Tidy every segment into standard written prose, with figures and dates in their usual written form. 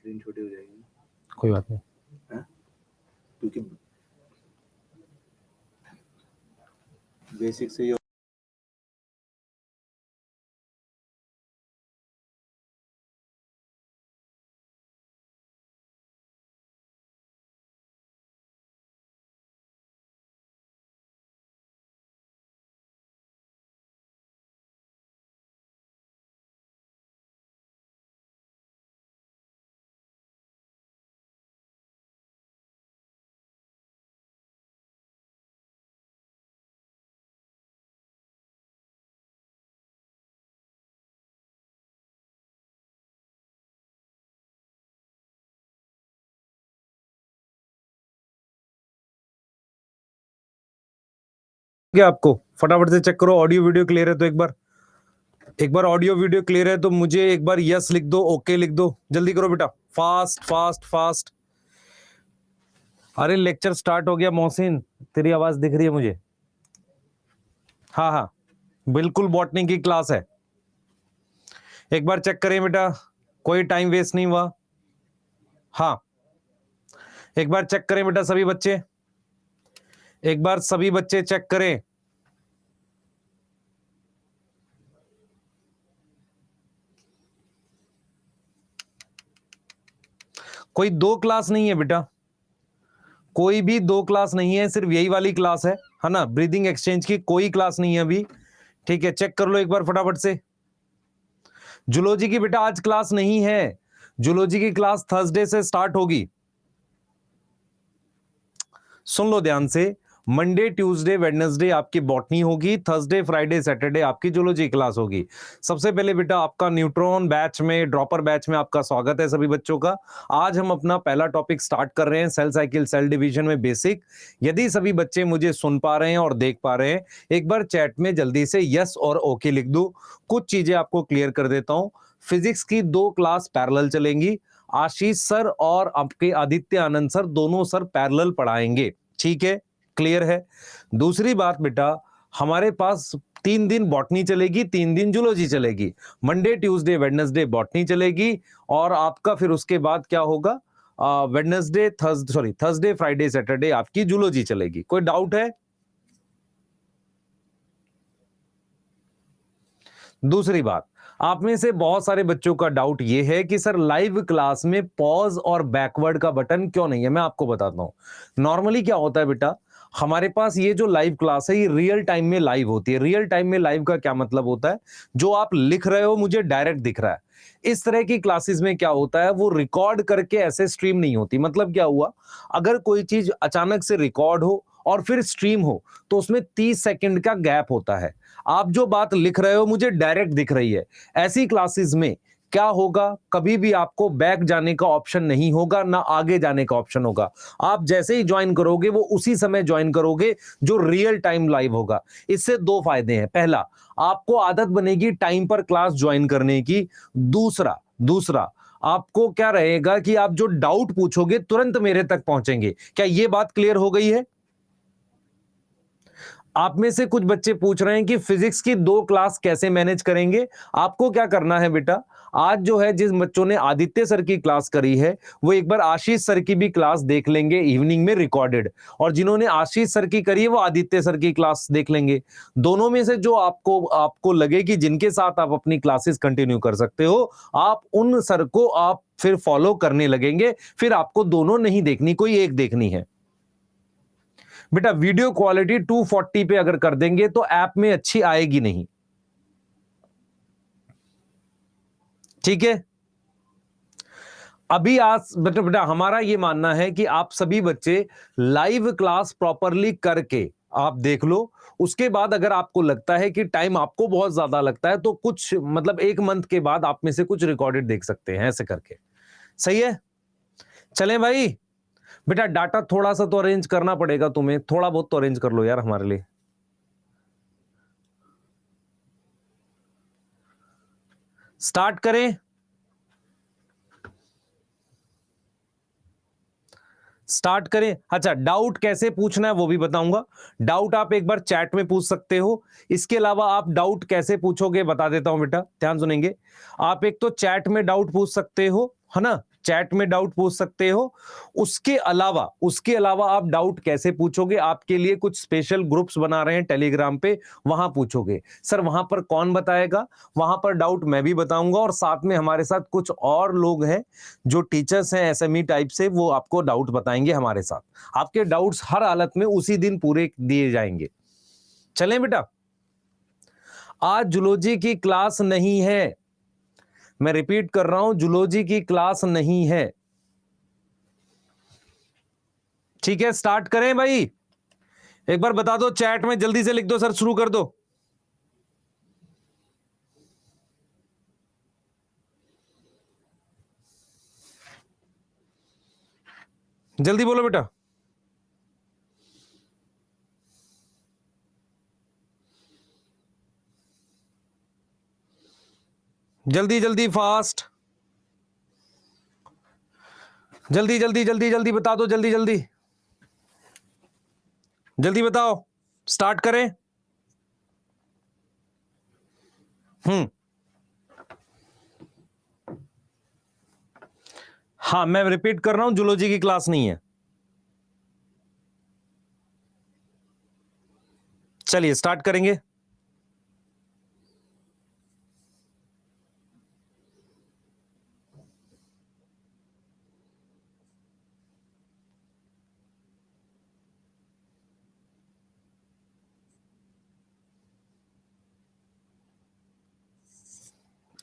Screen छोटी हो जाएगी। कोई बात नहीं, क्योंकि बेसिक से ये क्या आपको फटाफट से चेक करो ऑडियो वीडियो क्लियर है तो एक बार ऑडियो वीडियो क्लियर है तो मुझे एक बार यस लिख दो, ओके लिख दो, जल्दी करो बेटा, फास्ट फास्ट फास्ट। अरे लेक्चर स्टार्ट हो गया मोहसिन, तेरी आवाज दिख रही है मुझे। हाँ हाँ बिल्कुल बॉटनी की क्लास है, एक बार चेक करें बेटा, कोई टाइम वेस्ट नहीं हुआ। हाँ एक बार चेक करें बेटा सभी बच्चे, एक बार सभी बच्चे चेक करें। कोई दो क्लास नहीं है बेटा, कोई भी दो क्लास नहीं है, सिर्फ यही वाली क्लास है ना, ब्रीदिंग एक्सचेंज की कोई क्लास नहीं है अभी। ठीक है चेक कर लो एक बार फटाफट से। जूलॉजी की बेटा आज क्लास नहीं है, जूलॉजी की क्लास थर्सडे से स्टार्ट होगी। सुन लो ध्यान से, मंडे ट्यूसडे वेडनेसडे आपकी बॉटनी होगी, थर्सडे फ्राइडे सैटरडे आपकी जूलॉजी क्लास होगी। सबसे पहले बेटा आपका न्यूट्रॉन बैच में, ड्रॉपर बैच में आपका स्वागत है सभी बच्चों का। आज हम अपना पहला टॉपिक स्टार्ट कर रहे हैं, सेल साइकिल सेल डिवीजन में बेसिक। यदि सभी बच्चे मुझे सुन पा रहे हैं और देख पा रहे हैं, एक बार चैट में जल्दी से यस और ओके लिख दो। कुछ चीजें आपको क्लियर कर देता हूं। फिजिक्स की दो क्लास पैरेलल चलेंगी, आशीष सर और आपके आदित्य आनंद सर दोनों सर पैरेलल पढ़ाएंगे, ठीक है क्लियर है। दूसरी बात बेटा, हमारे पास 3 दिन बॉटनी चलेगी, 3 दिन जूलॉजी चलेगी, मंडे ट्यूसडे वेडनेसडे बॉटनी चलेगी और आपका फिर उसके बाद क्या होगा, वेडनेसडे थर्सडे फ्राइडे सैटरडे आपकी जूलॉजी चलेगी। कोई डाउट है? दूसरी बात, आप में से बहुत सारे बच्चों का डाउट यह है कि सर लाइव क्लास में पॉज और बैकवर्ड का बटन क्यों नहीं है। मैं आपको बताता हूं नॉर्मली क्या होता है बेटा, हमारे पास ये जो लाइव क्लास है ये रियल टाइम में लाइव होती है। रियल टाइम में लाइव का क्या मतलब होता है, जो आप लिख रहे हो मुझे डायरेक्ट दिख रहा है। इस तरह की क्लासेस में क्या होता है, वो रिकॉर्ड करके ऐसे स्ट्रीम नहीं होती। मतलब क्या हुआ, अगर कोई चीज अचानक से रिकॉर्ड हो और फिर स्ट्रीम हो तो उसमें 30 सेकंड का गैप होता है। आप जो बात लिख रहे हो मुझे डायरेक्ट दिख रही है। ऐसी क्लासेस में क्या होगा, कभी भी आपको बैक जाने का ऑप्शन नहीं होगा, ना आगे जाने का ऑप्शन होगा। आप जैसे ही ज्वाइन करोगे वो उसी समय ज्वाइन करोगे जो रियल टाइम लाइव होगा। इससे दो फायदे हैं, पहला आपको आदत बनेगी टाइम पर क्लास ज्वाइन करने की, दूसरा आपको क्या रहेगा कि आप जो डाउट पूछोगे तुरंत मेरे तक पहुंचेंगे। क्या यह बात क्लियर हो गई है? आप में से कुछ बच्चे पूछ रहे हैं कि फिजिक्स की दो क्लास कैसे मैनेज करेंगे। आपको क्या करना है बेटा, आज जो है जिस बच्चों ने आदित्य सर की क्लास करी है वो एक बार आशीष सर की भी क्लास देख लेंगे इवनिंग में रिकॉर्डेड, और जिन्होंने आशीष सर की करी है वो आदित्य सर की क्लास देख लेंगे। दोनों में से जो आपको लगे कि जिनके साथ आप अपनी क्लासेस कंटिन्यू कर सकते हो, आप उन सर को आप फिर फॉलो करने लगेंगे। फिर आपको दोनों नहीं देखनी, कोई एक देखनी है। बेटा वीडियो क्वालिटी 240 पे अगर कर देंगे तो ऐप में अच्छी आएगी नहीं, ठीक है। अभी आज बेटा हमारा यह मानना है कि आप सभी बच्चे लाइव क्लास प्रॉपरली करके आप देख लो। उसके बाद अगर आपको लगता है कि टाइम आपको बहुत ज्यादा लगता है तो कुछ मतलब 1 मंथ के बाद आप में से कुछ रिकॉर्डेड देख सकते हैं ऐसे करके, सही है। चलें भाई, बेटा डाटा थोड़ा सा तो अरेंज करना पड़ेगा तुम्हें, थोड़ा बहुत तो अरेंज कर लो यार हमारे लिए। स्टार्ट करें, स्टार्ट करें। अच्छा डाउट कैसे पूछना है वो भी बताऊंगा। डाउट आप एक बार चैट में पूछ सकते हो, इसके अलावा आप डाउट कैसे पूछोगे बता देता हूं बेटा, ध्यान सुनेंगे। आप एक तो चैट में डाउट पूछ सकते हो, है ना, चैट में डाउट पूछ सकते हो। उसके अलावा आप डाउट कैसे पूछोगे, आपके लिए कुछ स्पेशल ग्रुप्स बना रहे हैं टेलीग्राम पे, वहां पूछोगे। सर वहां पर कौन बताएगा? वहां पर डाउट मैं भी बताऊंगा और साथ में हमारे साथ कुछ और लोग हैं जो टीचर्स हैं एसएमई टाइप से, वो आपको डाउट बताएंगे हमारे साथ। आपके डाउट्स हर हालत में उसी दिन पूरे दिए जाएंगे। चलें बेटा, आज जूलॉजी की क्लास नहीं है, मैं रिपीट कर रहा हूं, जूलॉजी की क्लास नहीं है। ठीक है, स्टार्ट करें भाई? एक बार बता दो चैट में, जल्दी से लिख दो सर, शुरू कर दो। जल्दी बोलो बेटा। जल्दी जल्दी, फास्ट, जल्दी जल्दी जल्दी जल्दी बता दो, जल्दी जल्दी जल्दी बताओ, स्टार्ट करें। हाँ, मैं रिपीट कर रहा हूं, जूलॉजी की क्लास नहीं है। चलिए स्टार्ट करेंगे।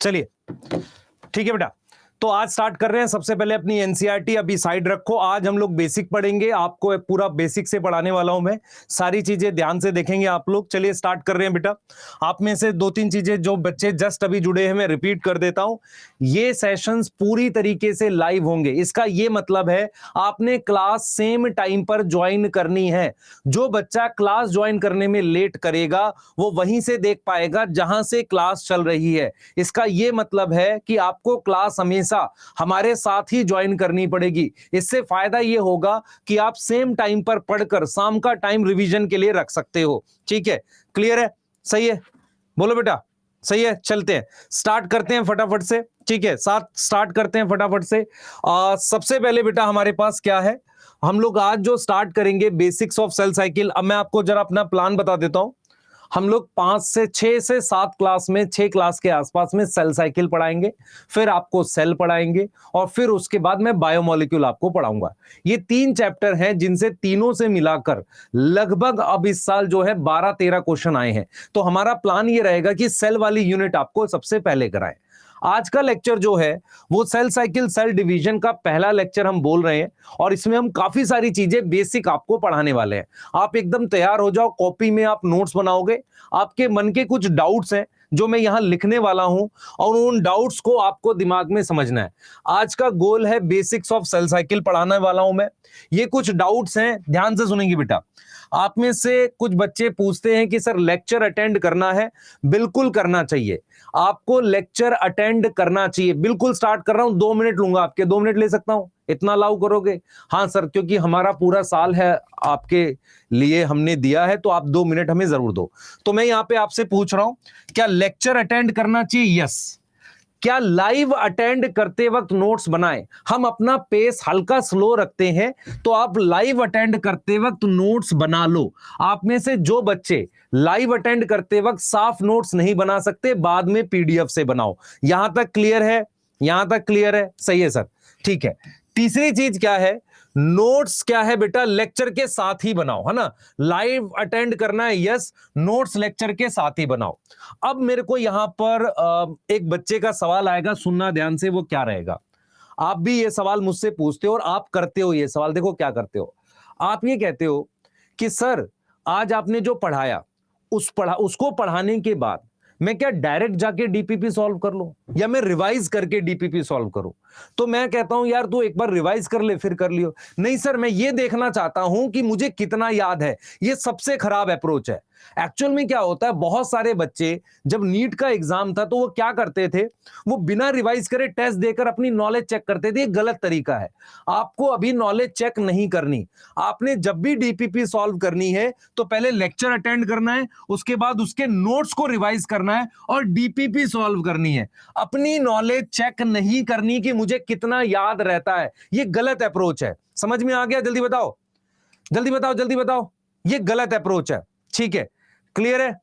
चलिए ठीक है बेटा, तो आज स्टार्ट कर रहे हैं। सबसे पहले अपनी एनसीईआरटी अभी साइड रखो, आज हम लोग बेसिक पढ़ेंगे, आपको पूरा बेसिक से पढ़ाने वाला हूं मैं, सारी चीजें ध्यान से देखेंगे आप लोग। चलिए स्टार्ट कर रहे हैं बेटा। आप में से 2-3 चीजें जो बच्चे जस्ट अभी जुड़े हैं मैं रिपीट कर देता हूं। ये सेशंस पूरी तरीके से लाइव होंगे, इसका ये मतलब है आपने क्लास सेम टाइम पर ज्वाइन करनी है। जो बच्चा क्लास ज्वाइन करने में लेट करेगा वो वहीं से देख पाएगा जहां से क्लास चल रही है। इसका ये मतलब है कि आपको क्लास हमेशा हमारे साथ ही ज्वाइन करनी पड़ेगी। इससे फायदा यह होगा कि आप सेम टाइम पर पढ़कर शाम का टाइम रिवीजन के लिए रख सकते हो। ठीक है, क्लियर है? सही है, बोलो बेटा सही है। चलते हैं, स्टार्ट करते हैं फटाफट से। ठीक है, साथ स्टार्ट करते हैं फटाफट से। सबसे पहले बेटा हमारे पास क्या है, हम लोग आज जो स्टार्ट करेंगे बेसिक्स ऑफ सेल साइकिल। अब मैं आपको जरा अपना प्लान बता देता हूं। हम लोग 6 से 7 क्लास में, 6 क्लास के आसपास में सेल साइकिल पढ़ाएंगे, फिर आपको सेल पढ़ाएंगे और फिर उसके बाद मैं बायोमोलिक्यूल आपको पढ़ाऊंगा। ये 3 चैप्टर हैं जिनसे तीनों से मिलाकर लगभग अब इस साल जो है 12-13 क्वेश्चन आए हैं। तो हमारा प्लान ये रहेगा कि सेल वाली यूनिट आपको सबसे पहले कराएं। आज का लेक्चर जो है वो सेल साइकिल सेल डिवीजन का पहला लेक्चर हम बोल रहे हैं और इसमें हम काफी सारी चीजें बेसिक आपको पढ़ाने वाले हैं। आप एकदम तैयार हो जाओ, कॉपी में आप नोट्स बनाओगे। आपके मन के कुछ डाउट्स हैं जो मैं यहां लिखने वाला हूं और उन डाउट्स को आपको दिमाग में समझना है। आज का गोल है बेसिक्स ऑफ सेल साइकिल पढ़ाने वाला हूं मैं। ये कुछ डाउट्स हैं, ध्यान से सुनेंगे बेटा। आप में से कुछ बच्चे पूछते हैं कि सर लेक्चर अटेंड करना है। बिल्कुल करना चाहिए, आपको लेक्चर अटेंड करना चाहिए। बिल्कुल स्टार्ट कर रहा हूं, 2 मिनट लूंगा आपके, 2 मिनट ले सकता हूं? इतना अलाउ करोगे? हाँ सर, क्योंकि हमारा पूरा साल है आपके लिए हमने दिया है, तो आप 2 मिनट हमें जरूर दो। तो मैं यहां पे आपसे पूछ रहा हूं, क्या लेक्चर अटेंड करना चाहिए? यस। क्या लाइव अटेंड करते वक्त नोट्स बनाएं? हम अपना पेस हल्का स्लो रखते हैं, तो आप लाइव अटेंड करते वक्त नोट्स बना लो। आप में से जो बच्चे लाइव अटेंड करते वक्त साफ नोट्स नहीं बना सकते, बाद में पीडीएफ से बनाओ। यहां तक क्लियर है? यहां तक क्लियर है? सही है सर, ठीक है। तीसरी चीज क्या है, नोट्स क्या है बेटा, लेक्चर के साथ ही बनाओ, है ना। लाइव अटेंड करना है, यस, नोट्स लेक्चर के साथ ही बनाओ। अब मेरे को यहां पर एक बच्चे का सवाल आएगा, सुनना ध्यान से, वो क्या रहेगा। आप भी ये सवाल मुझसे पूछते हो और आप करते हो ये सवाल। देखो क्या करते हो आप, ये कहते हो कि सर आज आपने जो पढ़ाया उसको पढ़ाने के बाद मैं क्या डायरेक्ट जाके डीपीपी सॉल्व कर लूं या मैं रिवाइज करके डीपीपी सॉल्व करूं? तो मैं कहता हूं यार तू एक बार रिवाइज कर ले फिर कर लियो। नहीं सर, मैं ये देखना चाहता हूं कि मुझे कितना याद है। ये सबसे खराब अप्रोच है। एक्चुअल में क्या होता है, बहुत सारे बच्चे जब नीट का एग्जाम था तो वो क्या करते थे, वो बिना रिवाइज करे टेस्ट देकर अपनी नॉलेज चेक करते थे। ये गलत तरीका है। आपको अभी नॉलेज चेक नहीं करनी। आपने जब भी डीपीपी सॉल्व करनी है तो पहले लेक्चर अटेंड करना है, उसके बाद उसके नोट्स को रिवाइज करना है और डीपीपी सॉल्व करनी है। अपनी नॉलेज चेक नहीं करनी कि मुझे कितना याद रहता है, ये गलत अप्रोच है। समझ में आ गया? जल्दी बताओ, जल्दी बताओ, जल्दी बताओ। ये गलत अप्रोच है। ठीक है, क्लियर है?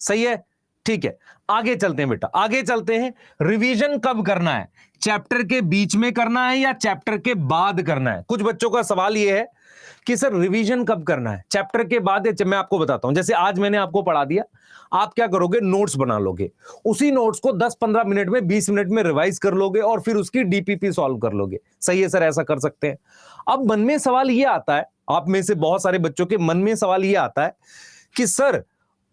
सही है, ठीक है। आगे चलते हैं बेटा, आगे चलते हैं। रिवीजन कब करना है? चैप्टर के बीच में करना है या चैप्टर के बाद करना है? कुछ बच्चों का सवाल यह है कि सर रिवीजन कब करना है, चैप्टर के बाद या? मैं आपको बताता हूं। जैसे आज मैंने आपको पढ़ा दिया, आप क्या करोगे, नोट्स बना लोगे, उसी नोट्स को 10-15 मिनट में, 20 मिनट में रिवाइज कर लोगे और फिर उसकी डीपीपी सॉल्व कर लोगे। सही है सर, ऐसा कर सकते हैं। अब मन में सवाल यह आता है, आप में से बहुत सारे बच्चों के मन में सवाल यह आता है कि सर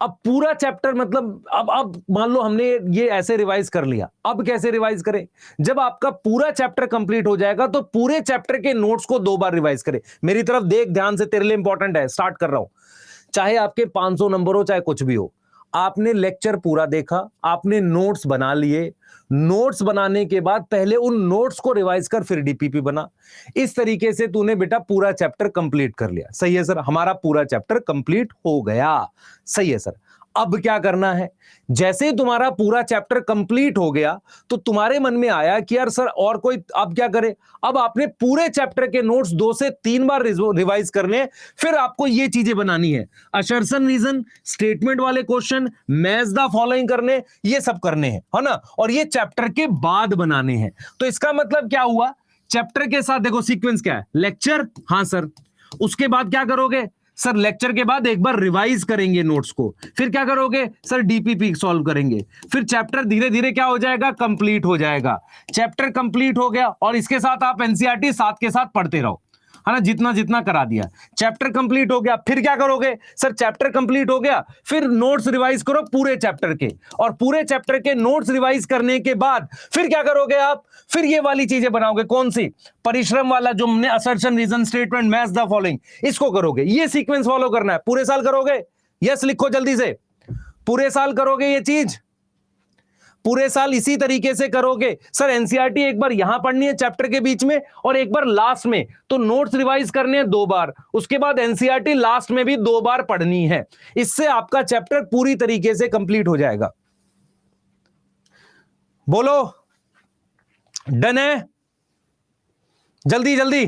अब पूरा चैप्टर, मतलब अब मान लो हमने ये ऐसे रिवाइज कर लिया, अब कैसे रिवाइज करें? जब आपका पूरा चैप्टर कंप्लीट हो जाएगा तो पूरे चैप्टर के नोट्स को 2 बार रिवाइज करें। मेरी तरफ देख ध्यान से, तेरे लिए इंपॉर्टेंट है, स्टार्ट कर रहा हूं। चाहे आपके 500 नंबर हो, चाहे कुछ भी हो, आपने लेक्चर पूरा देखा, आपने नोट्स बना लिए, नोट्स बनाने के बाद पहले उन नोट्स को रिवाइज कर, फिर डीपीपी बना। इस तरीके से तूने बेटा पूरा चैप्टर कंप्लीट कर लिया। सही है सर, हमारा पूरा चैप्टर कंप्लीट हो गया। सही है सर। अब क्या करना है? जैसे ही तुम्हारा पूरा चैप्टर कंप्लीट हो गया तो तुम्हारे मन में आया कि यार सर और कोई, अब क्या करें? अब आपने पूरे चैप्टर के नोट्स 2 से 3 बार रिवाइज करने, फिर आपको ये चीजें बनानी है, असर्शन रीजन, स्टेटमेंट वाले क्वेश्चन, मैच द फॉलोइंग करने, ये सब करने हैं, है ना? और ये चैप्टर के बाद बनाने हैं। तो इसका मतलब क्या हुआ? चैप्टर के साथ देखो सीक्वेंस क्या है, लेक्चर, हां सर, उसके बाद क्या करोगे सर? लेक्चर के बाद एक बार रिवाइज करेंगे नोट्स को, फिर क्या करोगे सर? डीपीपी सॉल्व करेंगे, फिर चैप्टर धीरे धीरे क्या हो जाएगा? कंप्लीट हो जाएगा। चैप्टर कंप्लीट हो गया और इसके साथ आप एनसीईआरटी साथ के साथ पढ़ते रहो, है ना? जितना जितना करा दिया। चैप्टर कंप्लीट हो गया, फिर क्या करोगे सर? चैप्टर कंप्लीट हो गया, फिर नोट्स रिवाइज करो पूरे चैप्टर के, और पूरे चैप्टर के नोट्स रिवाइज करने के बाद फिर क्या करोगे आप? फिर ये वाली चीजें बनाओगे। कौन सी? परिश्रम वाला, जो हमने assertion reason statement match the following, इसको करोगे। ये सीक्वेंस फॉलो करना है। पूरे साल करोगे? यस लिखो जल्दी से। पूरे साल करोगे ये चीज? पूरे साल इसी तरीके से करोगे? सर एनसीईआरटी एक बार यहां पढ़नी है चैप्टर के बीच में और एक बार लास्ट में, तो नोट्स रिवाइज करने हैं 2 बार, उसके बाद एनसीईआरटी लास्ट में भी 2 बार पढ़नी है। इससे आपका चैप्टर पूरी तरीके से कंप्लीट हो जाएगा। बोलो, डन है? जल्दी जल्दी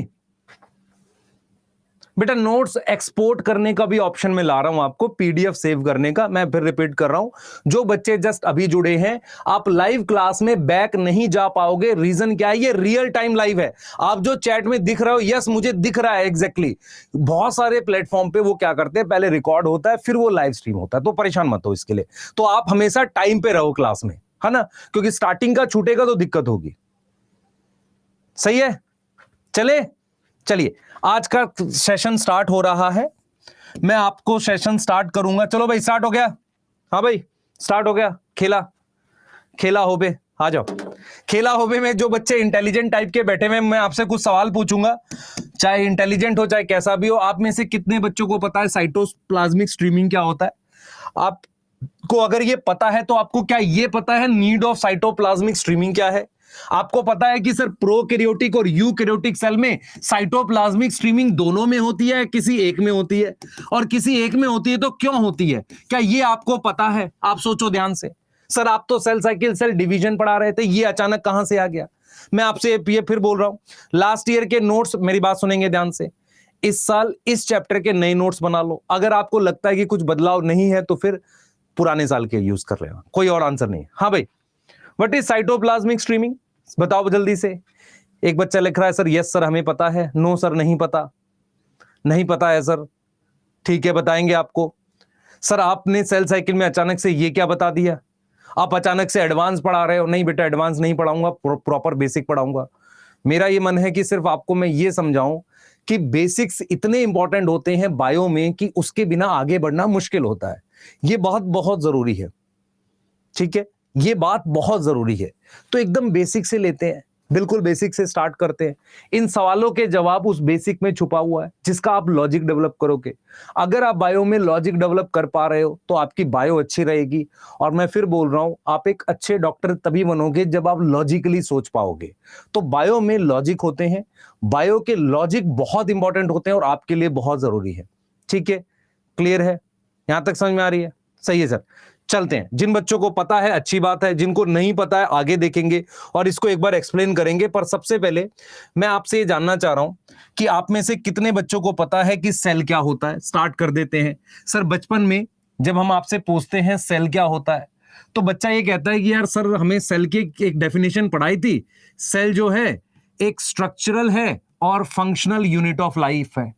बेटा। नोट्स एक्सपोर्ट करने का भी ऑप्शन मैं ला रहा हूं आपको, पीडीएफ सेव करने का। मैं फिर रिपीट कर रहा हूं, जो बच्चे जस्ट अभी जुड़े हैं, आप लाइव क्लास में बैक नहीं जा पाओगे। रीजन क्या है? ये रियल टाइम लाइव है। आप जो चैट में दिख रहे हो, यस मुझे दिख रहा है एग्जैक्टली। बहुत सारे प्लेटफॉर्म पे वो क्या करते हैं, पहले रिकॉर्ड होता है फिर वो लाइव स्ट्रीम होता है, तो परेशान मत हो इसके लिए। तो आप हमेशा टाइम पे रहो क्लास में, है ना? क्योंकि स्टार्टिंग का छूटेगा तो दिक्कत होगी। सही है, चलिए आज का सेशन स्टार्ट हो रहा है। मैं आपको सेशन स्टार्ट करूंगा। चलो भाई, स्टार्ट हो गया? हाँ भाई, स्टार्ट हो गया। खेला होबे, आ जाओ। खेला होबे में जो बच्चे इंटेलिजेंट टाइप के बैठे हुए, मैं आपसे कुछ सवाल पूछूंगा, चाहे इंटेलिजेंट हो चाहे कैसा भी हो। आप में से कितने बच्चों को पता है साइटोप्लाज्मिक स्ट्रीमिंग क्या होता है? आपको अगर ये पता है तो आपको क्या ये पता है नीड ऑफ साइटोप्लाज्मिक स्ट्रीमिंग क्या है? आपको पता है कि सर प्रोकैरियोटिक और यूकैरियोटिक सेल में साइटोप्लाज्मिक स्ट्रीमिंग दोनों में होती है, किसी एक में होती है? और किसी एक में होती है तो क्यों होती है? क्या ये आपको पता है? आप सोचो ध्यान से। सर आप तो सेल साइकिल, सेल डिवीजन पढ़ा रहे थे, ये अचानक कहां से आ गया? मैं आपसे ये फिर बोल रहा हूं, लास्ट ईयर के नोट्स, मेरी बात सुनेंगे ध्यान से, इस साल इस चैप्टर के नए नोट्स बना लो। अगर आपको लगता है कि कुछ बदलाव नहीं है तो फिर पुराने साल के यूज कर लेना, कोई और आंसर नहीं। हाँ भाई, व्हाट इज साइटोप्लाज्मिक स्ट्रीमिंग? बताओ जल्दी से। एक बच्चा लिख रहा है सर यस सर हमें पता है। नो सर नहीं पता, नहीं पता है सर। ठीक है, बताएंगे आपको। सर आपने सेल साइकिल में अचानक से ये क्या बता दिया? आप अचानक से एडवांस पढ़ा रहे हो। नहीं बेटा, एडवांस नहीं पढ़ाऊंगा, प्रॉपर बेसिक पढ़ाऊंगा। मेरा ये मन है कि सिर्फ आपको मैं ये समझाऊं कि बेसिक्स इतने इंपॉर्टेंट होते हैं बायो में कि उसके बिना आगे बढ़ना मुश्किल होता है। ये बात बहुत जरूरी है, ठीक है? ये बात बहुत जरूरी है। तो एकदम बेसिक से लेते हैं, बिल्कुल बेसिक से स्टार्ट करते हैं। इन सवालों के जवाब उस बेसिक में छुपा हुआ है जिसका आप लॉजिक डेवलप करोगे। अगर आप बायो में लॉजिक डेवलप कर पा रहे हो तो आपकी बायो अच्छी रहेगी। और मैं फिर बोल रहा हूं, आप एक अच्छे डॉक्टर तभी बनोगे जब आप लॉजिकली सोच पाओगे। तो बायो में लॉजिक होते हैं, बायो के लॉजिक बहुत इंपॉर्टेंट होते हैं और आपके लिए बहुत जरूरी है। ठीक है, क्लियर है? यहां तक समझ में आ रही है? सही है सर। चलते हैं। जिन बच्चों को पता है अच्छी बात है, जिनको नहीं पता है आगे देखेंगे और इसको एक बार एक्सप्लेन करेंगे। पर सबसे पहले मैं आपसे ये जानना चाह रहा हूं कि आप में से कितने बच्चों को पता है कि सेल क्या होता है। स्टार्ट कर देते हैं। सर बचपन में जब हम आपसे पूछते हैं सेल क्या होता है, तो बच्चा ये कहता है कि यार सर हमें सेल की एक डेफिनेशन पढ़ाई थी, सेल जो है एक स्ट्रक्चरल है और फंक्शनल यूनिट ऑफ लाइफ है।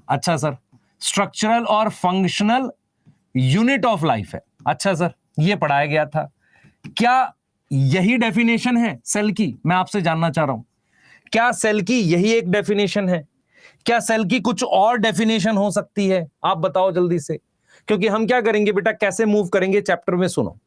अच्छा सर, स्ट्रक्चरल और फंक्शनल यूनिट ऑफ लाइफ है। अच्छा सर, ये पढ़ाया गया था। क्या यही डेफिनेशन है सेल की? मैं आपसे जानना चाह रहा हूं, क्या सेल की यही एक डेफिनेशन है? क्या सेल की कुछ और डेफिनेशन हो सकती है? आप बताओ जल्दी से। क्योंकि हम क्या करेंगे बेटा, कैसे मूव करेंगे चैप्टर में, सुनो।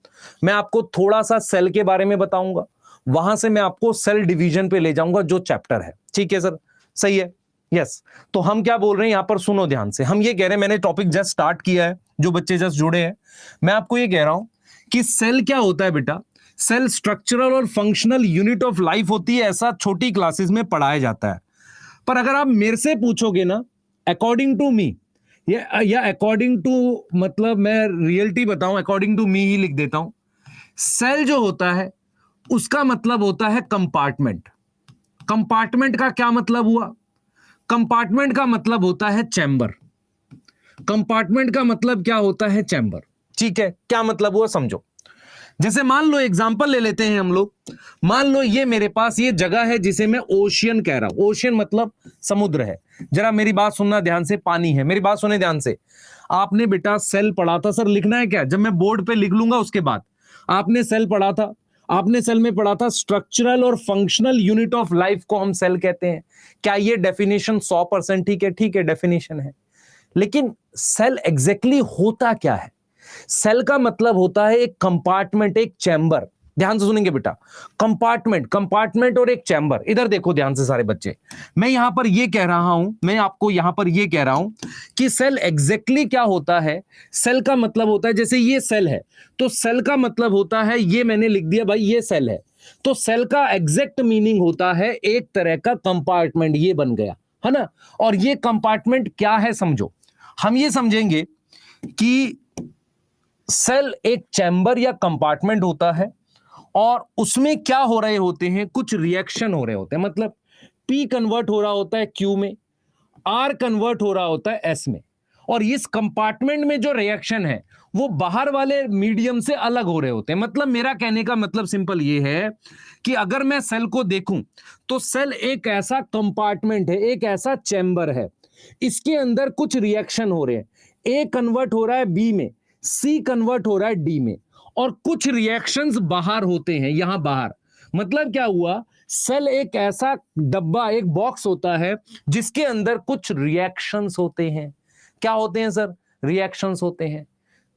मैं आपको थोड़ा सा सेल के बारे में बताऊंगा, वहां से मैं आपको सेल डिवीजन पे ले जाऊंगा जो चैप्टर है। ठीक है सर, सही है? यस। तो हम क्या बोल रहे हैं यहां पर, सुनो ध्यान से। हम ये कह रहे हैं, मैंने टॉपिक जस्ट स्टार्ट किया है, जो बच्चे जस्ट जुड़े हैं, मैं आपको ये कह रहा हूं कि सेल क्या होता है बेटा। सेल स्ट्रक्चरल और फंक्शनल यूनिट ऑफ लाइफ होती है, ऐसा छोटी क्लासेस में पढ़ाया जाता है। पर अगर आप मेरे से पूछोगे ना, अकॉर्डिंग टू मी या अकॉर्डिंग टू, मतलब मैं रियलिटी बताऊं, अकॉर्डिंग टू मी ही लिख देता हूं। सेल जो होता है उसका मतलब होता है कंपार्टमेंट। कंपार्टमेंट का क्या मतलब हुआ? कंपार्टमेंट का मतलब होता है चैम्बर। कंपार्टमेंट का मतलब क्या होता है? चैम्बर। ठीक है, क्या मतलब हुआ समझो। जैसे मान लो एग्जांपल ले लेते हैं हम लोग। मान लो ये मेरे पास ये जगह है जिसे मैं ओशियन कह रहा हूं। ओशियन मतलब समुद्र है। जरा मेरी बात सुनना ध्यान से, पानी है। मेरी बात सुने ध्यान से। आपने बेटा सेल पढ़ा था, सर लिखना है क्या? जब मैं बोर्ड पे लिख लूंगा उसके बाद। आपने सेल पढ़ा था, आपने सेल में पढ़ा था स्ट्रक्चरल और फंक्शनल यूनिट ऑफ लाइफ को हम सेल कहते हैं। क्या ये डेफिनेशन 100% ठीक है? ठीक है, डेफिनेशन है। लेकिन सेल एग्जैक्टली होता क्या है? सेल का मतलब होता है एक कंपार्टमेंट, एक चैम्बर। ध्यान से सुनेंगे बेटा, कंपार्टमेंट और एक चैम्बर। इधर देखो ध्यान से सारे बच्चे, मैं यहां पर ये कह रहा हूं, मैं आपको यहां पर ये कह रहा हूं कि सेल एग्जैक्टली क्या होता है। सेल का मतलब होता है, जैसे ये सेल है तो सेल का मतलब होता है, ये मैंने लिख दिया भाई ये सेल है, तो सेल का एग्जैक्ट मीनिंग होता है एक तरह का कंपार्टमेंट। ये बन गया है ना। और ये कंपार्टमेंट क्या है समझो। हम ये समझेंगे कि सेल एक चैम्बर या कंपार्टमेंट होता है और उसमें क्या हो रहे होते हैं, कुछ रिएक्शन हो रहे होते हैं। मतलब P कन्वर्ट हो रहा होता है Q में, R कन्वर्ट हो रहा होता है S में। और इस कंपार्टमेंट में जो रिएक्शन है वो बाहर वाले मीडियम से अलग हो रहे होते हैं। मतलब मेरा कहने का मतलब सिंपल ये है कि अगर मैं सेल को देखूं तो सेल एक ऐसा कंपार्टमेंट है, एक ऐसा चैम्बर है, इसके अंदर कुछ रिएक्शन हो रहे हैं। A कन्वर्ट हो रहा है B में, C कन्वर्ट हो रहा है D में, और कुछ रिएक्शंस बाहर होते हैं, यहां बाहर। मतलब क्या हुआ, सेल एक ऐसा डब्बा, एक बॉक्स होता है जिसके अंदर कुछ रिएक्शंस होते हैं। क्या होते हैं सर? रिएक्शंस होते हैं।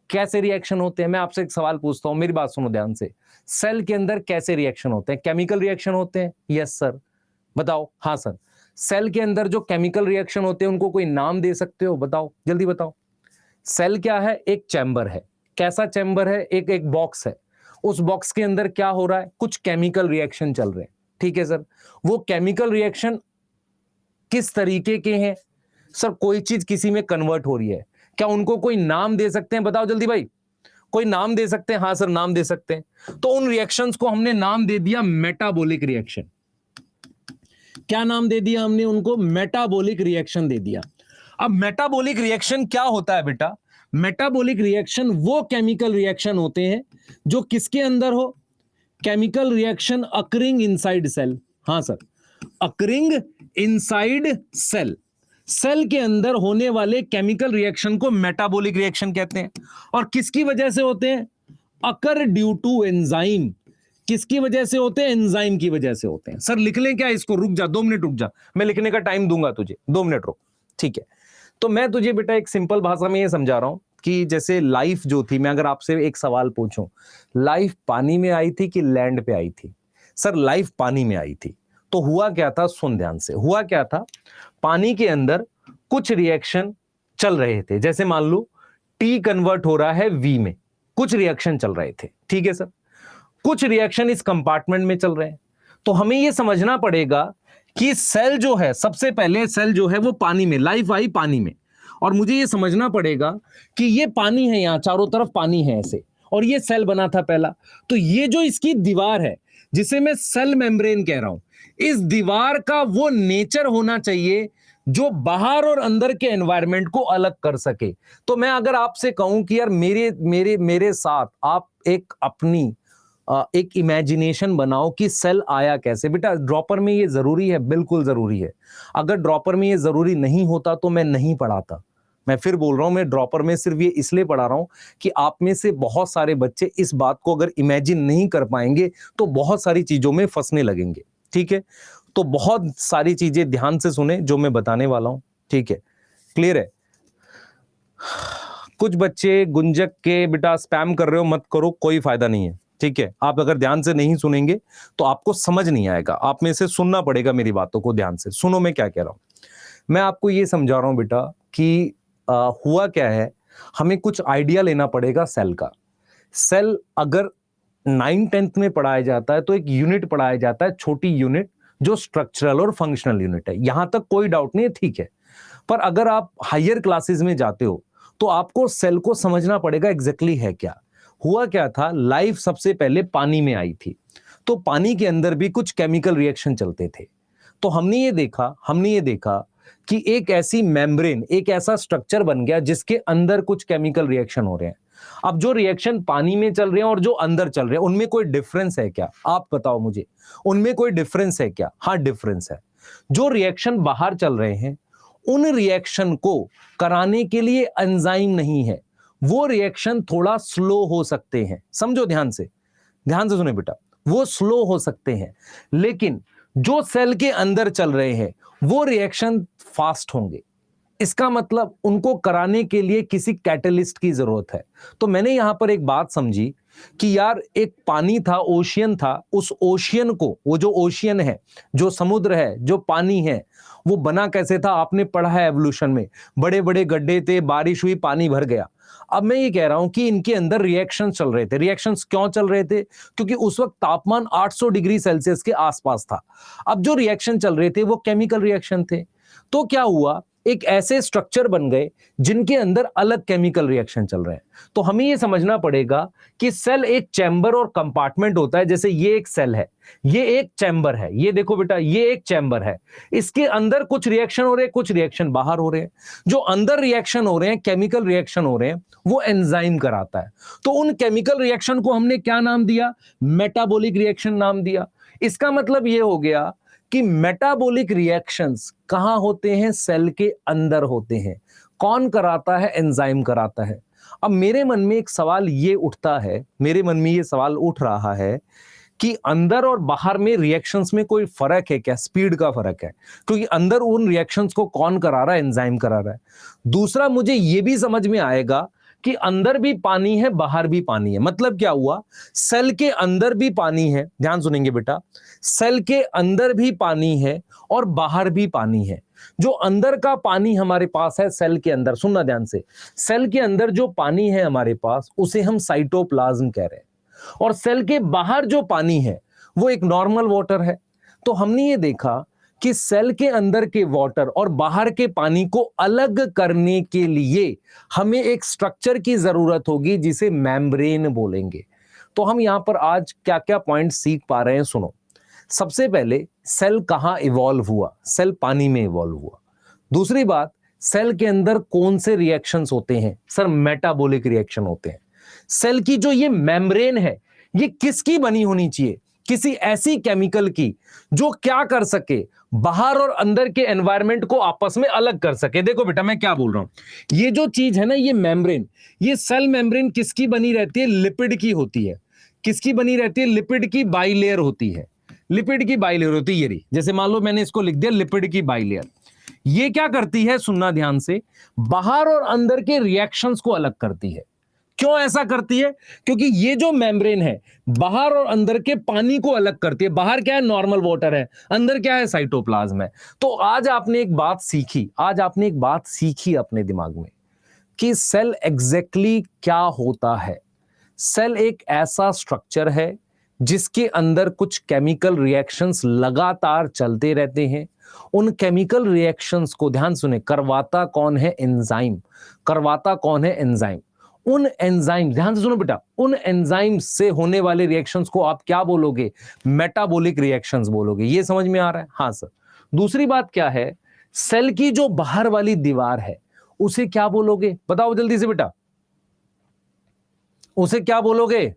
कैसे रिएक्शन होते हैं? मैं आपसे एक सवाल पूछता हूं, मेरी बात सुनो ध्यान से। सेल के अंदर कैसे रिएक्शन होते हैं? केमिकल रिएक्शन होते हैं? Yes sir. बताओ। हाँ सर। सेल के अंदर जो केमिकल रिएक्शन होते हैं उनको कोई नाम दे सकते हो? बताओ, जल्दी बताओ। सेल क्या है? एक चैम्बर है। कैसा चैम्बर है? एक बॉक्स है। उस बॉक्स के अंदर क्या हो रहा है? कुछ केमिकल रिएक्शन चल रहे हैं। ठीक है सर। वो केमिकल रिएक्शन किस तरीके के हैं? सर कोई चीज किसी में कन्वर्ट हो रही है। क्या उनको कोई नाम दे सकते हैं? बताओ जल्दी भाई, कोई नाम दे सकते हैं? हाँ सर, नाम दे सकते हैं। तो उन रिएक्शंस को हमने नाम दे दिया मेटाबॉलिक रिएक्शन। क्या नाम दे दिया हमने उनको? मेटाबॉलिक रिएक्शन दे दिया। अब मेटाबॉलिक रिएक्शन क्या होता है बेटा? मेटाबॉलिक रिएक्शन वो केमिकल रिएक्शन होते हैं जो किसके अंदर हो? Chemical reaction occurring inside cell. हाँ sir, occurring inside cell. Cell के अंदर होने वाले केमिकल रिएक्शन को मेटाबॉलिक रिएक्शन कहते हैं। और किसकी वजह से होते हैं? Occur due to enzyme. किसकी वजह से होते हैं? एंजाइम की वजह से होते हैं। सर लिख लें क्या इसको? रुक जा 2 मिनट, रुक जा, मैं लिखने का टाइम दूंगा तुझे, 2 मिनट रुक। ठीक है, तो मैं तुझे बेटा एक सिंपल भाषा में ये समझा रहा हूं कि जैसे लाइफ जो थी, मैं अगर आपसे एक सवाल पूछूं, लाइफ पानी में आई थी कि लैंड पे आई थी? सर लाइफ पानी में आई थी। तो हुआ क्या था, सुन ध्यान से। हुआ क्या था, पानी के अंदर कुछ रिएक्शन चल रहे थे। जैसे मान लो T कन्वर्ट हो रहा है V में, कुछ रिएक्शन चल रहे थे। ठीक है सर, कुछ रिएक्शन इस कंपार्टमेंट में चल रहे हैं। तो हमें यह समझना पड़ेगा कि सेल जो है, सबसे पहले सेल जो है वो पानी में, लाइफ आई पानी में। और मुझे यह समझना पड़ेगा कि ये पानी है, यहां चारों तरफ पानी है ऐसे, और ये सेल बना था पहला। तो ये जो इसकी दीवार है जिसे मैं सेल मेम्ब्रेन कह रहा हूं, इस दीवार का वो नेचर होना चाहिए जो बाहर और अंदर के एनवायरनमेंट को अलग कर सके। तो मैं अगर आपसे कहूं कि यार मेरे मेरे मेरे साथ आप एक अपनी एक इमेजिनेशन बनाओ कि सेल आया कैसे। बेटा ड्रॉपर में ये जरूरी है, बिल्कुल जरूरी है। अगर ड्रॉपर में ये जरूरी नहीं होता तो मैं नहीं पढ़ाता। मैं फिर बोल रहा हूं, मैं ड्रॉपर में सिर्फ ये इसलिए पढ़ा रहा हूं कि आप में से बहुत सारे बच्चे इस बात को अगर इमेजिन नहीं कर पाएंगे तो बहुत सारी चीजों में फंसने लगेंगे। ठीक है, तो बहुत सारी चीजें ध्यान से सुने जो मैं बताने वाला हूं। ठीक है, क्लियर है? कुछ बच्चे गुंजक के बेटा स्पैम कर रहे हो, मत करो, कोई फायदा नहीं है। ठीक है, आप अगर ध्यान से नहीं सुनेंगे तो आपको समझ नहीं आएगा। आप में से सुनना पड़ेगा मेरी बातों को ध्यान से। सुनो मैं क्या कह रहा हूं। मैं आपको ये समझा रहा हूं बेटा कि हुआ क्या है, हमें कुछ आइडिया लेना पड़ेगा सेल का। सेल अगर 9th-10th में पढ़ाया जाता है तो एक यूनिट पढ़ाया जाता है, छोटी यूनिट जो स्ट्रक्चरल और फंक्शनल यूनिट है। यहां तक कोई डाउट नहीं है, ठीक है। पर अगर आप हायर क्लासेस में जाते हो तो आपको सेल को समझना पड़ेगा एग्जैक्टली है क्या। हुआ क्या था, लाइफ सबसे पहले पानी में आई थी, तो पानी के अंदर भी कुछ केमिकल रिएक्शन चलते थे। तो हमने ये देखा कि एक ऐसी मेम्ब्रेन, एक ऐसा स्ट्रक्चर बन गया जिसके अंदर कुछ केमिकल रिएक्शन हो रहे हैं। अब जो रिएक्शन पानी में चल रहे हैं और जो अंदर चल रहे हैं उनमें कोई डिफरेंस है क्या? आप बताओ मुझे, उनमें कोई डिफरेंस है क्या? हाँ, डिफरेंस है। जो रिएक्शन बाहर चल रहे हैं उन रिएक्शन को कराने के लिए एंजाइम नहीं है, वो रिएक्शन थोड़ा स्लो हो सकते हैं। समझो ध्यान से सुने बेटा, वो स्लो हो सकते हैं, लेकिन जो सेल के अंदर चल रहे हैं वो रिएक्शन फास्ट होंगे। इसका मतलब उनको कराने के लिए किसी कैटलिस्ट की जरूरत है। तो मैंने यहां पर एक बात समझी कि यार एक पानी था, ओशियन था, उस ओशियन को, वो जो ओशियन है, जो समुद्र है, जो पानी है, वो बना कैसे था? आपने पढ़ा है एवोल्यूशन में, बड़े बड़े गड्ढे थे, बारिश हुई, पानी भर गया। अब मैं ये कह रहा हूं कि इनके अंदर रिएक्शन चल रहे थे। रिएक्शंस क्यों चल रहे थे? क्योंकि उस वक्त तापमान 800 डिग्री सेल्सियस के आसपास था। अब जो रिएक्शन चल रहे थे वो केमिकल रिएक्शन थे। तो क्या हुआ, एक ऐसे स्ट्रक्चर बन गए जिनके अंदर अलग केमिकल रिएक्शन चल रहे हैं। तो हमें यह समझना पड़ेगा कि सेल एक चैम्बर और कंपार्टमेंट होता है। जैसे ये एक सेल है, ये एक चैम्बर है, ये देखो बेटा, ये एक चैम्बर है, इसके अंदर कुछ रिएक्शन हो रहे हैं, कुछ रिएक्शन बाहर हो रहे हैं। जो अंदर रिएक्शन हो रहे हैं, केमिकल रिएक्शन हो रहे हैं, वो एंजाइम कराता है। तो उन केमिकल रिएक्शन को हमने क्या नाम दिया? मेटाबॉलिक रिएक्शन नाम दिया। इसका मतलब यह हो गया कि मेटाबॉलिक रिएक्शंस कहां होते हैं? सेल के अंदर होते हैं। कौन कराता है? एंजाइम कराता है। अब मेरे मन में एक सवाल ये उठता है, मेरे मन में ये सवाल उठ रहा है कि अंदर और बाहर में रिएक्शंस में कोई फर्क है क्या? स्पीड का फर्क है, क्योंकि अंदर उन रिएक्शंस को कौन करा रहा है? एंजाइम करा रहा है। दूसरा, मुझे ये भी समझ में आएगा कि अंदर भी पानी है, बाहर भी पानी है। मतलब क्या हुआ? सेल के अंदर भी पानी है, ध्यान सुनेंगे बेटा, सेल के अंदर भी पानी है और बाहर भी पानी है। जो अंदर का पानी हमारे पास है सेल के अंदर, सुनना ध्यान से, सेल के अंदर जो पानी है हमारे पास उसे हम साइटोप्लाज्म कह रहे हैं, और सेल के बाहर जो पानी है वो एक नॉर्मल वाटर है। तो हमने ये देखा कि सेल के अंदर के वाटर और बाहर के पानी को अलग करने के लिए हमें एक स्ट्रक्चर की जरूरत होगी जिसे मेम्ब्रेन बोलेंगे। तो हम यहां पर आज क्या क्या पॉइंट सीख पा रहे हैं, सुनो। सबसे पहले, सेल कहां इवॉल्व हुआ? सेल पानी में इवॉल्व हुआ। दूसरी बात, सेल के अंदर कौन से रिएक्शंस होते हैं? सर, मेटाबॉलिक रिएक्शन होते हैं। सेल की जो ये मेम्ब्रेन है, ये किसकी बनी होनी चाहिए? किसी ऐसी केमिकल की जो क्या कर सके, बाहर और अंदर के एनवायरनमेंट को आपस में अलग कर सके। देखो बेटा, मैं क्या बोल रहा हूं, ये जो चीज है ना, ये मेम्ब्रेन, ये सेल मेम्ब्रेन किसकी बनी रहती है? लिपिड की होती है। किसकी बनी रहती है? लिपिड की बाइलेयर होती है। लिपिड की बाइलेयर होती है, ये रही। जैसे मान लो मैंने इसको लिख दिया लिपिड की बाइलेयर। ये क्या करती है? सुनना ध्यान से, बाहर और अंदर के रिएक्शंस को अलग करती है। क्यों ऐसा करती है? क्योंकि ये जो मेम्ब्रेन है बाहर और अंदर के पानी को अलग करती है। बाहर क्या है? नॉर्मल वाटर है, अंदर क्या है? साइटोप्लाज्म है। तो आज आपने एक बात सीखी, अपने दिमाग में कि सेल एग्जैक्टली क्या होता है। सेल एक ऐसा स्ट्रक्चर है जिसके अंदर कुछ केमिकल रिएक्शंस लगातार चलते रहते हैं। उन केमिकल रिएक्शंस को, ध्यान सुने, करवाता कौन है? एंजाइम। करवाता कौन है? एंजाइम। उन एंजाइम, ध्यान से सुनो बेटा, उन एंजाइम से होने वाले रिएक्शंस को आप क्या बोलोगे? मेटाबॉलिक रिएक्शंस बोलोगे। ये समझ में आ रहा है? हाँ सर। दूसरी बात क्या है, सेल की जो बाहर वाली दीवार है उसे क्या बोलोगे? बताओ जल्दी से बेटा, उसे क्या बोलोगे?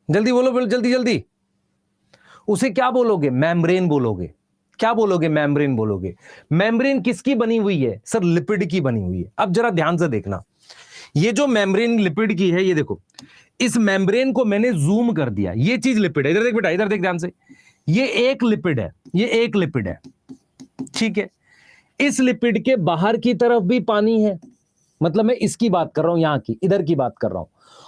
जल्दी बोलो, जल्दी जल्दी। उसे क्या बोलोगे? मेम्ब्रेन बोलोगे। क्या बोलोगे? मेम्ब्रेन बोलोगे। मेम्ब्रेन किसकी बनी हुई है? सर लिपिड की बनी हुई है। अब जरा ध्यान से देखना, ये जो मेम्ब्रेन लिपिड की है, ये देखो, इस मेम्ब्रेन को मैंने जूम कर दिया, ये चीज लिपिड है। इधर देख बेटा, इधर देख ध्यान से, ये एक लिपिड है, ये एक लिपिड है, ठीक है। इस लिपिड के बाहर की तरफ भी पानी है, मतलब मैं इसकी बात कर रहा हूं, यहां की, इधर की बात कर रहा हूं।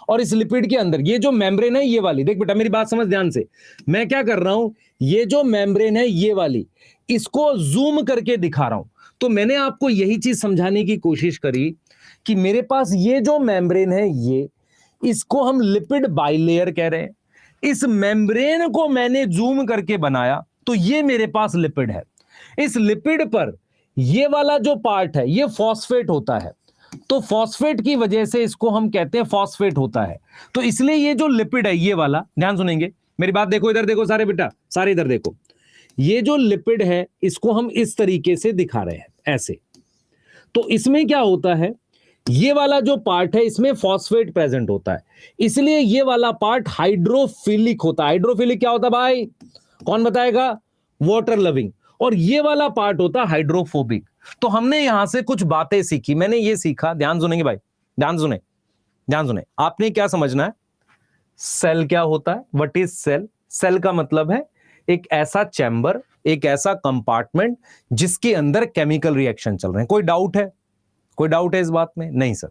और इस लिपिड के अंदर ये जो मेम्ब्रेन है, ये वाली, देख बेटा मेरी बात समझ ध्यान से, मैं क्या कर रहा हूं, ये जो मेम्ब्रेन है ये वाली, इसको जूम करके दिखा रहा हूं। तो मैंने आपको यही चीज समझाने की कोशिश करी कि मेरे पास ये जो मेम्ब्रेन है, ये, इसको हम लिपिड बाइलेयर कह रहे हैं। इस मेम्ब्रेन को मैंने जूम करके बनाया, तो ये मेरे पास लिपिड है। इस लिपिड पर ये वाला जो पार्ट है ये फॉस्फेट होता है, तो फॉस्फेट की वजह से इसको हम कहते हैं फॉस्फेट होता है। तो इसलिए ये जो लिपिड है ये वाला, ध्यान सुनेंगे मेरी बात, देखो इधर देखो सारे बेटा, सारे इधर देखो, ये जो लिपिड है इसको हम इस तरीके से दिखा रहे हैं, ऐसे। तो इसमें क्या होता है, ये वाला जो पार्ट है इसमें फॉस्फेट प्रेजेंट होता है, इसलिए ये वाला पार्ट हाइड्रोफिलिक होता है। हाइड्रोफिलिक क्या होता है भाई, कौन बताएगा? Water loving. और ये वाला पार्ट होता है हाइड्रोफोबिक। तो हमने यहां से कुछ बातें सीखी, मैंने ये सीखा, ध्यान सुनेंगे भाई, ध्यान सुने, ध्यान सुने। आपने क्या समझना है, सेल क्या होता है, व्हाट इज सेल? सेल का मतलब है एक ऐसा चैम्बर, एक ऐसा कंपार्टमेंट जिसके अंदर केमिकल रिएक्शन चल रहे हैं। कोई डाउट है? कोई डाउट है इस बात में? नहीं सर।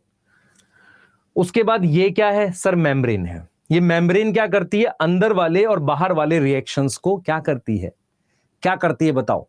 उसके बाद ये क्या है सर? मेम्ब्रेन है। ये मेम्ब्रेन क्या करती है? अंदर वाले और बाहर वाले रिएक्शंस को क्या करती है? क्या करती है बताओ?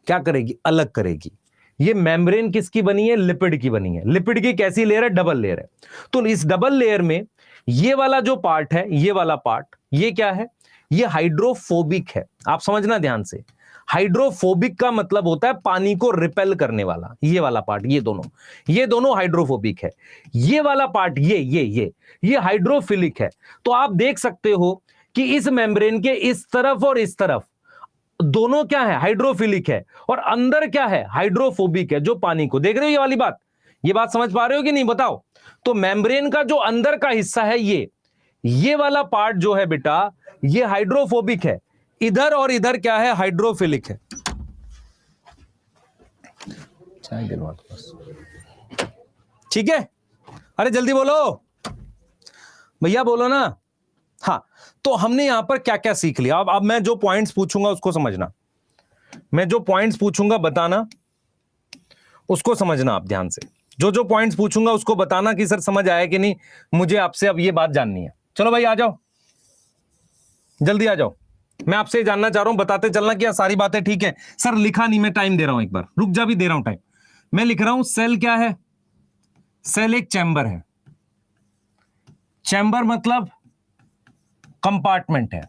क्या करेगी? अलग करेगी। ये मेम्ब्रेन किसकी बनी है? लिपिड की बनी है। लिपिड की कैसी लेयर है? डबल लेयर है। तो इस डबल लेयर में ये वाला जो पार्ट है, ये वाला पार्ट, ये क्या है? ये हाइड्रोफोबिक है। आप समझना ध्यान से, हाइड्रोफोबिक का मतलब होता है पानी को रिपेल करने वाला। ये वाला पार्ट, ये दोनों हाइड्रोफोबिक है। ये वाला पार्ट, ये हाइड्रोफिलिक है। तो आप देख सकते हो कि इस मेम्ब्रेन के इस तरफ और इस तरफ दोनों क्या है? हाइड्रोफिलिक है। और अंदर क्या है? हाइड्रोफोबिक है, जो पानी को, देख रहे हो ये वाली बात? ये बात समझ पा रहे हो कि नहीं बताओ? तो मेम्ब्रेन का जो अंदर का हिस्सा है, ये वाला पार्ट जो है बेटा, ये हाइड्रोफोबिक है। इधर और इधर क्या है? हाइड्रोफिलिक है। ठीक है? अरे जल्दी बोलो भैया, बोलो ना। हाँ, तो हमने यहां पर क्या क्या सीख लिया? अब मैं जो पॉइंट्स पूछूंगा उसको समझना, मैं जो पॉइंट्स पूछूंगा बताना, उसको समझना आप ध्यान से। जो पॉइंट्स पूछूंगा उसको बताना कि सर समझ आया कि नहीं, मुझे आपसे अब ये बात जाननी है। चलो भाई आ जाओ, जल्दी आ जाओ, मैं आपसे जानना चाह रहा हूं, बताते चलना कि सारी बातें ठीक है। सर लिखा नहीं, मैं टाइम दे रहा हूं, एक बार रुक जा, भी दे रहा हूं टाइम। मैं लिख रहा हूं, सेल क्या है? सेल एक चैम्बर है। चैम्बर मतलब कंपार्टमेंट है,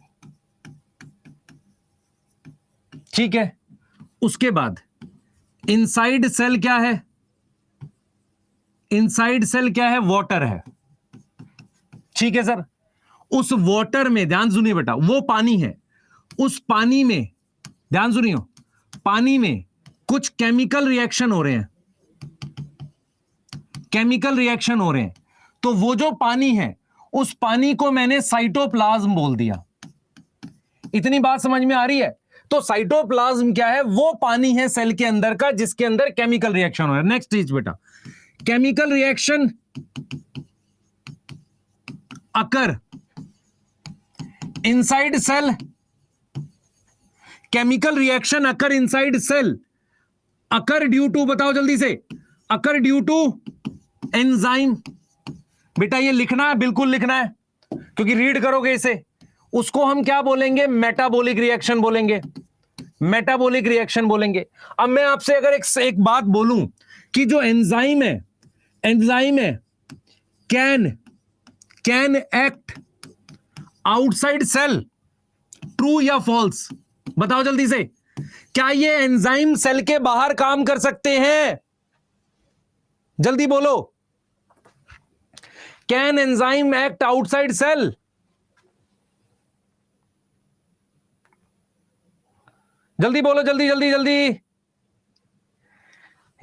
ठीक है। उसके बाद इनसाइड सेल क्या है? इनसाइड सेल क्या है? वाटर है, ठीक है सर। उस वाटर में, ध्यान सुनिए बेटा, वो पानी है, उस पानी में, ध्यान सुनियो, पानी में कुछ केमिकल रिएक्शन हो रहे हैं, केमिकल रिएक्शन हो रहे हैं। तो वो जो पानी है, उस पानी को मैंने साइटोप्लाज्म बोल दिया। इतनी बात समझ में आ रही है? तो साइटोप्लाज्म क्या है? वो पानी है सेल के अंदर का जिसके अंदर केमिकल रिएक्शन हो रहा है। नेक्स्ट चीज बेटा, chemical reaction occur inside cell, chemical reaction occur inside cell, occur due to, बताओ जल्दी से, अकर ड्यू टू एंजाइम। बेटा ये लिखना है, बिल्कुल लिखना है, क्योंकि रीड करोगे इसे। उसको हम क्या बोलेंगे? मेटाबॉलिक रिएक्शन बोलेंगे, मेटाबॉलिक रिएक्शन बोलेंगे। अब मैं आपसे अगर एक बात बोलूं कि जो एंजाइम है, एंजाइम है, can act outside cell, true या फॉल्स? बताओ जल्दी से, क्या ये एंजाइम सेल के बाहर काम कर सकते हैं? जल्दी बोलो, can enzyme act outside cell? जल्दी बोलो, जल्दी जल्दी जल्दी।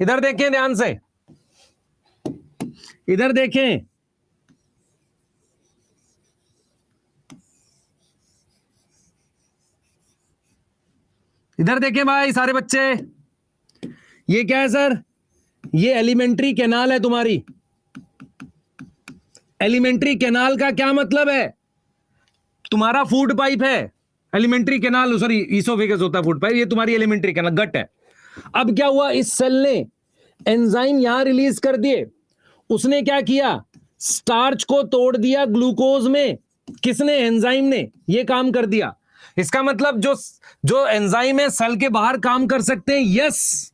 इधर देखें ध्यान से, इधर देखें। इधर देखें भाई सारे बच्चे, ये क्या है सर? ये एलिमेंट्री कैनाल है तुम्हारी। एलिमेंट्री कैनाल का क्या मतलब है? तुम्हारा फूड पाइप है एलिमेंट्री कैनाल, सॉरी ईसोफेगस होता है फूड पाइप, ये तुम्हारी एलिमेंट्री कैनाल गट है। अब क्या हुआ, इस सेल ने एंजाइम यहां रिलीज कर दिए, उसने क्या किया, स्टार्च को तोड़ दिया ग्लूकोज में। किसने? एंजाइम ने। ये काम कर दिया। इसका मतलब जो एंजाइम है सेल के बाहर काम कर सकते हैं। यस।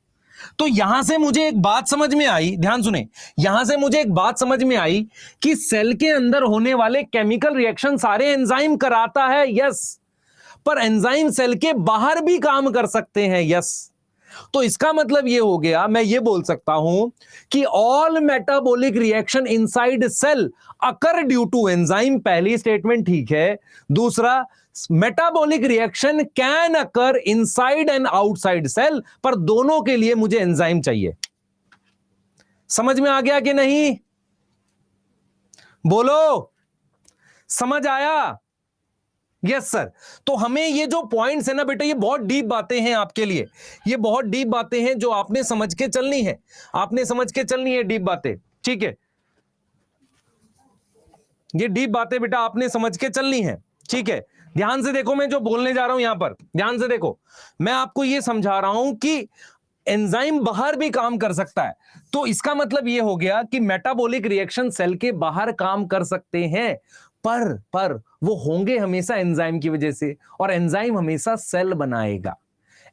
तो यहां से मुझे एक बात समझ में आई, ध्यान सुने, यहां से मुझे एक बात समझ में आई कि सेल के अंदर होने वाले केमिकल रिएक्शन सारे एंजाइम कराता है। यस, पर एंजाइम सेल के बाहर भी काम कर सकते हैं। यस। तो इसका मतलब यह हो गया, मैं यह बोल सकता हूं कि all metabolic reaction inside cell occur due to enzyme. पहली स्टेटमेंट ठीक है। दूसरा, metabolic reaction can occur inside and outside cell, पर दोनों के लिए मुझे एंजाइम चाहिए। समझ में आ गया कि नहीं? बोलो, समझ आया? Yes sir. तो हमें ये जो पॉइंट्स है ना बेटा, ये बहुत डीप बातें हैं आपके लिए, ये बहुत डीप बातें हैं जो आपने समझ के चलनी है, आपने समझ के चलनी है डीप बातें। ठीक है, ये डीप बातें बेटा आपने समझ के चलनी है। ठीक है, ध्यान से देखो, मैं जो बोलने जा रहा हूं यहां पर ध्यान से देखो, मैं आपको ये समझा रहा हूं कि एंजाइम बाहर भी काम कर सकता है। तो इसका मतलब यह हो गया कि मेटाबॉलिक रिएक्शन सेल के बाहर काम कर सकते हैं, पर वो होंगे हमेशा एंजाइम की वजह से, और एंजाइम हमेशा सेल बनाएगा।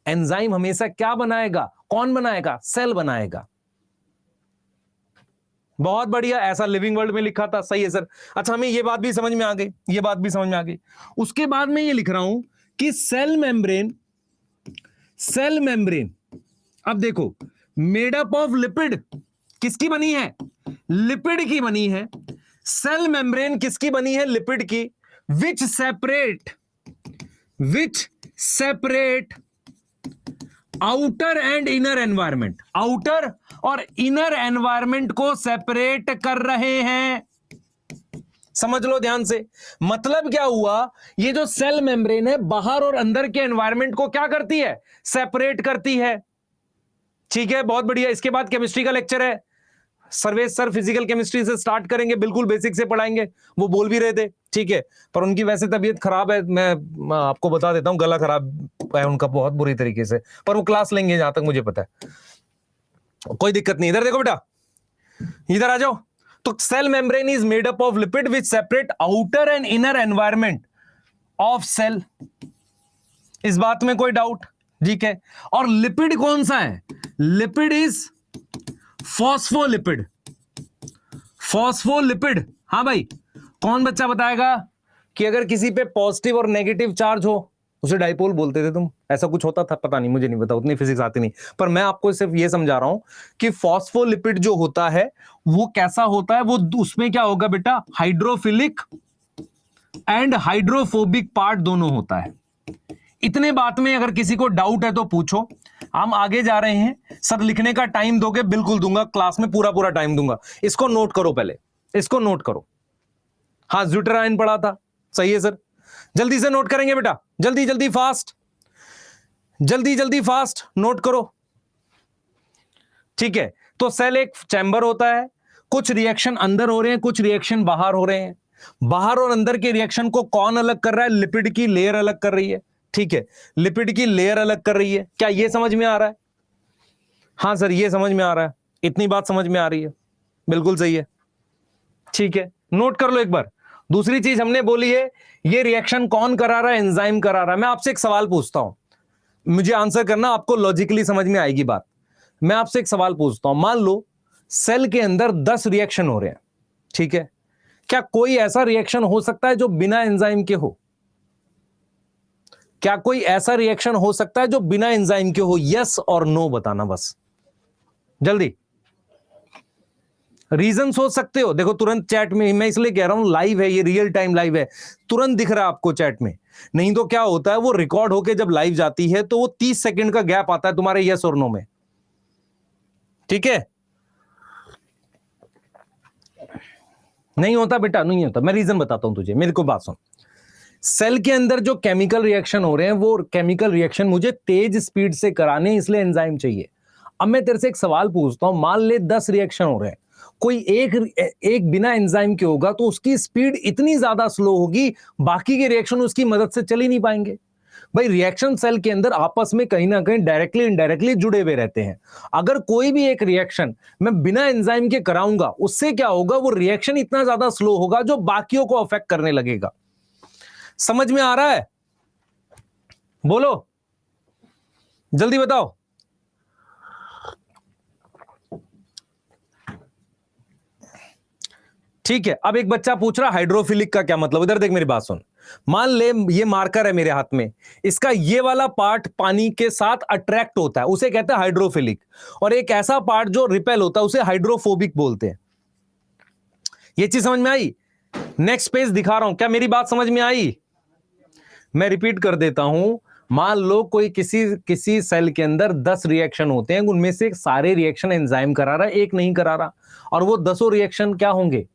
एंजाइम हमेशा क्या बनाएगा? कौन बनाएगा? सेल बनाएगा। बहुत बढ़िया, ऐसा लिविंग वर्ल्ड में लिखा था। सही है सर। अच्छा, हमें ये बात भी समझ में आ गई, ये बात भी समझ में आ गई। उसके बाद में ये लिख रहा हूं कि सेल मेम्ब्रेन अब देखो, मेड अप ऑफ लिपिड, किसकी बनी है? लिपिड की बनी है। सेल मेम्ब्रेन किसकी बनी है? लिपिड की। विच separate outer and inner environment, outer और इनर एनवायरमेंट को सेपरेट कर रहे हैं। समझ लो ध्यान से, मतलब क्या हुआ, ये जो सेल मेम्ब्रेन है बाहर और अंदर के एनवायरमेंट को क्या करती है? सेपरेट करती है। ठीक है, बहुत बढ़िया। इसके बाद केमिस्ट्री का लेक्चर है, सर्वेश सर फिजिकल केमिस्ट्री से स्टार्ट करेंगे, बिल्कुल बेसिक से पढ़ाएंगे, वो बोल भी रहे थे। ठीक है, पर उनकी वैसे तबीयत खराब है, मैं आपको बता देता हूं, गला खराब है उनका बहुत बुरी तरीके से, पर वो क्लास लेंगे जहां तक मुझे पता है, कोई दिक्कत नहीं। इधर देखो बेटा, इधर आ जाओ। तो cell membrane is made up of lipid which separate outer and inner environment of cell. इस बात में कोई डाउट? ठीक है। और लिपिड कौन सा है? Lipid is phospholipid. फॉस्फोलिपिड, हाँ भाई, कौन बच्चा बताएगा कि अगर किसी पे पॉजिटिव और नेगेटिव चार्ज हो उसे डाइपोल बोलते थे तुम? ऐसा कुछ होता था? पता नहीं, मुझे नहीं पता, उतनी फिजिक्स आती नहीं, पर मैं आपको सिर्फ ये समझा रहा हूं कि फॉस्फोलिपिड जो होता है वो कैसा होता है, वो उसमें क्या होगा बेटा, हाइड्रोफिलिक एंड हाइड्रोफोबिक पार्ट दोनों होता है। इतने बात में अगर किसी को डाउट है तो पूछो। हम आगे जा रहे हैं। सर लिखने का टाइम दोगे? बिल्कुल दूंगा, क्लास में पूरा पूरा टाइम दूंगा। इसको नोट करो, पहले इसको नोट करो। हाँ, ज़्यूटराइन पढ़ा था, सही है सर। जल्दी से नोट करेंगे बेटा, जल्दी जल्दी फास्ट, जल्दी जल्दी फास्ट नोट करो। ठीक है, तो सेल एक चैम्बर होता है, कुछ रिएक्शन अंदर हो रहे हैं, कुछ रिएक्शन बाहर हो रहे हैं। बाहर और अंदर के रिएक्शन को कौन अलग कर रहा है? लिपिड की लेयर अलग कर रही है। ठीक है, लिपिड की लेयर अलग कर रही है। क्या ये समझ में आ रहा है? हाँ सर, ये समझ में आ रहा है, इतनी बात समझ में आ रही है, बिल्कुल सही है। ठीक है, नोट कर लो एक बार। दूसरी चीज हमने बोली है, ये रिएक्शन कौन करा रहा है? एंजाइम करा रहा है। मैं आपसे एक सवाल पूछता हूं, मुझे आंसर करना, आपको लॉजिकली समझ में आएगी बात। मैं आपसे एक सवाल पूछता हूं, मान लो सेल के अंदर 10 रिएक्शन हो रहे हैं, ठीक है, क्या कोई ऐसा रिएक्शन हो सकता है जो बिना एंजाइम के हो? क्या कोई ऐसा रिएक्शन हो सकता है जो बिना एंजाइम के हो? यस और नो बताना बस, जल्दी। रीजन सोच सकते हो, देखो तुरंत चैट में, मैं इसलिए कह रहा हूं लाइव है ये, रियल टाइम लाइव है, तुरंत दिख रहा है आपको चैट में। नहीं तो क्या होता है, वो रिकॉर्ड होके जब लाइव जाती है तो वो 30 सेकंड का गैप आता है तुम्हारे यस और नो में। ठीक है, नहीं होता बेटा, नहीं होता। मैं रीजन बताता हूं तुझे, मेरे को बात सुन। सेल के अंदर जो केमिकल रिएक्शन हो रहे हैं, वो केमिकल रिएक्शन मुझे तेज स्पीड से कराने, इसलिए एंजाइम चाहिए। अब मैं तेरे से एक सवाल पूछता हूं, मान ले 10 रिएक्शन हो रहे हैं, कोई एक बिना एंजाइम के होगा तो उसकी स्पीड इतनी ज्यादा स्लो होगी, बाकी के रिएक्शन उसकी मदद से चल ही नहीं पाएंगे। भाई रिएक्शन सेल के अंदर आपस में कहीं ना कहीं डायरेक्टली इनडायरेक्टली जुड़े हुए रहते हैं। अगर कोई भी एक रिएक्शन मैं बिना एंजाइम के कराऊंगा, उससे क्या होगा, वो रिएक्शन इतना ज्यादा स्लो होगा जो बाकियों को अफेक्ट करने लगेगा। समझ में आ रहा है? बोलो, जल्दी बताओ। ठीक है, अब एक बच्चा पूछ रहा हाइड्रोफिलिक का क्या मतलब। इधर देख, मेरी बात सुन। मान ले ये मार्कर है मेरे हाथ में, इसका ये वाला पार्ट पानी के साथ अट्रैक्ट होता है, उसे कहते हैं हाइड्रोफिलिक। और एक ऐसा पार्ट जो रिपेल होता है उसे हाइड्रोफोबिक बोलते हैं। ये चीज समझ में आई? नेक्स्ट पेज दिखा रहा हूं, क्या मेरी बात समझ में आई? मैं रिपीट कर देता हूं। मान लो कोई किसी किसी सेल के अंदर 10 रिएक्शन होते हैं, उनमें से सारे रिएक्शन एंजाइम करा रहा है, एक नहीं करा रहा, और वो 10 रिएक्शन क्या होंगे,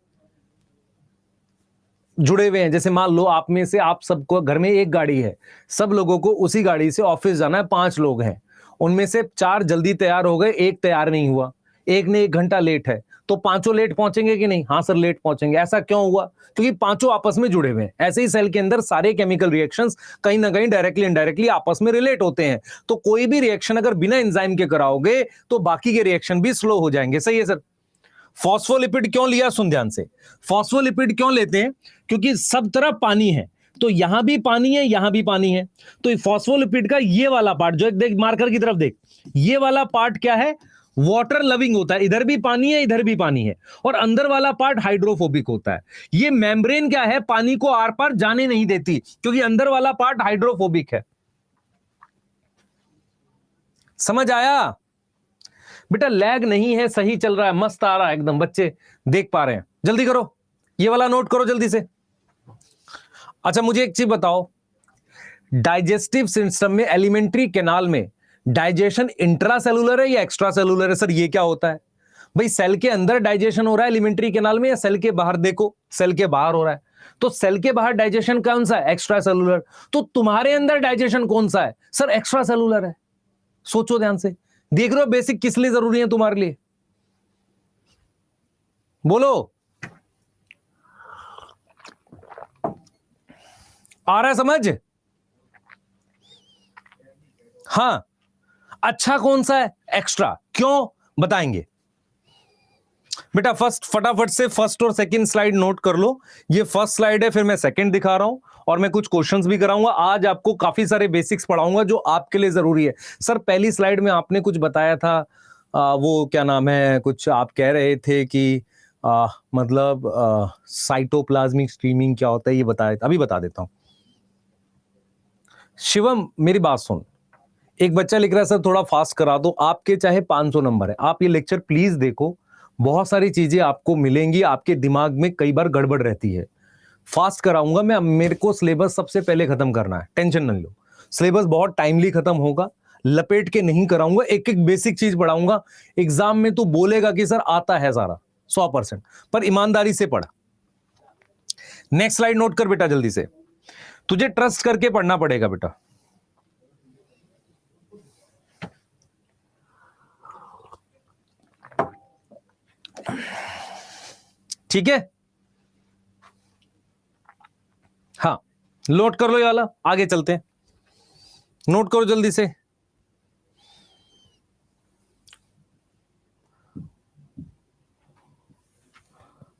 जुड़े हुए हैं। जैसे मान लो आप में से आप सबको घर में एक गाड़ी है, सब लोगों को उसी गाड़ी से ऑफिस जाना है, 5 लोग हैं, उनमें से 4 जल्दी तैयार हो गए, एक तैयार नहीं हुआ, एक ने 1 घंटा लेट है, तो पांचों लेट पहुंचेंगे कि नहीं? हाँ सर लेट पहुंचेंगे। ऐसा क्यों हुआ? क्योंकि पांचों आपस में जुड़े हुए हैं। ऐसे ही सेल के अंदर सारे केमिकल रिएक्शंस कहीं ना कहीं डायरेक्टली इनडायरेक्टली आपस में रिलेट होते हैं। तो कोई भी रिएक्शन अगर बिना एंजाइम के कराओगे तो बाकी के रिएक्शन भी स्लो हो जाएंगे। सही है सर। फॉस्फोलिपिड क्यों लिया, सुन ध्यान से। फॉस्फोलिपिड क्यों लेते हैं? क्योंकि सब तरफ पानी है, तो यहां भी पानी है, यहां भी पानी है, तो फॉस्फोलिपिड का ये वाला पार्ट जो देख, मार्कर की तरफ देख, ये वाला पार्ट क्या है, वाटर लविंग होता है। इधर भी पानी है, इधर भी पानी है, और अंदर वाला पार्ट हाइड्रोफोबिक होता है। ये मेम्ब्रेन क्या है, पानी को आर पार जाने नहीं देती, क्योंकि अंदर वाला पार्ट हाइड्रोफोबिक है। समझ आया? बेटा लैग नहीं है, सही चल रहा है, मस्त आ रहा है एकदम, बच्चे देख पा रहे हैं। जल्दी करो, ये वाला नोट करो जल्दी से। अच्छा मुझे एक चीज बताओ, डाइजेस्टिव सिस्टम में, एलिमेंट्री कैनाल में डाइजेशन इंट्रासेलुलर है या एक्स्ट्रा सेलुलर है? सर ये क्या होता है? भाई सेल के अंदर डाइजेशन हो रहा है एलिमेंट्री कैनाल में, या सेल के बाहर? देखो सेल के बाहर हो रहा है, तो सेल के बाहर डाइजेशन कौन सा है? Extra cellular. तो तुम्हारे अंदर डाइजेशन कौन सा है? सर एक्स्ट्रा सेलुलर है। सोचो ध्यान से, देख रहे हो बेसिक किस लिए जरूरी है तुम्हारे लिए? बोलो, आ रहा है समझ? हां, अच्छा कौन सा है? एक्स्ट्रा। क्यों, बताएंगे बेटा। फर्स्ट फटाफट से फर्स्ट और सेकंड स्लाइड नोट कर लो। ये फर्स्ट स्लाइड है, फिर मैं सेकंड दिखा रहा हूं, और मैं कुछ क्वेश्चंस भी कराऊंगा। आज आपको काफी सारे बेसिक्स पढ़ाऊंगा जो आपके लिए जरूरी है। सर पहली स्लाइड में आपने कुछ बताया था, वो क्या नाम है, कुछ आप कह रहे थे कि मतलब साइटोप्लाज्मिक स्ट्रीमिंग क्या होता है, ये बताया था, अभी बता देता हूं। शिवम मेरी बात सुन, एक बच्चा लिख रहा है सर थोड़ा फास्ट करा दो। आपके चाहे 500 नंबर है, आप ये लेक्चर प्लीज देखो, बहुत सारी चीजें आपको मिलेंगी, आपके दिमाग में कई बार गड़बड़ रहती है। फास्ट कराऊंगा मैं, मेरे को सिलेबस सबसे पहले खत्म करना है, टेंशन न लो। सिलेबस बहुत टाइमली खत्म होगा, लपेट के नहीं कराऊंगा, एक एक बेसिक चीज पढ़ाऊंगा। एग्जाम में तू बोलेगा कि सर आता है सारा, 100%, पर ईमानदारी से पढ़ा। नेक्स्ट स्लाइड नोट कर बेटा जल्दी से, तुझे ट्रस्ट करके पढ़ना पड़ेगा बेटा। ठीक है, हाँ नोट कर लो ये वाला, आगे चलते हैं। नोट करो जल्दी से,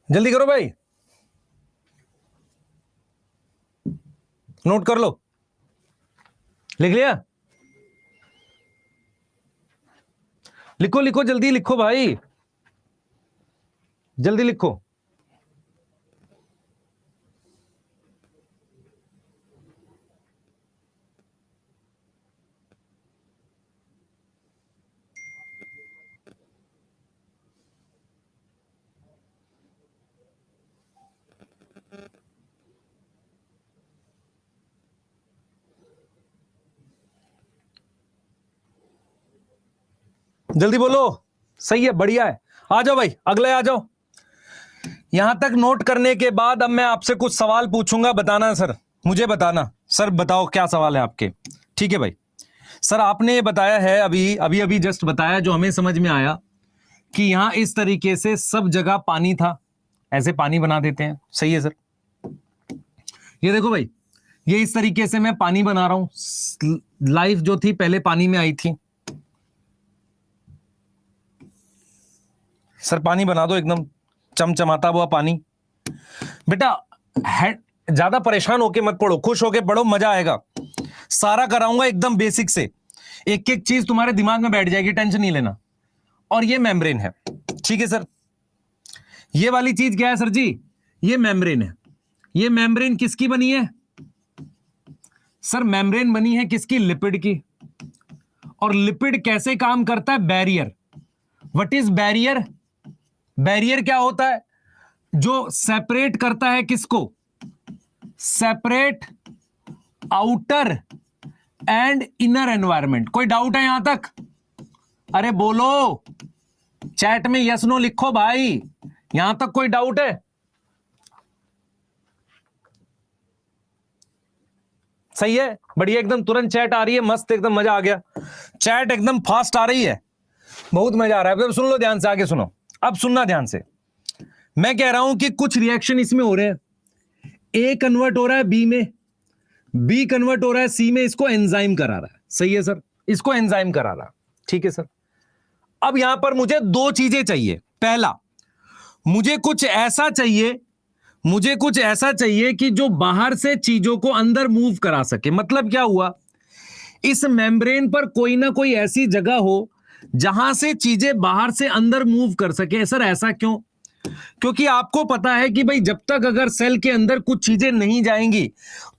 जल्दी करो भाई, नोट कर लो। लिख लिया? लिखो लिखो, जल्दी लिखो भाई, जल्दी लिखो। जल्दी बोलो। सही है, बढ़िया है। आ जाओ भाई, अगले आ जाओ। यहां तक नोट करने के बाद अब मैं आपसे कुछ सवाल पूछूंगा, बताना सर, मुझे बताना सर, बताओ क्या सवाल है आपके। ठीक है भाई। सर आपने ये बताया है, अभी अभी अभी जस्ट बताया, जो हमें समझ में आया कि यहां इस तरीके से सब जगह पानी था, ऐसे पानी बना देते हैं। सही है सर। ये देखो भाई, ये इस तरीके से मैं पानी बना रहा हूं। लाइफ जो थी पहले पानी में आई थी। सर पानी बना दो एकदम चमचमाता हुआ पानी। बेटा ज्यादा परेशान होके मत पढ़ो, खुश होके पढ़ो, मजा आएगा। सारा कराऊंगा एकदम बेसिक से, एक एक चीज तुम्हारे दिमाग में बैठ जाएगी, टेंशन नहीं लेना। और ये मेम्ब्रेन है, ठीक है सर। ये वाली चीज क्या है सर जी? ये मेम्ब्रेन है। ये मेम्ब्रेन किसकी बनी है सर? मेम्ब्रेन बनी है किसकी? लिपिड की। और लिपिड कैसे काम करता है? Barrier. What is barrier? Barrier क्या होता है? जो सेपरेट करता है किसको? Separate outer and inner environment. कोई डाउट है यहां तक? अरे बोलो, चैट में यस नो लिखो भाई। यहां तक कोई डाउट है? सही है, बढ़िया, एकदम तुरंत चैट आ रही है, मस्त, एकदम मजा आ गया। चैट एकदम फास्ट आ रही है, बहुत मजा आ रहा है। अब सुन लो ध्यान से, आगे सुनो। अब सुनना ध्यान से, मैं कह रहा हूं कि कुछ रिएक्शन इसमें हो रहे हैं। ए कन्वर्ट हो रहा है बी में, बी कन्वर्ट हो रहा है सी में, इसको एंजाइम करा रहा है। सही है सर, इसको एंजाइम करा रहा है। ठीक है सर। अब यहां पर मुझे दो चीजें चाहिए। पहला, मुझे कुछ ऐसा चाहिए, मुझे कुछ ऐसा चाहिए कि जो बाहर से चीजों को अंदर मूव करा सके। मतलब क्या हुआ? इस मेम्ब्रेन पर कोई ना कोई ऐसी जगह हो जहां से चीजें बाहर से अंदर मूव कर सके। सर ऐसा क्यों? क्योंकि आपको पता है कि भाई जब तक अगर सेल के अंदर कुछ चीजें नहीं जाएंगी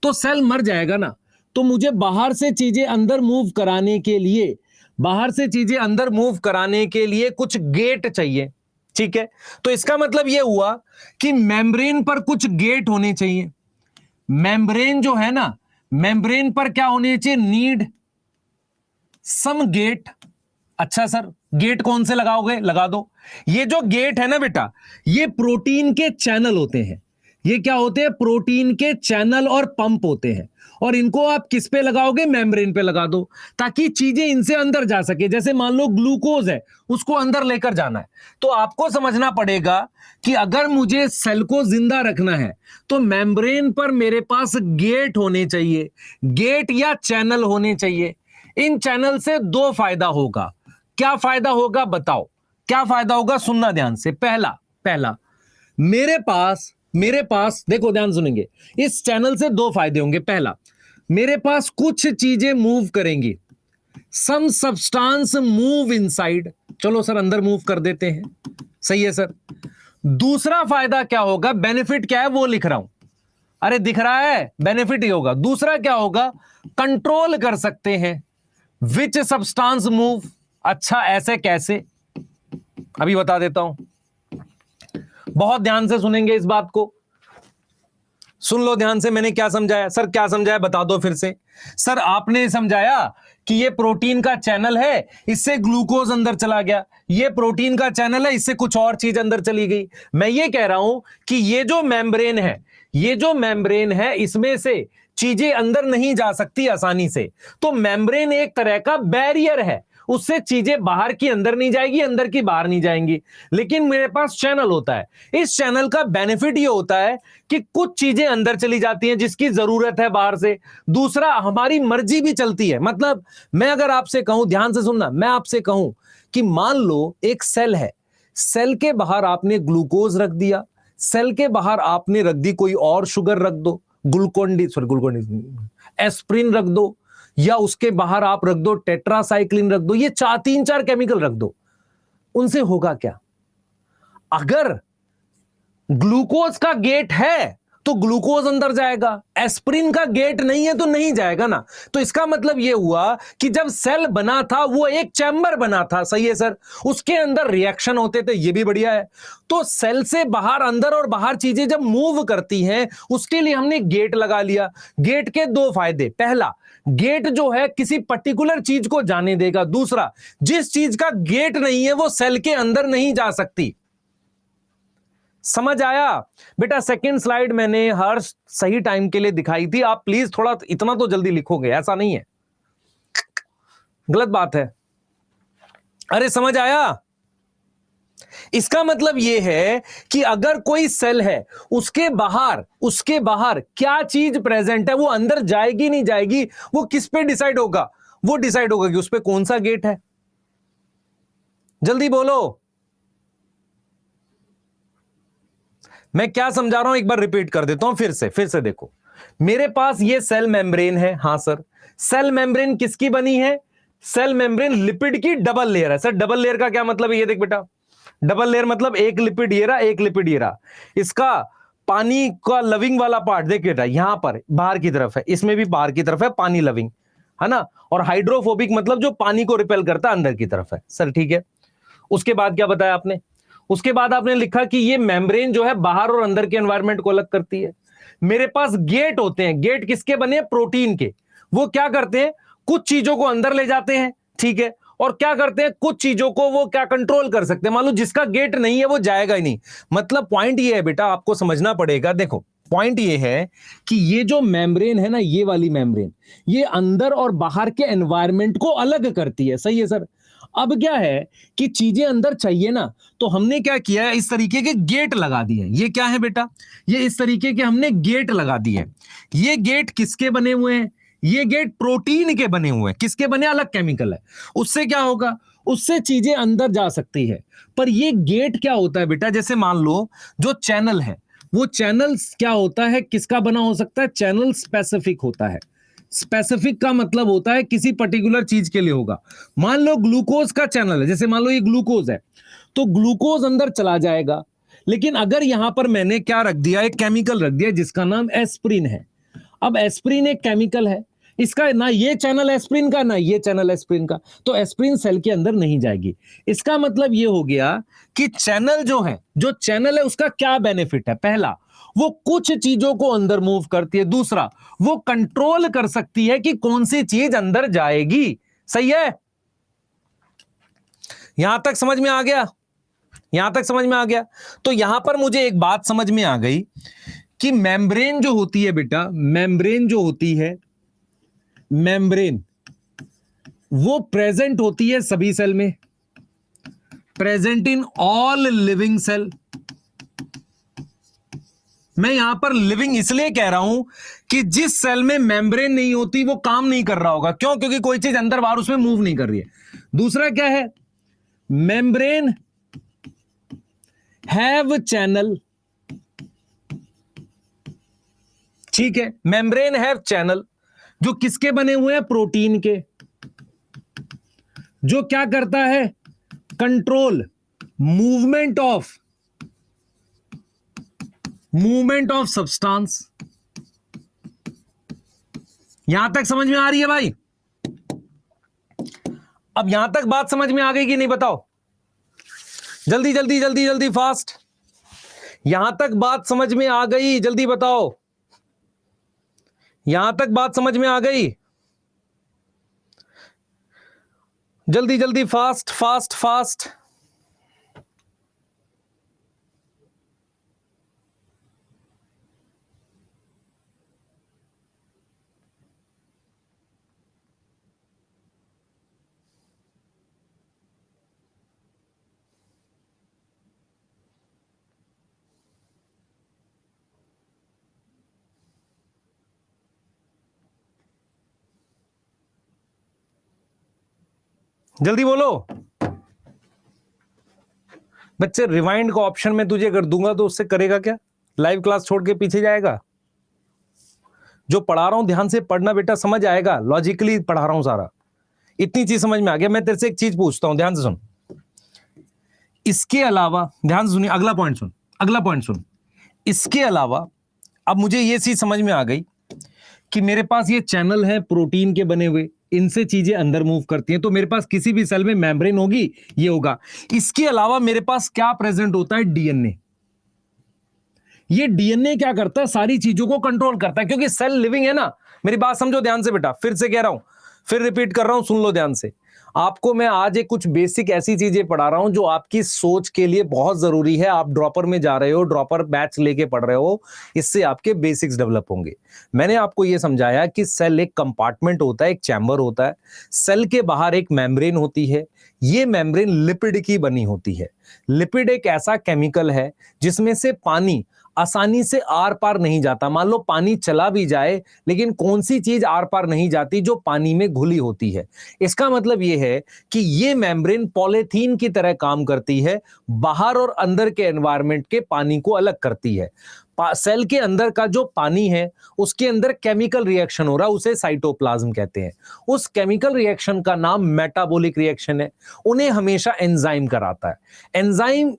तो सेल मर जाएगा ना। तो मुझे बाहर से चीजें अंदर मूव कराने के लिए, बाहर से चीजें अंदर मूव कराने के लिए कुछ गेट चाहिए। ठीक है, तो इसका मतलब यह हुआ कि मेम्ब्रेन पर कुछ गेट होने चाहिए। मेम्ब्रेन जो है ना, मेम्ब्रेन पर क्या होने चाहिए? Need some gate. अच्छा सर, गेट कौन से लगाओगे? लगा दो। ये जो गेट है ना बेटा, ये प्रोटीन के चैनल होते हैं। ये क्या होते हैं? प्रोटीन के चैनल और पंप होते हैं। और इनको आप किस पे लगाओगे? मेम्ब्रेन पे लगा दो, ताकि चीजें इनसे अंदर जा सके। जैसे मान लो ग्लूकोज है, उसको अंदर लेकर जाना है, तो आपको समझना पड़ेगा कि अगर मुझे सेल को जिंदा रखना है तो मेम्ब्रेन पर मेरे पास गेट होने चाहिए, गेट या चैनल होने चाहिए। इन चैनल से दो फायदा होगा। क्या फायदा होगा बताओ? क्या फायदा होगा? सुनना ध्यान से। पहला मेरे पास देखो, ध्यान सुनेंगे। इस चैनल से दो फायदे होंगे। पहला, मेरे पास कुछ चीजें मूव करेंगी, सम सब्सटेंस मूव इनसाइड। चलो सर अंदर मूव कर देते हैं। सही है सर। दूसरा फायदा क्या होगा? बेनिफिट क्या है वो लिख रहा हूं। अरे दिख रहा है, बेनिफिट ही होगा। दूसरा क्या होगा? कंट्रोल कर सकते हैं विच सब्सटेंस मूव। अच्छा ऐसे कैसे? अभी बता देता हूं, बहुत ध्यान से सुनेंगे इस बात को। सुन लो ध्यान से, मैंने क्या समझाया। सर क्या समझाया बता दो फिर से। सर आपने समझाया कि ये प्रोटीन का चैनल है, इससे ग्लूकोज अंदर चला गया। ये प्रोटीन का चैनल है, इससे कुछ और चीज अंदर चली गई। मैं ये कह रहा हूं कि ये जो मेम्ब्रेन है, ये जो मेम्ब्रेन है, इसमें से चीजें अंदर नहीं जा सकती आसानी से। तो मेम्ब्रेन एक तरह का बैरियर है, उससे चीजें बाहर की अंदर नहीं जाएगी, अंदर की बाहर नहीं जाएंगी। लेकिन मेरे पास चैनल होता है। इस चैनल का बेनिफिट ये होता है कि कुछ चीजें अंदर चली जाती हैं जिसकी जरूरत है बाहर से। दूसरा, हमारी मर्जी भी चलती है। मतलब मैं अगर आपसे कहूं, ध्यान से सुनना, मैं आपसे कहूं कि मान लो एक सेल है, सेल के बाहर आपने ग्लूकोज रख दिया, सेल के बाहर आपने रख दी कोई और शुगर रख दो, ग्लूकोन एस्प्रिन रख दो, या उसके बाहर आप रख दो टेट्रासाइक्लिन रख दो, ये 3-4 केमिकल रख दो। उनसे होगा क्या? अगर ग्लूकोज का गेट है तो ग्लूकोज अंदर जाएगा। एस्पिरिन का गेट नहीं है तो नहीं जाएगा ना। तो इसका मतलब यह हुआ कि जब सेल बना था वो एक चैम्बर बना था, सही है सर, उसके अंदर रिएक्शन होते थे, ये भी बढ़िया है। तो सेल से बाहर, अंदर और बाहर चीजें जब मूव करती हैं उसके लिए हमने गेट लगा लिया। गेट के दो फायदे, पहला, गेट जो है किसी पर्टिकुलर चीज को जाने देगा, दूसरा, जिस चीज का गेट नहीं है वो सेल के अंदर नहीं जा सकती। समझ आया बेटा? सेकंड स्लाइड मैंने हर सही टाइम के लिए दिखाई थी, आप प्लीज थोड़ा इतना तो जल्दी लिखोगे, ऐसा नहीं है, गलत बात है। अरे समझ आया? इसका मतलब यह है कि अगर कोई सेल है उसके बाहर क्या चीज प्रेजेंट है, वो अंदर जाएगी नहीं जाएगी, वो किस पे डिसाइड होगा? वो डिसाइड होगा कि उस पे कौन सा गेट है। जल्दी बोलो, मैं क्या समझा रहा हूं एक बार रिपीट कर देता हूं फिर से देखो। मेरे पास ये सेल मेम्ब्रेन है, हां सर। सेल मेम्ब्रेन किसकी बनी है? सेल मेम्ब्रेन लिपिड की डबल लेयर है। सर डबल लेयर का क्या मतलब है? ये देख बेटा, डबल लेयर मतलब एक लिपिड ये रहा, एक लिपिड ये रहा। इसका पानी का लविंग वाला पार्ट देख बेटा, यहां पर बाहर की तरफ है, इसमें भी बाहर की तरफ है पानी लविंग, है ना। और हाइड्रोफोबिक मतलब जो पानी को रिपेल करता है, अंदर की तरफ है। सर ठीक है, उसके बाद क्या बताया आपने? उसके बाद आपने लिखा कि ये मेम्ब्रेन जो है बाहर और अंदर के एनवायरनमेंट को अलग करती है। मेरे पास गेट होते हैं। गेट किसके बने हैं? प्रोटीन के। वो क्या करते हैं? कुछ चीजों को अंदर ले जाते हैं, ठीक है, और क्या करते हैं? कुछ चीजों को वो क्या कंट्रोल कर सकते हैं। मान लो जिसका गेट नहीं है वो जाएगा ही नहीं। मतलब पॉइंट ये है बेटा, आपको समझना पड़ेगा। देखो पॉइंट ये है कि ये जो मेम्ब्रेन है ना, ये वाली मेम्ब्रेन, ये अंदर और बाहर के एनवायरनमेंट को अलग करती है, सही है सर। अब क्या है कि चीजें अंदर चाहिए ना, तो हमने क्या किया है, इस तरीके के गेट लगा दिए। ये क्या है बेटा? ये इस तरीके के हमने गेट लगा दिए। ये गेट किसके बने हुए हैं? ये गेट प्रोटीन के बने हुए हैं। किसके बने? अलग केमिकल है। उससे क्या होगा? उससे चीजें अंदर जा सकती है। पर ये गेट क्या होता है बेटा? जैसे मान लो जो चैनल है, वो चैनल क्या होता है? किसका बना हो सकता है? चैनल स्पेसिफिक होता है। स्पेसिफिक का मतलब होता है किसी पर्टिकुलर चीज के लिए होगा। मान लो ग्लूकोज का चैनल है, जैसे मान लो ये ग्लूकोज है, तो ग्लूकोज अंदर चला जाएगा। लेकिन अगर यहां पर मैंने क्या रख दिया? एक केमिकल रख दिया जिसका नाम एस्पिरिन है। अब एस्पिरिन एक केमिकल है, इसका ना ये चैनल एस्पिरिन का, ना ये चैनल एस्पिरिन का, तो एस्पिरिन सेल के अंदर नहीं जाएगी। इसका मतलब ये हो गया कि चैनल जो है, जो चैनल है उसका क्या बेनिफिट है? पहला, वो कुछ चीजों को अंदर मूव करती है। दूसरा, वो कंट्रोल कर सकती है कि कौन सी चीज अंदर जाएगी। सही है? यहां तक समझ में आ गया? यहां तक समझ में आ गया? तो यहां पर मुझे एक बात समझ में आ गई कि मेम्ब्रेन जो होती है बेटा, मेम्ब्रेन जो होती है, मेम्ब्रेन वो प्रेजेंट होती है सभी सेल में, present in all living cell. मैं यहां पर लिविंग इसलिए कह रहा हूं कि जिस सेल में मेम्ब्रेन नहीं होती वो काम नहीं कर रहा होगा। क्यों? क्योंकि कोई चीज अंदर बाहर उसमें मूव नहीं कर रही है। दूसरा क्या है? मेम्ब्रेन हैव चैनल, ठीक है, मेम्ब्रेन हैव चैनल, जो किसके बने हुए हैं? प्रोटीन के। जो क्या करता है? Control movement of substance. यहां तक समझ में आ रही है भाई? अब यहां तक बात समझ में आ गई कि नहीं बताओ? जल्दी जल्दी जल्दी जल्दी फास्ट। यहां तक बात समझ में आ गई? जल्दी बताओ। यहां तक बात समझ में आ गई? जल्दी जल्दी फास्ट फास्ट फास्ट। जल्दी बोलो बच्चे। रिवाइंड का ऑप्शन में तुझे कर दूंगा तो उससे करेगा क्या? लाइव क्लास छोड़ के पीछे जाएगा? जो पढ़ा रहा हूं ध्यान से पढ़ना बेटा, समझ आएगा। लॉजिकली पढ़ा रहा हूं सारा, इतनी चीज समझ में आ गया। मैं तेरे से एक चीज पूछता हूं, ध्यान से सुन। इसके अलावा ध्यान से सुनिए, अगला पॉइंट सुन, अगला पॉइंट सुन। इसके अलावा अब मुझे ये चीज समझ में आ गई कि मेरे पास ये चैनल है प्रोटीन के बने हुए, इनसे चीजें अंदर मूव करती हैं, तो मेरे पास किसी भी सेल में मेम्ब्रेन होगी, ये होगा। इसके अलावा मेरे पास क्या प्रेजेंट होता है? डीएनए। ये डीएनए क्या करता है? सारी चीजों को कंट्रोल करता है, क्योंकि सेल लिविंग है ना। मेरी बात समझो ध्यान से बेटा, फिर से कह रहा हूं, फिर रिपीट कर रहा हूं, सुन लो ध्यान से। आपको मैं आज एक कुछ बेसिक ऐसी चीजें पढ़ा रहा हूं जो आपकी सोच के लिए बहुत जरूरी है। आप ड्रॉपर में जा रहे हो, ड्रॉपर बैच लेके पढ़ रहे हो, इससे आपके बेसिक्स डेवलप होंगे। मैंने आपको यह समझाया कि सेल एक कंपार्टमेंट होता है, एक चैम्बर होता है। सेल के बाहर एक मेम्ब्रेन होती है। ये मेम्ब्रेन लिपिड की बनी होती है। लिपिड एक ऐसा केमिकल है जिसमें से पानी आसानी से आर पार नहीं जाता। मान लो पानी चला भी जाए, लेकिन कौन सी चीज आर पार नहीं जाती? जो पानी में घुली होती है। इसका मतलब यह है कि यह मेम्ब्रेन पॉलीथीन की तरह काम करती है, बाहर और अंदर के एनवायरनमेंट के पानी को अलग करती है। सेल के अंदर का जो पानी है उसके अंदर केमिकल रिएक्शन हो रहा है, उसे साइटोप्लाज्म कहते हैं। उस केमिकल रिएक्शन का नाम मेटाबॉलिक रिएक्शन है। उन्हें हमेशा एंजाइम कराता है। एंजाइम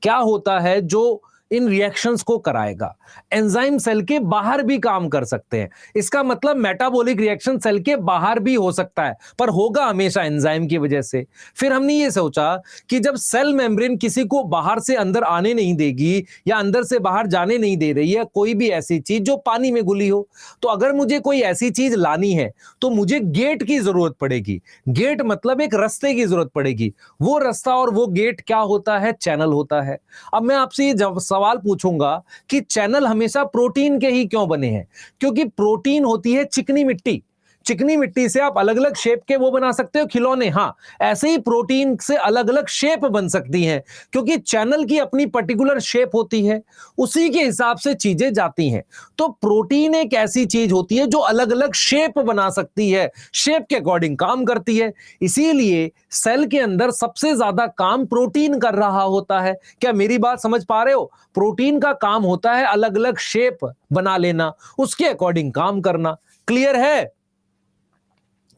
क्या होता है जो इन रिएक्शंस को कराएगा? एंजाइम सेल के बाहर भी काम कर सकते हैं। इसका मतलब मेटाबॉलिक रिएक्शन सेल के बाहर भी हो सकता है, पर होगा हमेशा एंजाइम की वजह से। फिर हमने ये सोचा कि जब सेल मेम्ब्रेन किसी को बाहर से अंदर आने नहीं देगी या अंदर से बाहर जाने नहीं दे रही है, कोई भी ऐसी चीज जो पानी में घुली हो, तो अगर मुझे कोई ऐसी चीज लानी है तो मुझे गेट की जरूरत पड़ेगी। गेट मतलब एक रास्ते की जरूरत पड़ेगी। वो रास्ता और वो गेट क्या होता है? चैनल होता है। अब मैं आपसे ये सवाल पूछूंगा कि चैनल हमेशा प्रोटीन के ही क्यों बने हैं? क्योंकि प्रोटीन होती है चिकनी मिट्टी। चिकनी मिट्टी से आप अलग अलग शेप के वो बना सकते हो, खिलौने। हाँ, ऐसे ही प्रोटीन से अलग अलग शेप बन सकती हैं, क्योंकि चैनल की अपनी पर्टिकुलर शेप होती है, उसी के हिसाब से चीजें जाती हैं। तो प्रोटीन एक ऐसी चीज होती है जो अलग अलग शेप बना सकती है, शेप के अकॉर्डिंग काम करती है। इसीलिए सेल के अंदर सबसे ज्यादा काम प्रोटीन कर रहा होता है। क्या मेरी बात समझ पा रहे हो? प्रोटीन का काम होता है अलग अलग शेप बना लेना, उसके अकॉर्डिंग काम करना। क्लियर है?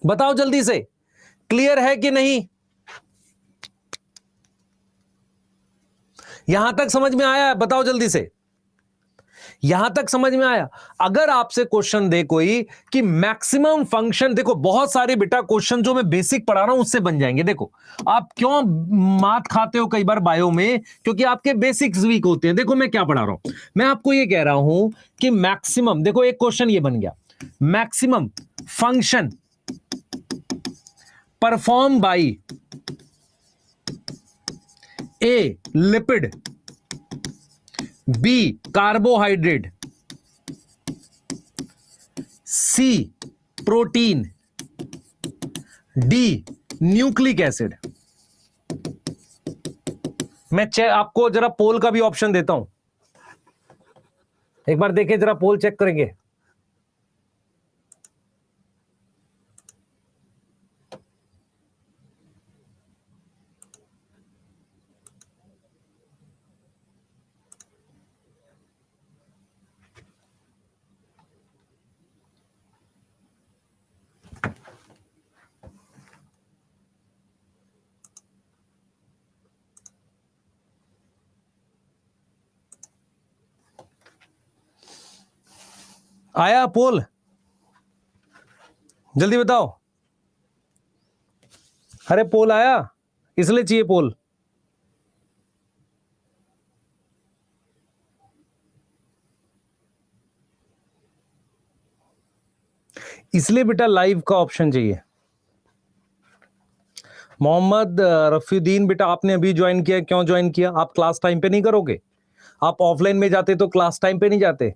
बताओ जल्दी से, क्लियर है कि नहीं? यहां तक समझ में आया है? बताओ जल्दी से, यहां तक समझ में आया? अगर आपसे क्वेश्चन दे कोई कि मैक्सिमम फंक्शन, देखो बहुत सारे बेटा क्वेश्चन जो मैं बेसिक पढ़ा रहा हूं उससे बन जाएंगे। देखो आप क्यों मात खाते हो कई बार बायो में? क्योंकि आपके बेसिक्स वीक होते हैं। देखो मैं क्या पढ़ा रहा हूं, मैं आपको ये कह रहा हूं कि मैक्सिमम, देखो एक क्वेश्चन ये बन गया, maximum function perform by A lipid, B carbohydrate, C protein, D nucleic acid. मैं आपको जरा पोल का भी ऑप्शन देता हूं, एक बार देखें जरा, पोल चेक करेंगे। आया पोल? जल्दी बताओ। अरे पोल आया, इसलिए चाहिए पोल। इसलिए बेटा लाइव का ऑप्शन चाहिए। मोहम्मद रफीउद्दीन बेटा, आपने अभी ज्वाइन किया, क्यों ज्वाइन किया? आप क्लास टाइम पे नहीं करोगे? आप ऑफलाइन में जाते तो क्लास टाइम पे नहीं जाते?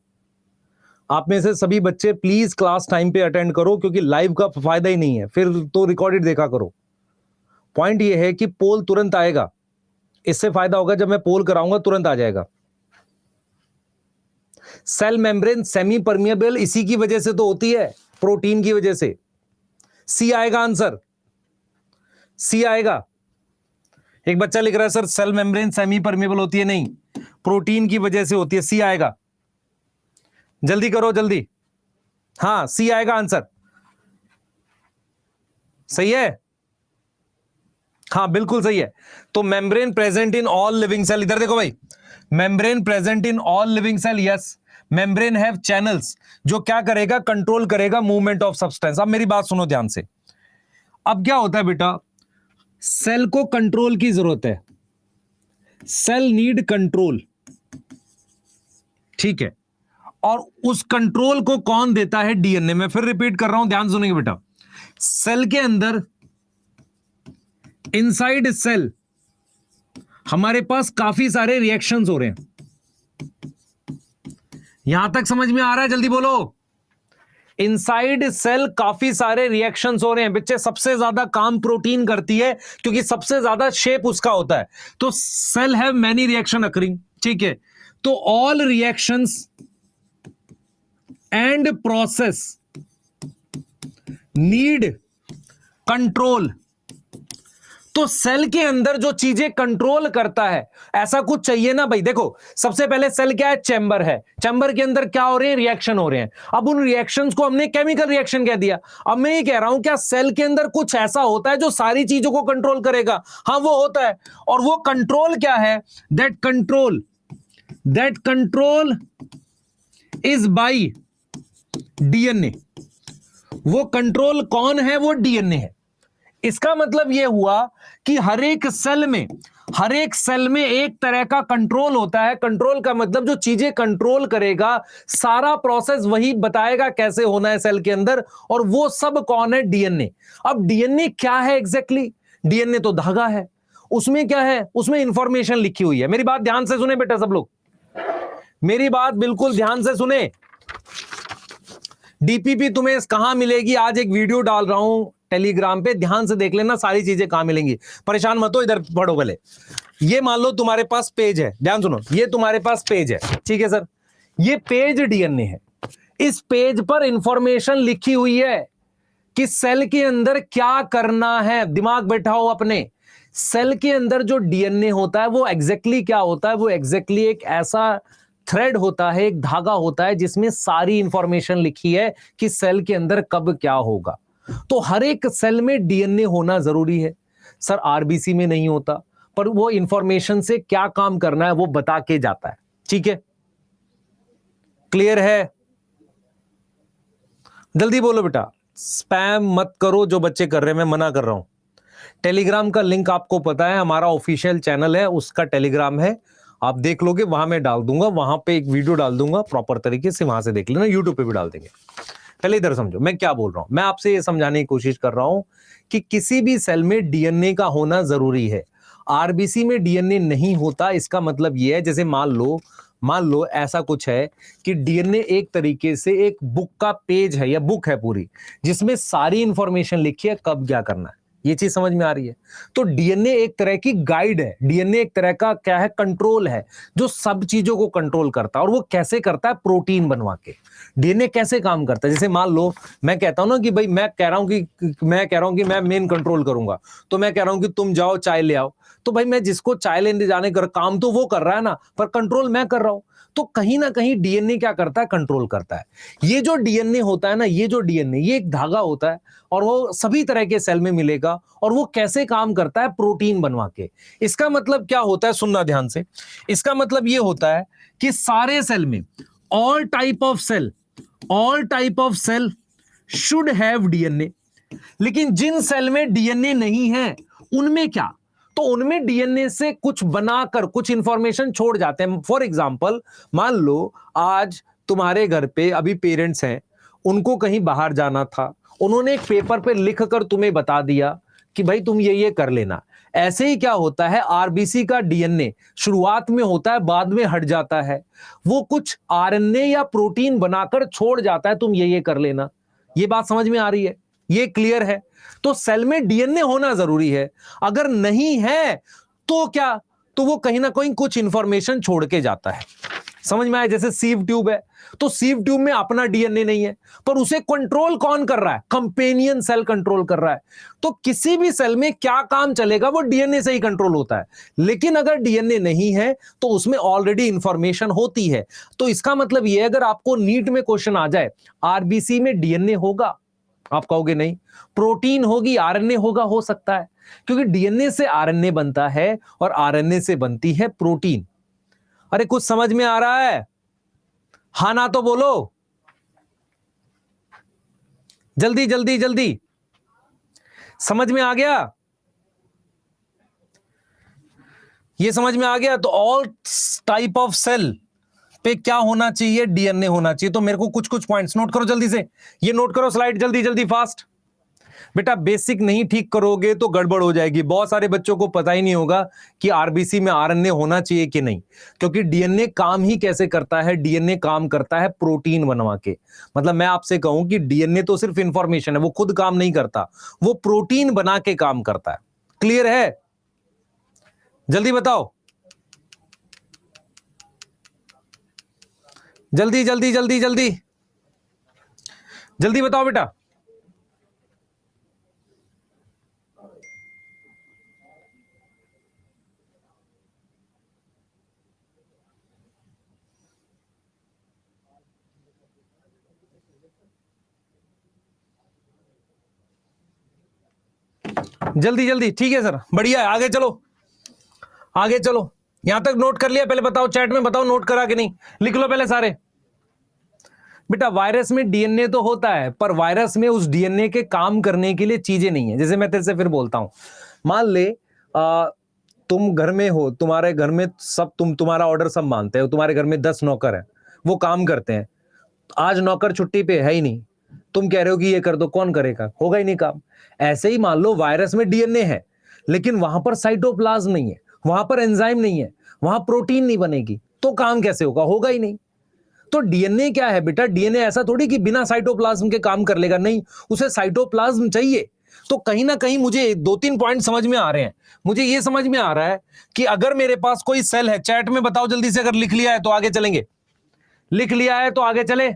आप में से सभी बच्चे प्लीज क्लास टाइम पे अटेंड करो, क्योंकि लाइव का फायदा ही नहीं है, फिर तो रिकॉर्डेड देखा करो। पॉइंट ये है कि पोल तुरंत आएगा, इससे फायदा होगा जब मैं पोल कराऊंगा तुरंत आ जाएगा। सेल मेम्ब्रेन सेमी परमिएबल इसी की वजह से तो होती है, प्रोटीन की वजह से। सी आएगा आंसर, सी आएगा। एक बच्चा लिख रहा है sir cell membrane semi permeable होती है, नहीं, प्रोटीन की वजह से होती है। सी आएगा, जल्दी करो जल्दी। हाँ सी आएगा आंसर, सही है? हाँ बिल्कुल सही है। तो membrane present in all living cell, इधर देखो भाई, membrane present in all living cell, yes. Membrane have channels जो क्या करेगा, कंट्रोल करेगा मूवमेंट ऑफ सब्सटेंस। अब मेरी बात सुनो ध्यान से। अब क्या होता है बेटा, सेल को कंट्रोल की जरूरत है, सेल नीड कंट्रोल, ठीक है, और उस कंट्रोल को कौन देता है, डीएनए। मैं फिर रिपीट कर रहा हूं, ध्यान सुनेंगे बेटा। सेल के अंदर, इनसाइड सेल हमारे पास काफी सारे रिएक्शंस हो रहे हैं। यहां तक समझ में आ रहा है, जल्दी बोलो। इनसाइड सेल काफी सारे रिएक्शंस हो रहे हैं बच्चे। सबसे ज्यादा काम प्रोटीन करती है क्योंकि सबसे ज्यादा शेप उसका होता है। तो cell have many reaction occurring, ठीक है। तो all reactions and process need control. तो सेल के अंदर जो चीजें कंट्रोल करता है, ऐसा कुछ चाहिए ना भाई। देखो सबसे पहले सेल क्या है, चैम्बर है। चैम्बर के अंदर क्या हो रहे हैं, रिएक्शन हो रहे हैं। अब उन रिएक्शंस को हमने केमिकल रिएक्शन कह दिया। अब मैं ये कह रहा हूं क्या सेल के अंदर कुछ ऐसा होता है जो सारी चीजों को कंट्रोल करेगा? हाँ वो होता है। और वो कंट्रोल क्या है, that control is by DNA. वो कंट्रोल कौन है, वो डीएनए है। इसका मतलब यह हुआ कि हर एक सेल में एक तरह का कंट्रोल होता है। कंट्रोल का मतलब जो चीजें कंट्रोल करेगा, सारा प्रोसेस वही बताएगा कैसे होना है सेल के अंदर, और वो सब कौन है, डीएनए। अब डीएनए क्या है एग्जैक्टली? डीएनए तो धागा है। उसमें क्या है, उसमें इंफॉर्मेशन लिखी हुई है। मेरी बात ध्यान से सुने बेटा, सब लोग मेरी बात बिल्कुल ध्यान से सुने। डीपीपी तुम्हें कहां मिलेगी, आज एक वीडियो डाल रहा हूं टेलीग्राम पे, ध्यान से देख लेना, सारी चीजें कहां मिलेंगी। परेशान मत हो, इधर पढ़ो भले। ये मान लो तुम्हारे पास पेज है, ध्यान सुनो, ये तुम्हारे पास पेज है, ठीक है सर। ये पेज डीएनए है। इस पेज पर इंफॉर्मेशन लिखी हुई है कि सेल के अंदर क्या करना है। दिमाग बैठाओ अपने। सेल के अंदर जो डीएनए होता है वो एग्जैक्टली क्या होता है, वो एग्जैक्टली एक ऐसा थ्रेड होता है, एक धागा होता है जिसमें सारी इंफॉर्मेशन लिखी है कि सेल के अंदर कब क्या होगा। तो हर एक सेल में डीएनए होना जरूरी है सर। आरबीसी में नहीं होता, पर वो इंफॉर्मेशन से क्या काम करना है वो बता के जाता है, ठीक है। क्लियर है? जल्दी बोलो बेटा, स्पैम मत करो जो बच्चे कर रहे हैं, मैं मना कर रहा हूं। टेलीग्राम का लिंक आपको पता है, हमारा ऑफिशियल चैनल है, उसका टेलीग्राम है, आप देख लोगे, वहां मैं डाल दूंगा, वहां पे एक वीडियो डाल दूंगा प्रॉपर तरीके से, वहां से देख लेना। यूट्यूब पे भी डाल देंगे। पहले इधर समझो मैं क्या बोल रहा हूं। मैं आपसे ये समझाने की कोशिश कर रहा हूं कि किसी भी सेल में डीएनए का होना जरूरी है। आरबीसी में डीएनए नहीं होता, इसका मतलब ये है, जैसे मान लो ऐसा कुछ है कि डीएनए एक तरीके से एक बुक का पेज है या बुक है पूरी, जिसमें सारी इंफॉर्मेशन लिखी है कब क्या करना है। ये चीज समझ में आ रही है? तो डीएनए एक तरह की गाइड है, डीएनए एक तरह का क्या है, कंट्रोल है, जो सब चीजों को कंट्रोल करता है। और वो कैसे करता है, प्रोटीन बनवा के। डीएनए कैसे काम करता है, जैसे मान लो मैं कहता हूं ना कि भाई मैं कह रहा हूं कि मैं मेन कंट्रोल करूंगा, तो मैं कह रहा हूं कि तुम जाओ चाय ले आओ, तो भाई मैं जिसको चाय लेने जाने का काम तो वो कर रहा है ना, पर कंट्रोल मैं कर रहा हूं। तो कहीं ना कहीं डीएनए क्या करता है, कंट्रोल करता है। ये जो डीएनए होता है ना, ये जो डीएनए, ये एक धागा होता है और वो सभी तरह के सेल में मिलेगा। और वो कैसे काम करता है, प्रोटीन बनवा के। इसका मतलब क्या होता है, सुनना ध्यान से। इसका मतलब ये होता है कि सारे सेल में all type of cell should have DNA. लेकिन जिन सेल में डीएनए नहीं है उनमें क्या, तो उनमें डीएनए से कुछ बनाकर कुछ इंफॉर्मेशन छोड़ जाते हैं। फॉर एग्जांपल, मान लो आज तुम्हारे घर पे अभी पेरेंट्स हैं, उनको कहीं बाहर जाना था, उन्होंने एक पेपर पे लिखकर तुम्हें बता दिया कि भाई तुम ये कर लेना। ऐसे ही क्या होता है, आरबीसी का डीएनए शुरुआत में होता है, बाद में हट जाता है। वो कुछ आरएनए या प्रोटीन बनाकर छोड़ जाता है, तुम ये कर लेना। ये बात समझ में आ रही है? ये क्लियर है? तो सेल में डीएनए होना जरूरी है। अगर नहीं है तो क्या, तो वो कहीं ना कहीं कुछ इंफॉर्मेशन छोड़ के जाता है। समझ में आया? जैसे सीव ट्यूब है, तो सीव ट्यूब में अपना डीएनए नहीं है, पर उसे कंट्रोल कौन कर रहा है, कंपेनियन सेल कंट्रोल कर रहा है। तो किसी भी सेल में क्या काम चलेगा वो डीएनए से ही कंट्रोल होता है। लेकिन अगर डीएनए नहीं है तो उसमें ऑलरेडी इंफॉर्मेशन होती है। तो इसका मतलब यह, अगर आपको नीट में क्वेश्चन आ जाए आरबीसी में डीएनए होगा, आप कहोगे नहीं। प्रोटीन होगी, आरएनए होगा, हो सकता है, क्योंकि डीएनए से आरएनए बनता है और आरएनए से बनती है प्रोटीन। अरे कुछ समझ में आ रहा है? हाँ ना तो बोलो, जल्दी जल्दी जल्दी। समझ में आ गया? ये समझ में आ गया? तो ऑल टाइप ऑफ सेल पे क्या होना चाहिए? डीएनए होना चाहिए। तो मेरे को कुछ कुछ पॉइंट्स नोट करो जल्दी से, ये नोट करो, स्लाइड जल्दी जल्दी फास्ट। बेटा बेसिक नहीं ठीक करोगे तो गड़बड़ हो जाएगी। बहुत सारे बच्चों को पता ही नहीं होगा कि आरबीसी में आरएनए होना चाहिए कि नहीं, क्योंकि डीएनए काम ही कैसे करता है? डीएनए काम करता है प्रोटीन बनवा के। मतलब मैं आपसे कहूं कि डीएनए तो सिर्फ इंफॉर्मेशन है, वो खुद काम नहीं करता, वो प्रोटीन बना के काम करता है। क्लियर है? जल्दी बताओ, जल्दी जल्दी जल्दी जल्दी जल्दी बताओ बेटा। जल्दी जल्दी, ठीक है सर, बढ़िया है, आगे चलो आगे चलो। यहां तक नोट कर लिया? पहले बताओ चैट में, बताओ नोट करा कि नहीं, लिख लो पहले सारे। बेटा वायरस में डीएनए तो होता है, पर वायरस में उस डीएनए के काम करने के लिए चीजें नहीं है। जैसे मैं तेरे से फिर बोलता हूं, मान ले तुम घर में हो, तुम्हारे घर में सब तुम्हारा ऑर्डर सब मानते हो, तुम्हारे घर में 10 नौकर हैं, वो काम करते हैं। आज नौकर छुट्टी पे है ही नहीं, तुम कह रहे हो कि ये कर दो, कौन करेगा? होगा ही नहीं काम। ऐसे ही मान लो वायरस में डीएनए है, लेकिन वहां पर साइटोप्लाज्म नहीं है, वहां पर एंजाइम नहीं है, वहां प्रोटीन नहीं बनेगी, तो काम कैसे होगा? होगा ही नहीं। तो डीएनए क्या है बेटा? डीएनए ऐसा थोड़ी कि बिना साइटोप्लाज्म के काम कर लेगा, नहीं, उसे साइटोप्लाज्म चाहिए। तो कहीं ना कहीं मुझे 2-3 पॉइंट समझ में आ रहे हैं। मुझे यह समझ में आ रहा है कि अगर मेरे पास कोई सेल है, चैट में बताओ जल्दी से, अगर लिख लिया है तो आगे चलेंगे, लिख लिया है तो आगे चले,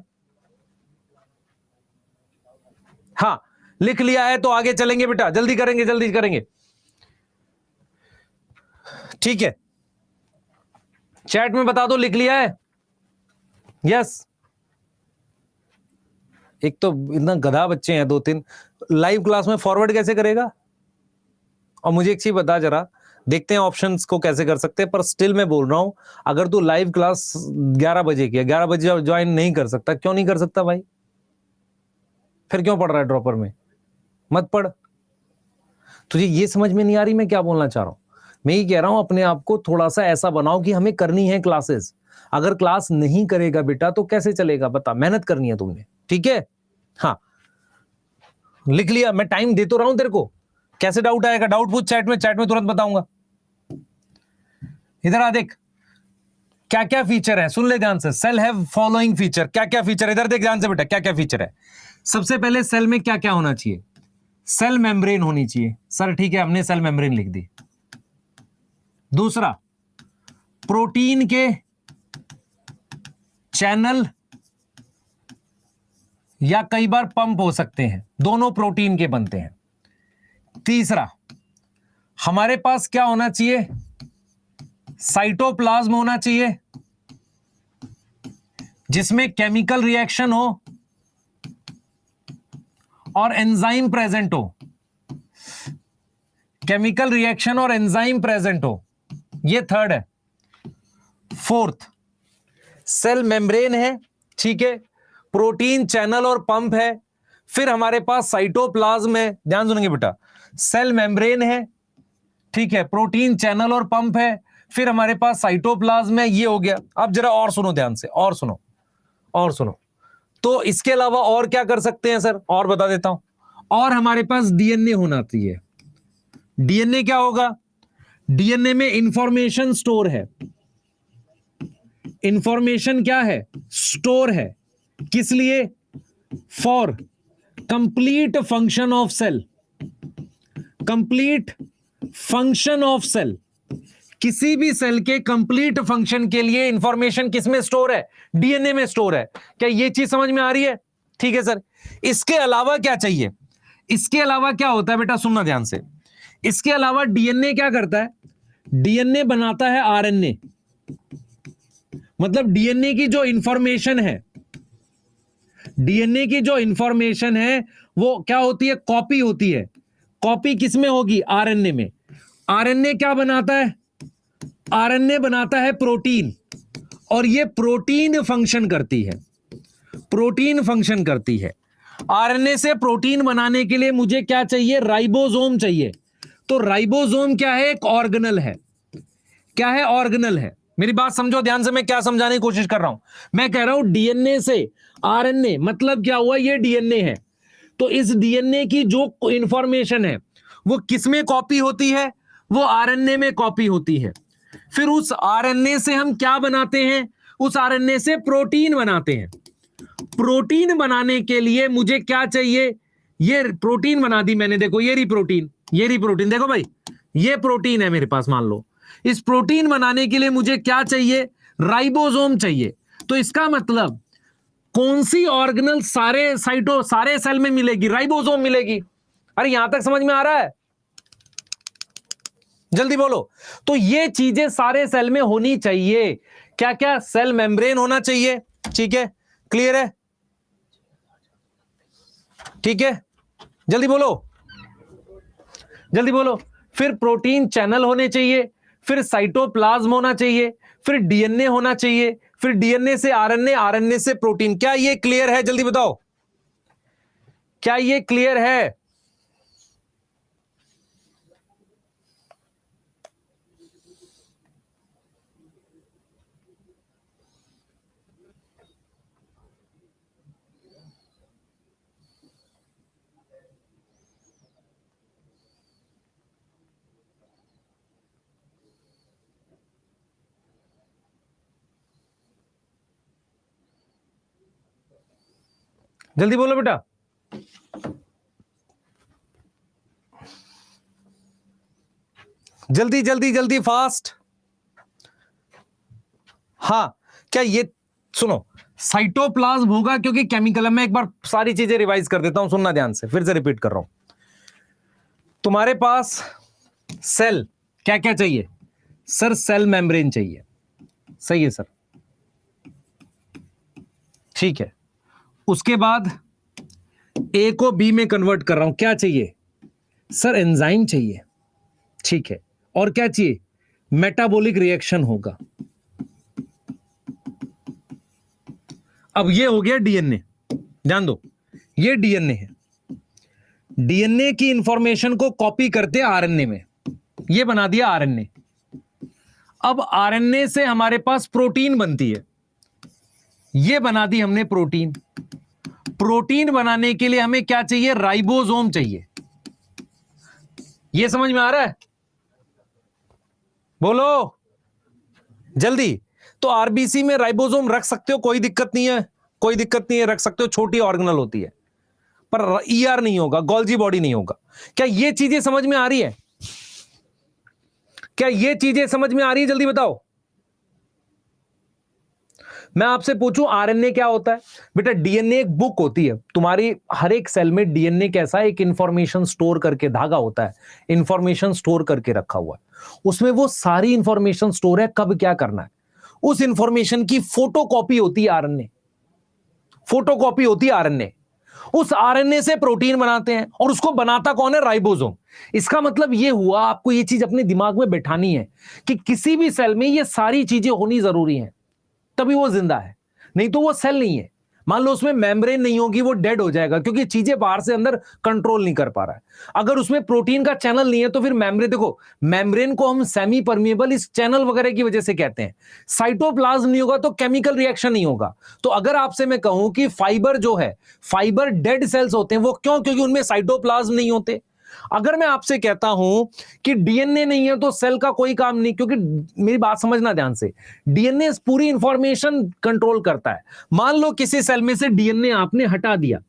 हाँ लिख लिया है तो आगे चलेंगे बेटा, जल्दी करेंगे जल्दी करेंगे, ठीक है। चैट में बता दो लिख लिया है? यस। एक तो इतना गधा बच्चे हैं 2-3, लाइव क्लास में फॉरवर्ड कैसे करेगा? और मुझे एक चीज बता जरा, देखते हैं ऑप्शंस को कैसे कर सकते हैं, पर स्टिल मैं बोल रहा हूं, अगर तू लाइव क्लास 11 बजे की है, 11 बजे ज्वाइन नहीं कर सकता, क्यों नहीं कर सकता भाई? फिर क्यों पढ़ रहा है ड्रॉपर में? मत पढ़। तुझे ये समझ में नहीं आ रही मैं क्या बोलना चाह रहा हूं? मैं ये कह रहा हूं अपने आप को थोड़ा सा ऐसा बनाओ कि हमें करनी है क्लासेस। अगर क्लास नहीं करेगा बेटा तो कैसे चलेगा? बता, मेहनत करनी है तुमने, ठीक है? हाँ लिख लिया, मैं टाइम दे तो रहा हूं तेरे को। कैसे डाउट आएगा? डाउट पूछ चैट में, चैट में तुरंत बताऊंगा। इधर आ देख, क्या क्या फीचर है, सुन ले ध्यान से। सेल हैव फॉलोइंग फीचर, क्या क्या फीचर? इधर देख ध्यान से बेटा, क्या क्या फीचर है। सबसे पहले सेल में क्या क्या होना चाहिए? सेल मेम्ब्रेन होनी चाहिए। सर ठीक है, हमने सेल मेम्ब्रेन लिख दी। दूसरा, प्रोटीन के चैनल या कई बार पंप हो सकते हैं, दोनों प्रोटीन के बनते हैं। तीसरा, हमारे पास क्या होना चाहिए? साइटोप्लाज्म होना चाहिए जिसमें केमिकल रिएक्शन हो और एंजाइम प्रेजेंट हो, केमिकल रिएक्शन और एंजाइम प्रेजेंट हो, ये थर्ड है। फोर्थ, सेल मेम्ब्रेन है, ठीक है, प्रोटीन चैनल और पंप है, फिर हमारे पास साइटोप्लाज्म है। ध्यान सुनेंगे बेटा, सेल मेम्ब्रेन है, ठीक है, प्रोटीन चैनल और पंप है, फिर हमारे पास साइटोप्लाज्म है, ये हो गया। अब जरा और सुनो ध्यान से, और सुनो और सुनो। तो इसके अलावा और क्या कर सकते हैं सर? और बता देता हूं, और हमारे पास डीएनए होना चाहिए। डीएनए क्या होगा? डीएनए में इंफॉर्मेशन स्टोर है। इंफॉर्मेशन क्या है? स्टोर है। किस लिए? For complete function of cell. Complete function of cell, किसी भी सेल के कंप्लीट फंक्शन के लिए इंफॉर्मेशन किसमें स्टोर है? डीएनए में स्टोर है। क्या ये चीज समझ में आ रही है? ठीक है सर। इसके अलावा क्या चाहिए? इसके अलावा क्या होता है बेटा, सुनना ध्यान से। इसके अलावा डीएनए क्या करता है? डीएनए बनाता है आरएनए। मतलब डीएनए की जो इंफॉर्मेशन है, डीएनए की जो इंफॉर्मेशन है वो क्या होती है? कॉपी होती है। कॉपी किसमें होगी? आरएनए में। आरएनए क्या बनाता है? आरएनए बनाता है प्रोटीन, और ये प्रोटीन फंक्शन करती है, प्रोटीन फंक्शन करती है। आरएनए से प्रोटीन बनाने के लिए मुझे क्या चाहिए? राइबोसोम चाहिए। तो राइबोसोम क्या है? एक ऑर्गेनल है। क्या है? ऑर्गेनल है। मेरी बात समझो ध्यान से, मैं क्या समझाने की कोशिश कर रहा हूं। मैं कह रहा हूं डीएनए से आरएनए, मतलब क्या हुआ? ये डीएनए है, तो इस डीएनए की जो इंफॉर्मेशन है वो किस में कॉपी होती है? वो आरएनए में कॉपी होती है। फिर उस आरएनए से हम क्या बनाते हैं? उस आरएनए से प्रोटीन बनाते हैं। प्रोटीन बनाने के लिए मुझे क्या चाहिए? ये प्रोटीन बना दी मैंने, देखो ये रही प्रोटीन, ये रही प्रोटीन, देखो भाई ये प्रोटीन है मेरे पास, मान लो। इस प्रोटीन बनाने के लिए मुझे क्या चाहिए? राइबोसोम चाहिए। तो इसका मतलब कौन सी ऑर्गेनल सारे सारे सेल में मिलेगी? राइबोसोम मिलेगी। अरे यहां तक समझ में आ रहा है? जल्दी बोलो। तो ये चीजें सारे सेल में होनी चाहिए। क्या क्या? सेल मेम्ब्रेन होना चाहिए, ठीक है, क्लियर है, ठीक है, जल्दी बोलो, जल्दी बोलो। फिर प्रोटीन चैनल होने चाहिए, फिर साइटोप्लाज्म होना चाहिए, फिर डीएनए होना चाहिए, फिर डीएनए से आरएनए, आरएनए से प्रोटीन। क्या ये क्लियर है? जल्दी बताओ, क्या ये क्लियर है? जल्दी बोलो बेटा। जल्दी जल्दी जल्दी, फास्ट। हाँ, क्या ये सुनो, साइटोप्लाज्म होगा क्योंकि केमिकल, मैं एक बार सारी चीजें रिवाइज कर देता हूं, सुनना ध्यान से, फिर से रिपीट कर रहा हूं। तुम्हारे पास सेल क्या क्या चाहिए? सर सेल मेम्ब्रेन चाहिए, सही है सर, ठीक है। उसके बाद ए को बी में कन्वर्ट कर रहा हूं, क्या चाहिए? सर एंजाइम चाहिए, ठीक है। और क्या चाहिए? मेटाबॉलिक रिएक्शन होगा। अब ये हो गया डीएनए, ध्यान दो, ये डीएनए है। डीएनए की इंफॉर्मेशन को कॉपी करते आरएनए में, ये बना दिया आरएनए। अब आरएनए से हमारे पास प्रोटीन बनती है, ये बना दी हमने प्रोटीन। प्रोटीन बनाने के लिए हमें क्या चाहिए? राइबोसोम चाहिए। ये समझ में आ रहा है? बोलो जल्दी। तो आरबीसी में राइबोसोम रख सकते हो, कोई दिक्कत नहीं है, कोई दिक्कत नहीं है, रख सकते हो, छोटी ऑर्गेनल होती है, पर ईआर नहीं होगा, गोल्जी बॉडी नहीं होगा। क्या ये चीजें समझ में आ रही है? क्या ये चीजें समझ में आ रही है? जल्दी बताओ। मैं आपसे पूछूं आरएनए क्या होता है? बेटा डीएनए एक बुक होती है, तुम्हारी हर एक सेल में डीएनए कैसा है? एक इंफॉर्मेशन स्टोर करके, धागा होता है, इंफॉर्मेशन स्टोर करके रखा हुआ है, उसमें वो सारी इंफॉर्मेशन स्टोर है, कब क्या करना है, उस इंफॉर्मेशन की फोटोकॉपी होती है आरएनए, फोटोकॉपी होती है आरएनए। उस आरएनए से प्रोटीन बनाते हैं, और उसको बनाता कौन है? राइबोसोम। इसका मतलब ये हुआ, आपको ये चीज अपने दिमाग में बैठानी है कि किसी भी सेल में ये सारी चीजें होनी जरूरी हैं, तभी वो जिंदा है, नहीं तो वो सेल नहीं है। मान लो उसमें मेम्ब्रेन नहीं होगी, वो डेड हो जाएगा, क्योंकि चीजें बाहर से अंदर कंट्रोल नहीं कर पा रहा है। अगर उसमें प्रोटीन का चैनल नहीं है तो फिर मेम्ब्रेन, देखो मेम्ब्रेन को हम सेमी परमिएबल इस चैनल वगैरह की वजह से कहते हैं। साइटोप्लाज्म नहीं होगा तो केमिकल रिएक्शन नहीं होगा। तो अगर आपसे मैं कहूं कि फाइबर जो है, फाइबर डेड सेल्स होते हैं, वो क्यों? क्योंकि उनमें साइटोप्लाज्म नहीं होते। अगर मैं आपसे कहता हूं कि डीएनए नहीं है तो सेल का कोई काम नहीं, क्योंकि मेरी बात समझना ध्यान से, डीएनए पूरी इंफॉर्मेशन कंट्रोल करता है। मान लो किसी सेल में से डीएनए आपने हटा दिया,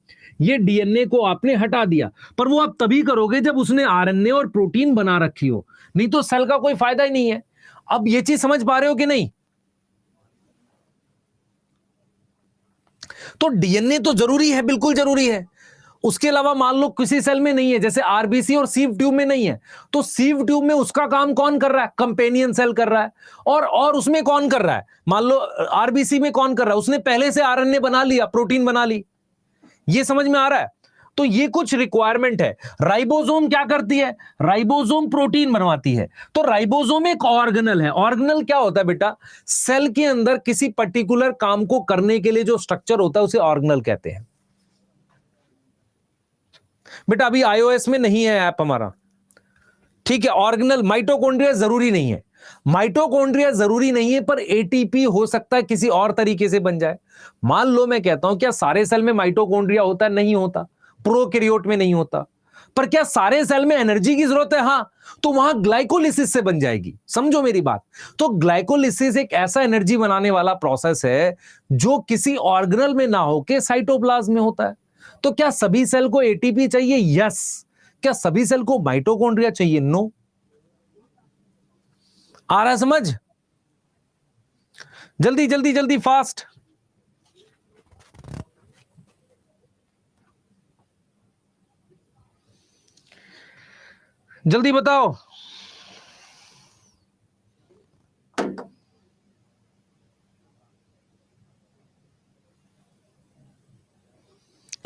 ये डीएनए को आपने हटा दिया, पर वो आप तभी करोगे जब उसने आरएनए और प्रोटीन बना रखी हो, नहीं तो सेल का कोई फायदा ही नहीं है। अब ये चीज समझ पा रहे हो कि नहीं? तो डीएनए तो जरूरी है, बिल्कुल जरूरी है। उसके अलावा मान लो किसी सेल में नहीं है, जैसे आरबीसी और सीव ट्यूब में नहीं है, तो सीव ट्यूब में उसका काम कौन कर रहा है? कंपेनियन सेल कर रहा है। और उसमें कौन कर रहा है? मान लो आरबीसी में कौन कर रहा है? उसने पहले से आरएनए बना लिया, प्रोटीन बना ली। ये समझ में आ रहा है? तो ये कुछ रिक्वायरमेंट है। राइबोसोम क्या करती है? राइबोसोम प्रोटीन बनवाती है। तो राइबोसोम एक ऑर्गेनल है। ऑर्गेनल क्या होता है बेटा? सेल के अंदर किसी पर्टिकुलर काम को करने के लिए जो स्ट्रक्चर होता है उसे ऑर्गेनल कहते हैं। बेटा अभी iOS में नहीं है ऐप हमारा, ठीक है। ऑर्गेनल माइटोकॉन्ड्रिया जरूरी नहीं है, माइटोकॉन्ड्रिया जरूरी नहीं है, पर एटीपी हो सकता है किसी और तरीके से बन जाए। मान लो मैं कहता हूं क्या सारे सेल में माइटोकॉन्ड्रिया होता है? नहीं होता। प्रोकैरियोट में नहीं होता। पर क्या सारे सेल में एनर्जी की जरूरत है? हां। तो वहां ग्लाइकोलिसिस से बन जाएगी। समझो मेरी बात। तो ग्लाइकोलिसिस एक ऐसा एनर्जी बनाने वाला प्रोसेस है जो किसी ऑर्गेनल में ना होके साइटोप्लाज्म में होता है। तो क्या सभी सेल को एटीपी चाहिए? यस। क्या सभी सेल को माइटोकॉन्ड्रिया चाहिए? नो। आ रहा है समझ? जल्दी जल्दी जल्दी फास्ट। जल्दी बताओ।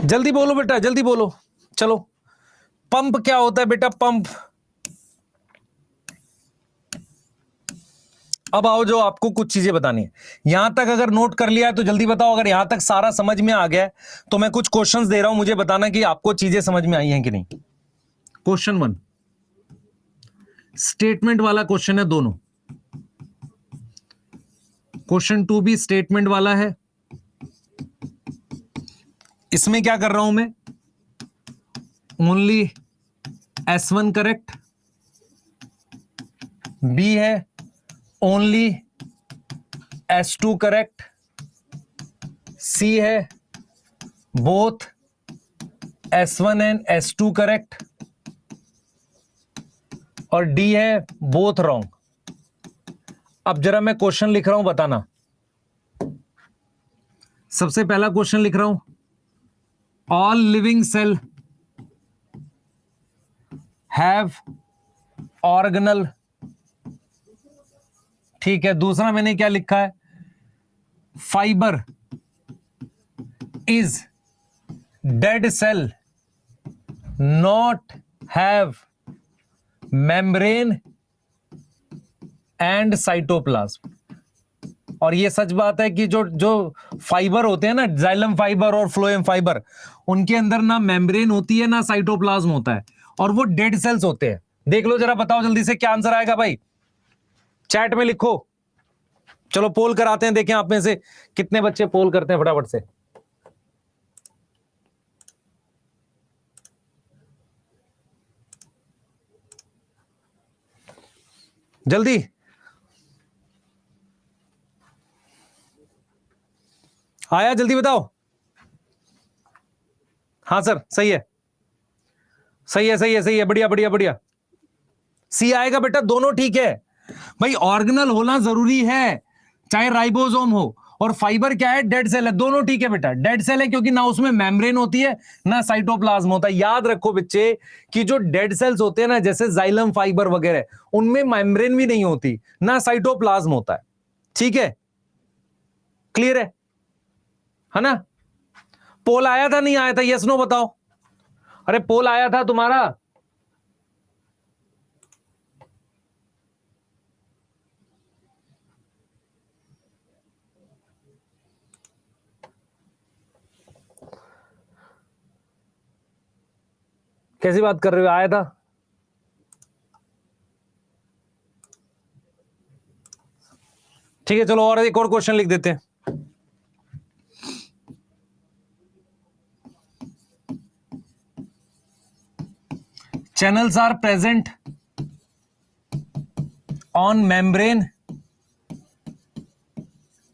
जल्दी बोलो बेटा, जल्दी बोलो। चलो, पंप क्या होता है बेटा? पंप। अब आओ, जो आपको कुछ चीजें बतानी है। यहां तक अगर नोट कर लिया है तो जल्दी बताओ। अगर यहां तक सारा समझ में आ गया है तो मैं कुछ क्वेश्चंस दे रहा हूं, मुझे बताना कि आपको चीजें समझ में आई हैं कि नहीं। क्वेश्चन 1 स्टेटमेंट वाला क्वेश्चन है दोनों। क्वेश्चन 2 भी स्टेटमेंट वाला है। इसमें क्या कर रहा हूं मैं? Only S1 correct. बी है ओनली S2 करेक्ट। सी है both S1 and S2 correct. और डी है बोथ रॉन्ग। अब जरा मैं क्वेश्चन लिख रहा हूं, बताना। सबसे पहला क्वेश्चन लिख रहा हूं, all living cell have organelle. ठीक है। दूसरा मैंने क्या लिखा है? Fibre is dead cell not have membrane and cytoplasm. और ये सच बात है कि जो जो फाइबर होते हैं ना, जाइलम फाइबर और फ्लोएम फाइबर, उनके अंदर ना मेम्ब्रेन होती है ना साइटोप्लाज्म होता है, और वो डेड सेल्स होते हैं। देख लो जरा, बताओ जल्दी से क्या आंसर आएगा भाई, चैट में लिखो। चलो पोल कराते हैं, देखें आप में से कितने बच्चे पोल करते हैं फटाफट से। जल्दी। आया? जल्दी बताओ। हाँ सर, सही है, सही है, सही है, सही है, बढ़िया बढ़िया बढ़िया। सी आएगा बेटा, दोनों ठीक है भाई। ऑर्गेनल होना जरूरी है, चाहे राइबोसोम हो, और फाइबर क्या है? डेड सेल है। दोनों ठीक है बेटा, डेड सेल है क्योंकि ना उसमें मेम्ब्रेन होती है ना साइटोप्लाज्म होता है। याद रखो बच्चे कि जो डेड सेल्स होते हैं ना, जैसे जाइलम फाइबर वगैरह, उनमें मेम्ब्रेन भी नहीं होती ना साइटोप्लाज्म होता है। ठीक है, क्लियर है ना? पोल आया था नहीं आया था? यस नो बताओ। अरे पोल आया था तुम्हारा? कैसी बात कर रहे हो? आया था। ठीक है, चलो और एक और क्वेश्चन लिख देते हैं। channels are present on membrane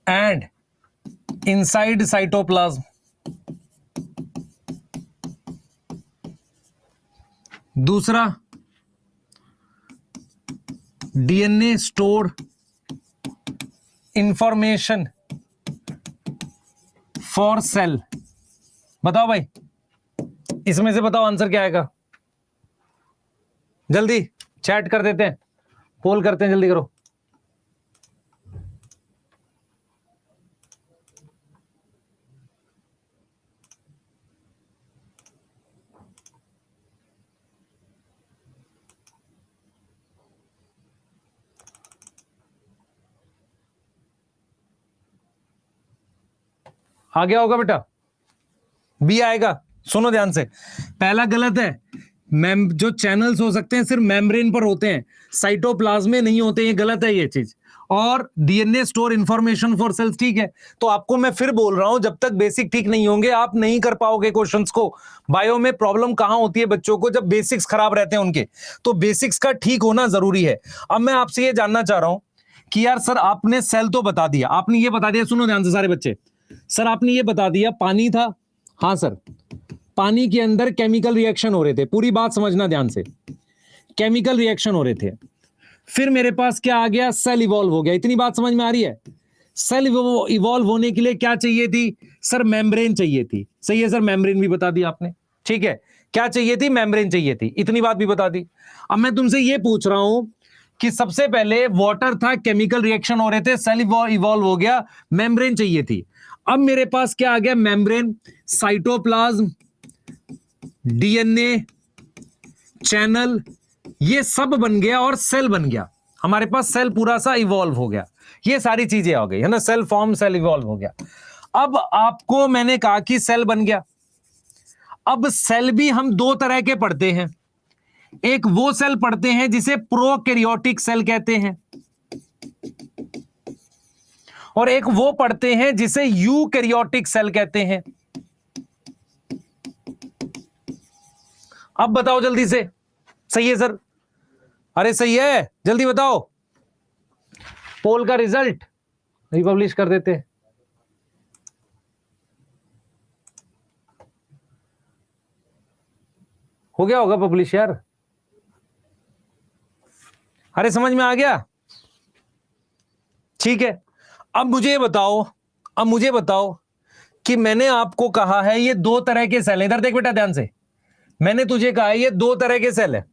and inside cytoplasm. दूसरा, DNA store information for sale. बताओ भाई, इसमें से बताओ आंसर क्या आएगा? जल्दी चैट कर देते हैं, पोल करते हैं, जल्दी करो। आ गया होगा बेटा, बी आएगा। सुनो ध्यान से, पहला गलत है। जो चैनल्स हो सकते हैं सिर्फ मेम्ब्रेन पर होते हैं, साइटोप्लाज्म में नहीं होते, ये गलत है ये चीज। और DNA store information for cells, ठीक है। तो आपको मैं फिर बोल रहा हूं, जब तक बेसिक ठीक नहीं होंगे आप नहीं कर पाओगे क्वेश्चंस को। बायो में प्रॉब्लम कहां होती है बच्चों को, जब बेसिक्स खराब रहते हैं उनके, तो बेसिक्स का ठीक होना जरूरी है। अब मैं आपसे ये जानना चाह रहा हूं कि यार सर आपने सेल तो बता दिया, आपने ये बता दिया, सुनो ध्यान से सारे बच्चे, सर आपने ये बता दिया पानी था, हाँ सर पानी के अंदर केमिकल रिएक्शन हो रहे थे, पूरी बात समझना ध्यान से, केमिकल रिएक्शन हो रहे थे। फिर मेरे पास क्या आ गया, सेल इवॉल्व हो गया। इतनी बात समझ में आ रही है? सेल इवॉल्व होने के लिए क्या चाहिए थी सर, मेम्ब्रेन चाहिए थी। सही है सर, मेम्ब्रेन भी बता दी आपने, ठीक है। क्या चाहिए थी, मेम्ब्रेन चाहिए थी, इतनी बात भी बता दी। अब मैं तुमसे ये पूछ रहा हूं कि सबसे पहले वाटर था, केमिकल रिएक्शन हो रहे थे, सेल इवॉल्व हो गया, मेम्ब्रेन चाहिए थी। अब मेरे पास क्या आ गया, मेम्ब्रेन, साइटोप्लाज्म, डीएनए, चैनल, ये सब बन गया और सेल बन गया। हमारे पास सेल पूरा सा इवॉल्व हो गया, ये सारी चीजें आ गई है ना, सेल फॉर्म, सेल इवॉल्व हो गया। अब आपको मैंने कहा कि सेल बन गया। अब सेल भी हम दो तरह के पढ़ते हैं, एक वो सेल पढ़ते हैं जिसे प्रोकैरियोटिक सेल कहते हैं, और एक वो पढ़ते हैं जिसे यूकैरियोटिक सेल कहते हैं। अब बताओ जल्दी से, सही है सर? अरे सही है, जल्दी बताओ। पोल का रिजल्ट नहीं पब्लिश कर देते? हो गया होगा पब्लिश यार। अरे समझ में आ गया, ठीक है। अब मुझे बताओ कि मैंने आपको कहा है ये दो तरह के सेल हैं। इधर देख बेटा ध्यान से, मैंने तुझे कहा है ये दो तरह के सेल है।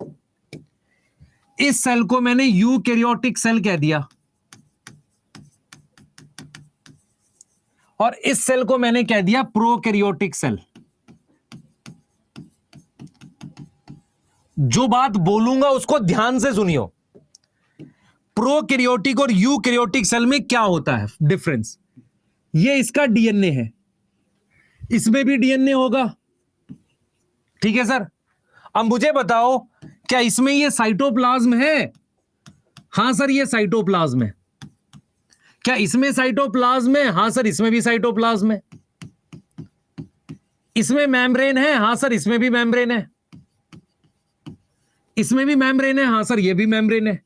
इस सेल को मैंने यूकैरियोटिक सेल कह दिया, और इस सेल को मैंने कह दिया प्रोकैरियोटिक सेल। जो बात बोलूंगा उसको ध्यान से सुनियो। प्रोकैरियोटिक और यूकैरियोटिक सेल में क्या होता है डिफरेंस? ये इसका डीएनए है, इसमें भी डीएनए होगा, ठीक है सर। अब मुझे बताओ क्या इसमें ये साइटोप्लाज्म है? हां सर ये साइटोप्लाज्म है। क्या इसमें साइटोप्लाज्म है? हां सर इसमें भी साइटोप्लाज्म है। इसमें मेम्ब्रेन है? हां सर इसमें भी मेम्ब्रेन है। इसमें भी मेम्ब्रेन है? हां सर ये भी मेम्ब्रेन है।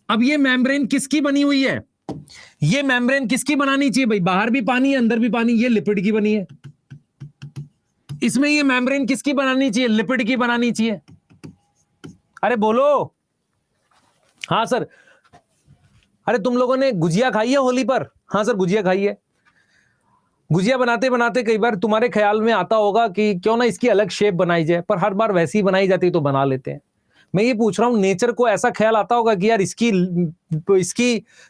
अब ये मेम्ब्रेन किसकी बनी हुई है? ये मेम्ब्रेन किसकी बनानी चाहिए भाई? बाहर भी पानी है अंदर भी पानी, ये लिपिड की बनी है। इसमें ये मेम्ब्रेन किसकी बनानी चाहिए? लिपिड की बनानी चाहिए। अरे बोलो। हाँ सर। अरे तुम लोगों ने गुजिया खाई है होली पर? हाँ सर गुजिया खाई है। गुजिया बनाते बनाते कई बार तुम्हारे ख्याल में आता होगा कि क्यों ना इसकी अलग शेप बनाई जाए, पर हर बार वैसी बनाई जाती तो बना लेते हैं। मैं ये पूछ रहा हूं, नेचर को ऐसा ख्याल आता होगा कि यार इसकी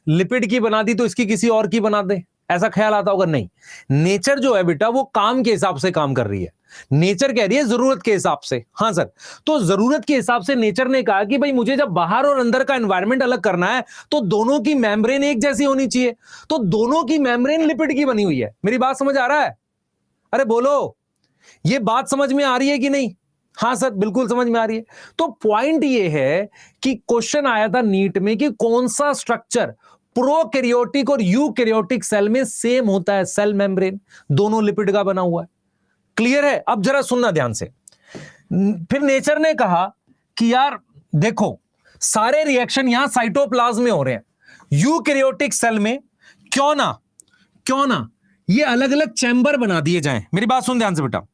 लिपिड की बना दी तो इसकी किसी और की बना दे, ऐसा ख्याल आता होगा? नहीं, नेचर जो है बेटा वो काम के हिसाब से काम कर रही है। नेचर कह रही है जरूरत के हिसाब से। हाँ सर, तो जरूरत के हिसाब से नेचर ने कहा कि भाई मुझे जब बाहर और अंदर का एनवायरनमेंट अलग करना है तो दोनों की मेम्ब्रेन एक जैसी होनी चाहिए, तो दोनों की मेम्ब्रेन लिपिड की बनी हुई है। मेरी बात समझ आ रहा है? अरे बोलो, ये बात समझ में आ रही है कि नहीं? हाँ सर बिल्कुल समझ में आ रही है। तो पॉइंट ये है कि क्वेश्चन आया था नीट में कि कौन सा स्ट्रक्चर प्रोकैरियोटिक और यूकैरियोटिक सेल में सेम होता है? सेल मेम्ब्रेन, दोनों लिपिड का बना हुआ है। क्लियर है? अब जरा सुनना ध्यान से। फिर नेचर ने कहा कि यार देखो सारे रिएक्शन यहां साइटोप्लाज्म में हो रहे हैं, यूकैरियोटिक सेल में क्यों ना ये अलग अलग चैम्बर बना दिए जाएं। मेरी बात सुन ध्यान से बेटा,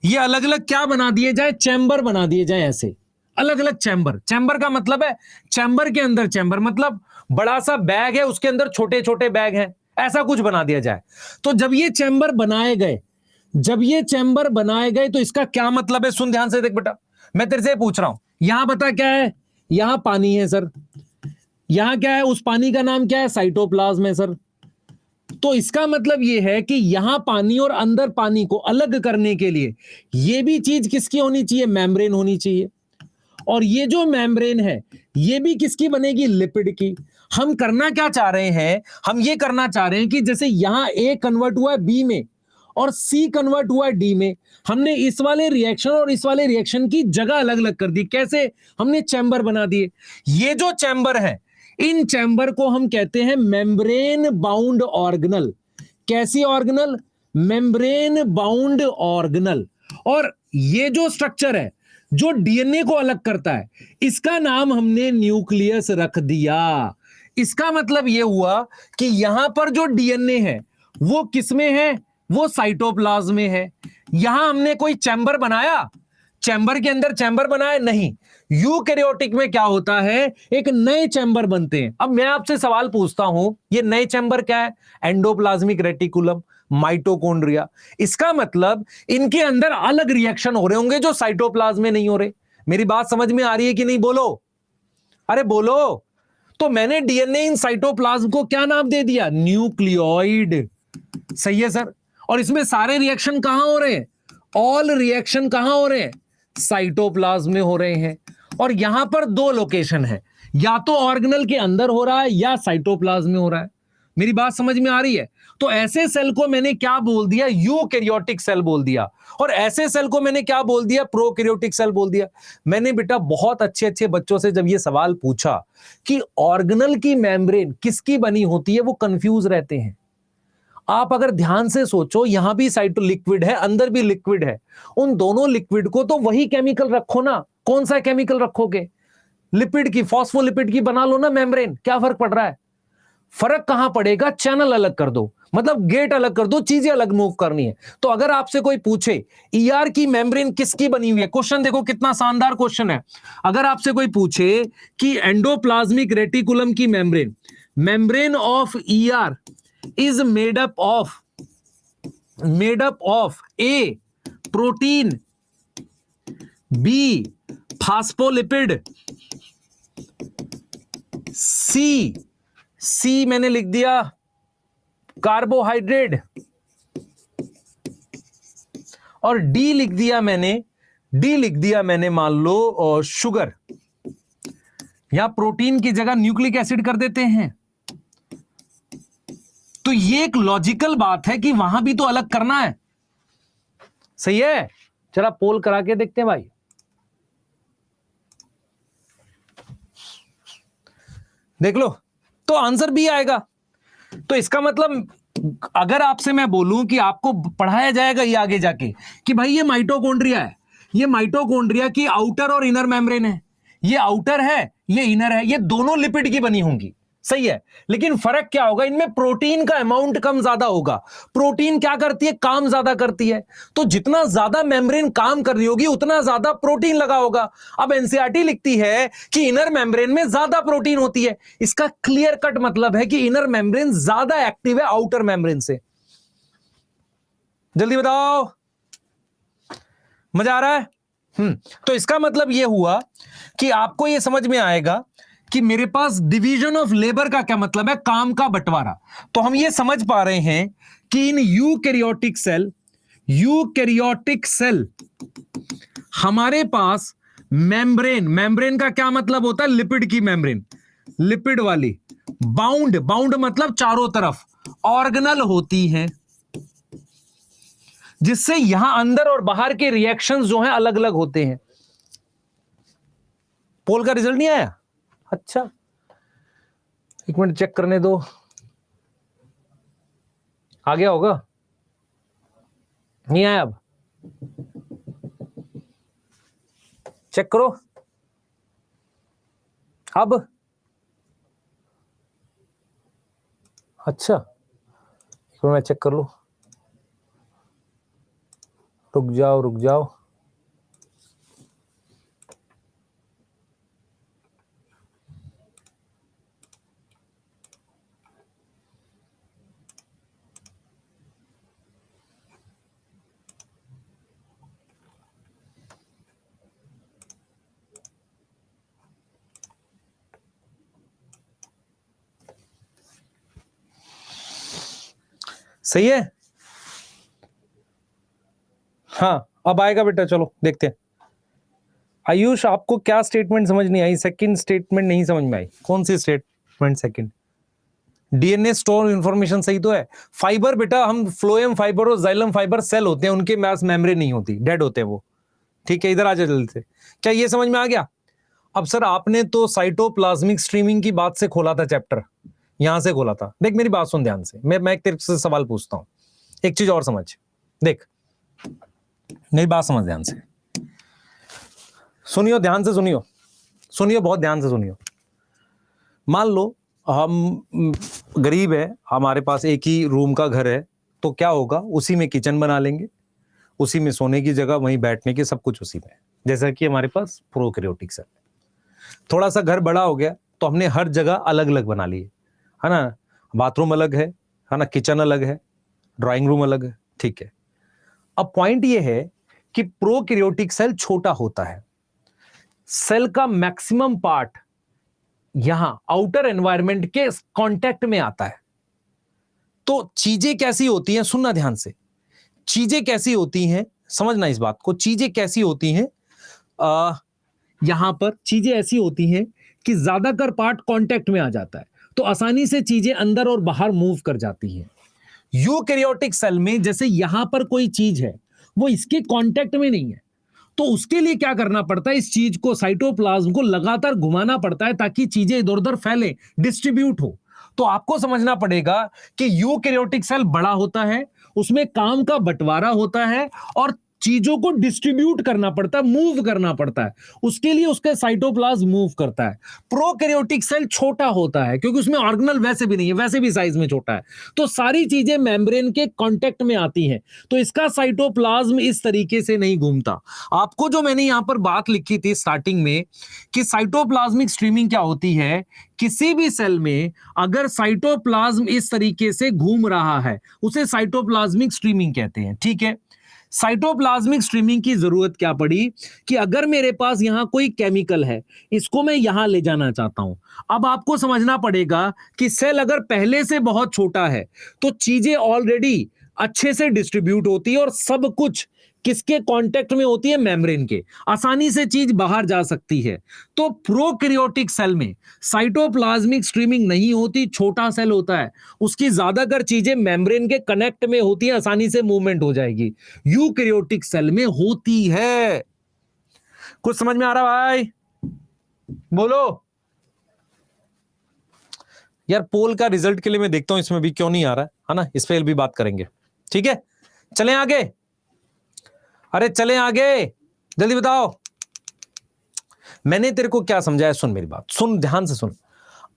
ये अलग अलग क्या बना दिए जाए? चैम्बर बना दिए जाए, ऐसे अलग अलग चैम्बर। चैम्बर का मतलब है चैम्बर के अंदर चैम्बर, मतलब बड़ा सा बैग है उसके अंदर छोटे छोटे बैग हैं, ऐसा कुछ बना दिया जाए। तो जब ये चैम्बर बनाए गए तो इसका क्या मतलब है? सुन ध्यान से देख बेटा, मैं तेरे से पूछ रहा हूं, यहां बता क्या है? यहां पानी है सर, यहां क्या है? उस पानी का नाम क्या है? साइटोप्लाज्म है सर। तो इसका मतलब यह है कि यहां पानी और अंदर पानी को अलग करने के लिए यह भी चीज किसकी होनी चाहिए? मेम्ब्रेन होनी चाहिए। और ये जो मेम्ब्रेन है ये भी किसकी बनेगी, लिपिड की। हम करना क्या चाह रहे हैं, हम ये करना चाह रहे हैं कि जैसे यहां ए कन्वर्ट हुआ है बी में और सी कन्वर्ट हुआ है डी में, हमने इस वाले रिएक्शन और इस वाले रिएक्शन की जगह अलग अलग कर दी। कैसे, हमने चैम्बर बना दिए। ये जो चैम्बर है इन चैम्बर को हम कहते हैं मेम्ब्रेन बाउंड ऑर्गेनल। कैसी ऑर्गेनल, मेम्ब्रेन बाउंड ऑर्गेनल। और ये जो स्ट्रक्चर है जो डीएनए को अलग करता है इसका नाम हमने न्यूक्लियस रख दिया। इसका मतलब यह हुआ कि यहां पर जो डीएनए है वो किसमें है, वो साइटोप्लाज्म में है। यहां हमने कोई चैम्बर बनाया, चैम्बर के अंदर चैम्बर बनाया नहीं। यूकैरियोटिक में क्या होता है, एक नए चैम्बर बनते हैं। अब मैं आपसे सवाल पूछता हूं, ये नए चैम्बर क्या है, एंडोप्लाज्मिक रेटिकुलम, माइटोकॉन्ड्रिया। इसका मतलब इनके अंदर अलग रिएक्शन हो रहे होंगे जो साइटोप्लाज्म में नहीं हो रहे। मेरी बात समझ में आ रही है कि नहीं, बोलो, अरे बोलो। तो मैंने डीएनए इन साइटोप्लाज्म को क्या नाम दे दिया, न्यूक्लियोइड। सही है सर। और इसमें सारे रिएक्शन कहां हो रहे हैं, ऑल रिएक्शन कहां हो रहे हैं, साइटोप्लाज्म में हो रहे हैं। और यहां पर दो लोकेशन है, या तो ऑर्गेनल के अंदर हो रहा है या साइटोप्लाज्म में हो रहा है। मेरी बात समझ में आ रही है। तो ऐसे सेल को मैंने क्या बोल दिया, यूकैरियोटिक सेल बोल दिया। और ऐसे सेल को मैंने क्या बोल दिया, प्रोकैरियोटिक सेल बोल दिया। मैंने बेटा बहुत अच्छे अच्छे बच्चों से जब ये सवाल पूछा कि ऑर्गेनल की मेम्ब्रेन किसकी बनी होती है, वो कंफ्यूज रहते हैं। आप अगर ध्यान से सोचो, यहां भी साइटो लिक्विड है, अंदर भी लिक्विड है। उन दोनों लिक्विड को तो वही केमिकल रखो ना। कौन सा केमिकल रखोगे, लिपिड की, फॉस्फोलिपिड की बना लो ना मेम्ब्रेन। क्या फर्क पड़ रहा है, फर्क कहां पड़ेगा, चैनल अलग कर दो, मतलब गेट अलग कर दो, चीजें अलग मूव करनी है। तो अगर आपसे कोई पूछे ईआर की मेम्ब्रेन किसकी बनी हुई है, क्वेश्चन देखो कितना शानदार क्वेश्चन है। अगर आपसे कोई पूछे कि एंडोप्लाज्मिक रेटिकुलम की membrane, membrane of ER is made up of A protein, B phospholipid, C मैंने लिख दिया कार्बोहाइड्रेट, और D लिख दिया मैंने मान लो शुगर। या प्रोटीन की जगह न्यूक्लिक एसिड कर देते हैं। तो ये एक लॉजिकल बात है कि वहां भी तो अलग करना है। सही है, चला पोल करा के देखते हैं भाई। देख लो, तो आंसर भी आएगा। तो इसका मतलब अगर आपसे मैं बोलूं कि आपको पढ़ाया जाएगा ये आगे जाके कि भाई ये माइटोकॉन्ड्रिया है, ये माइटोकॉन्ड्रिया की आउटर और इनर मेम्ब्रेन है, ये आउटर है ये इनर है, ये दोनों लिपिड की बनी होंगी। सही है, लेकिन फर्क क्या होगा, इनमें प्रोटीन का अमाउंट कम ज्यादा होगा। प्रोटीन क्या करती है, काम ज्यादा करती है। तो जितना ज्यादा मेम्ब्रेन काम कर रही होगी उतना ज्यादा प्रोटीन लगा होगा। अब एनसीईआरटी लिखती है कि इनर मेम्ब्रेन में ज्यादा प्रोटीन होती है। इसका क्लियर कट मतलब है कि इनर मेम्ब्रेन ज्यादा एक्टिव है आउटर मेम्ब्रेन से। जल्दी बताओ, मजा आ रहा है? तो इसका मतलब यह हुआ कि आपको यह समझ में आएगा कि मेरे पास डिवीजन ऑफ लेबर का क्या मतलब है, काम का बंटवारा। तो हम ये समझ पा रहे हैं कि इन यूकैरियोटिक सेल हमारे पास मेम्ब्रेन का क्या मतलब होता है, लिपिड की मेम्ब्रेन, लिपिड वाली, बाउंड मतलब चारों तरफ, ऑर्गेनल होती हैं, जिससे यहां अंदर और बाहर के रिएक्शंस जो हैं अलग अलग होते हैं। पोल का रिजल्ट नहीं आया? अच्छा, एक मिनट चेक करने दो, आ गया होगा, नहीं आया? अब चेक करो, अब अच्छा, एक मिनट मैं चेक कर लूं, रुक जाओ। सही है, हाँ अब आएगा बेटा, चलो देखते हैं। आयुष, आपको क्या स्टेटमेंट समझ नहीं आई? सेकंड स्टेटमेंट नहीं समझ में आई? कौन सी statement second? DNA store information सही तो है। फाइबर बेटा, हम फ्लोएम फाइबर और जाइलम फाइबर सेल होते हैं, उनके मास मेम्ब्रेन नहीं होती, डेड होते हैं वो। ठीक है, इधर आ जा जल्दी से। क्या ये समझ में आ गया? अब सर आपने तो साइटोप्लाज्मिक स्ट्रीमिंग की बात से खोला था चैप्टर, यहां से खोला था। देख मेरी बात सुन ध्यान से, मैं एक तेरे से सवाल पूछता हूं, एक चीज और समझ। देख मेरी बात समझ ध्यान से, सुनियो ध्यान से, सुनियो बहुत ध्यान से सुनियो। मान लो हम गरीब है, हमारे पास एक ही रूम का घर है, तो क्या होगा, उसी में किचन बना लेंगे, उसी में सोने की जगह, वहीं बैठने की, सब कुछ उसी में। जैसा कि हमारे पास प्रोकैरियोटिक सेल। थोड़ा सा घर बड़ा हो गया तो हमने हर जगह अलग अलग बना लिए, है ना। बाथरूम अलग है ना, किचन अलग है, ड्राइंग रूम अलग है। ठीक है, अब पॉइंट ये है कि प्रोकैरियोटिक सेल छोटा होता है, सेल का मैक्सिमम पार्ट यहां आउटर एनवायरनमेंट के कांटेक्ट में आता है। तो चीजें कैसी होती हैं, सुनना ध्यान से, चीजें कैसी होती हैं, समझना इस बात को। चीजें कैसी होती हैं, यहां पर चीजें ऐसी होती हैं कि ज्यादातर पार्ट कांटेक्ट में आ जाता है, तो आसानी से चीजें अंदर और बाहर मूव कर जाती हैं। यूकैरियोटिक सेल में जैसे यहां पर कोई चीज है, वो इसके कांटेक्ट में नहीं है, तो उसके लिए क्या करना पड़ता है, इस चीज को, साइटोप्लाज्म को लगातार घुमाना पड़ता है ताकि चीजें इधर उधर फैले, डिस्ट्रीब्यूट हो। तो आपको समझना पड़ेगा कि यूकैरियोटिक सेल बड़ा होता है, उसमें काम का बंटवारा होता है और चीजों को डिस्ट्रीब्यूट करना पड़ता है, मूव करना पड़ता है, उसके लिए उसका साइटोप्लाज्म मूव करता है। प्रोकैरियोटिक सेल छोटा होता है क्योंकि उसमें ऑर्गेनल वैसे भी नहीं है, वैसे भी साइज में छोटा है, तो सारी चीजें मेम्ब्रेन के कांटेक्ट में आती हैं, तो इसका साइटोप्लाज्म इस तरीके से नहीं घूमता। आपको जो मैंने यहां पर बात लिखी थी स्टार्टिंग में कि साइटोप्लाज्मिक स्ट्रीमिंग क्या होती है, किसी भी सेल में अगर साइटोप्लाज्म इस तरीके से घूम रहा है उसे साइटोप्लाज्मिक स्ट्रीमिंग कहते हैं। ठीक है, साइटोप्लाज्मिक स्ट्रीमिंग की जरूरत क्या पड़ी कि अगर मेरे पास यहां कोई केमिकल है, इसको मैं यहां ले जाना चाहता हूं। अब आपको समझना पड़ेगा कि सेल अगर पहले से बहुत छोटा है तो चीजें ऑलरेडी अच्छे से डिस्ट्रीब्यूट होती है और सब कुछ किसके कांटेक्ट में होती है, मेम्ब्रेन के, आसानी से चीज बाहर जा सकती है। तो प्रोकैरियोटिक सेल में साइटोप्लाज्मिक स्ट्रीमिंग नहीं होती, छोटा सेल होता है, उसकी ज्यादातर चीजें मेम्ब्रेन के कनेक्ट में होती है, आसानी से मूवमेंट हो जाएगी। यूकैरियोटिक सेल में होती है। कुछ समझ में आ रहा भाई? बोलो यार। पोल का रिजल्ट के लिए मैं देखता हूं इसमें भी क्यों नहीं आ रहा है ना, इस पर भी बात करेंगे। ठीक है, चलें आगे। अरे चलें आगे, जल्दी बताओ। मैंने तेरे को क्या समझाया, सुन मेरी बात, सुन ध्यान से सुन।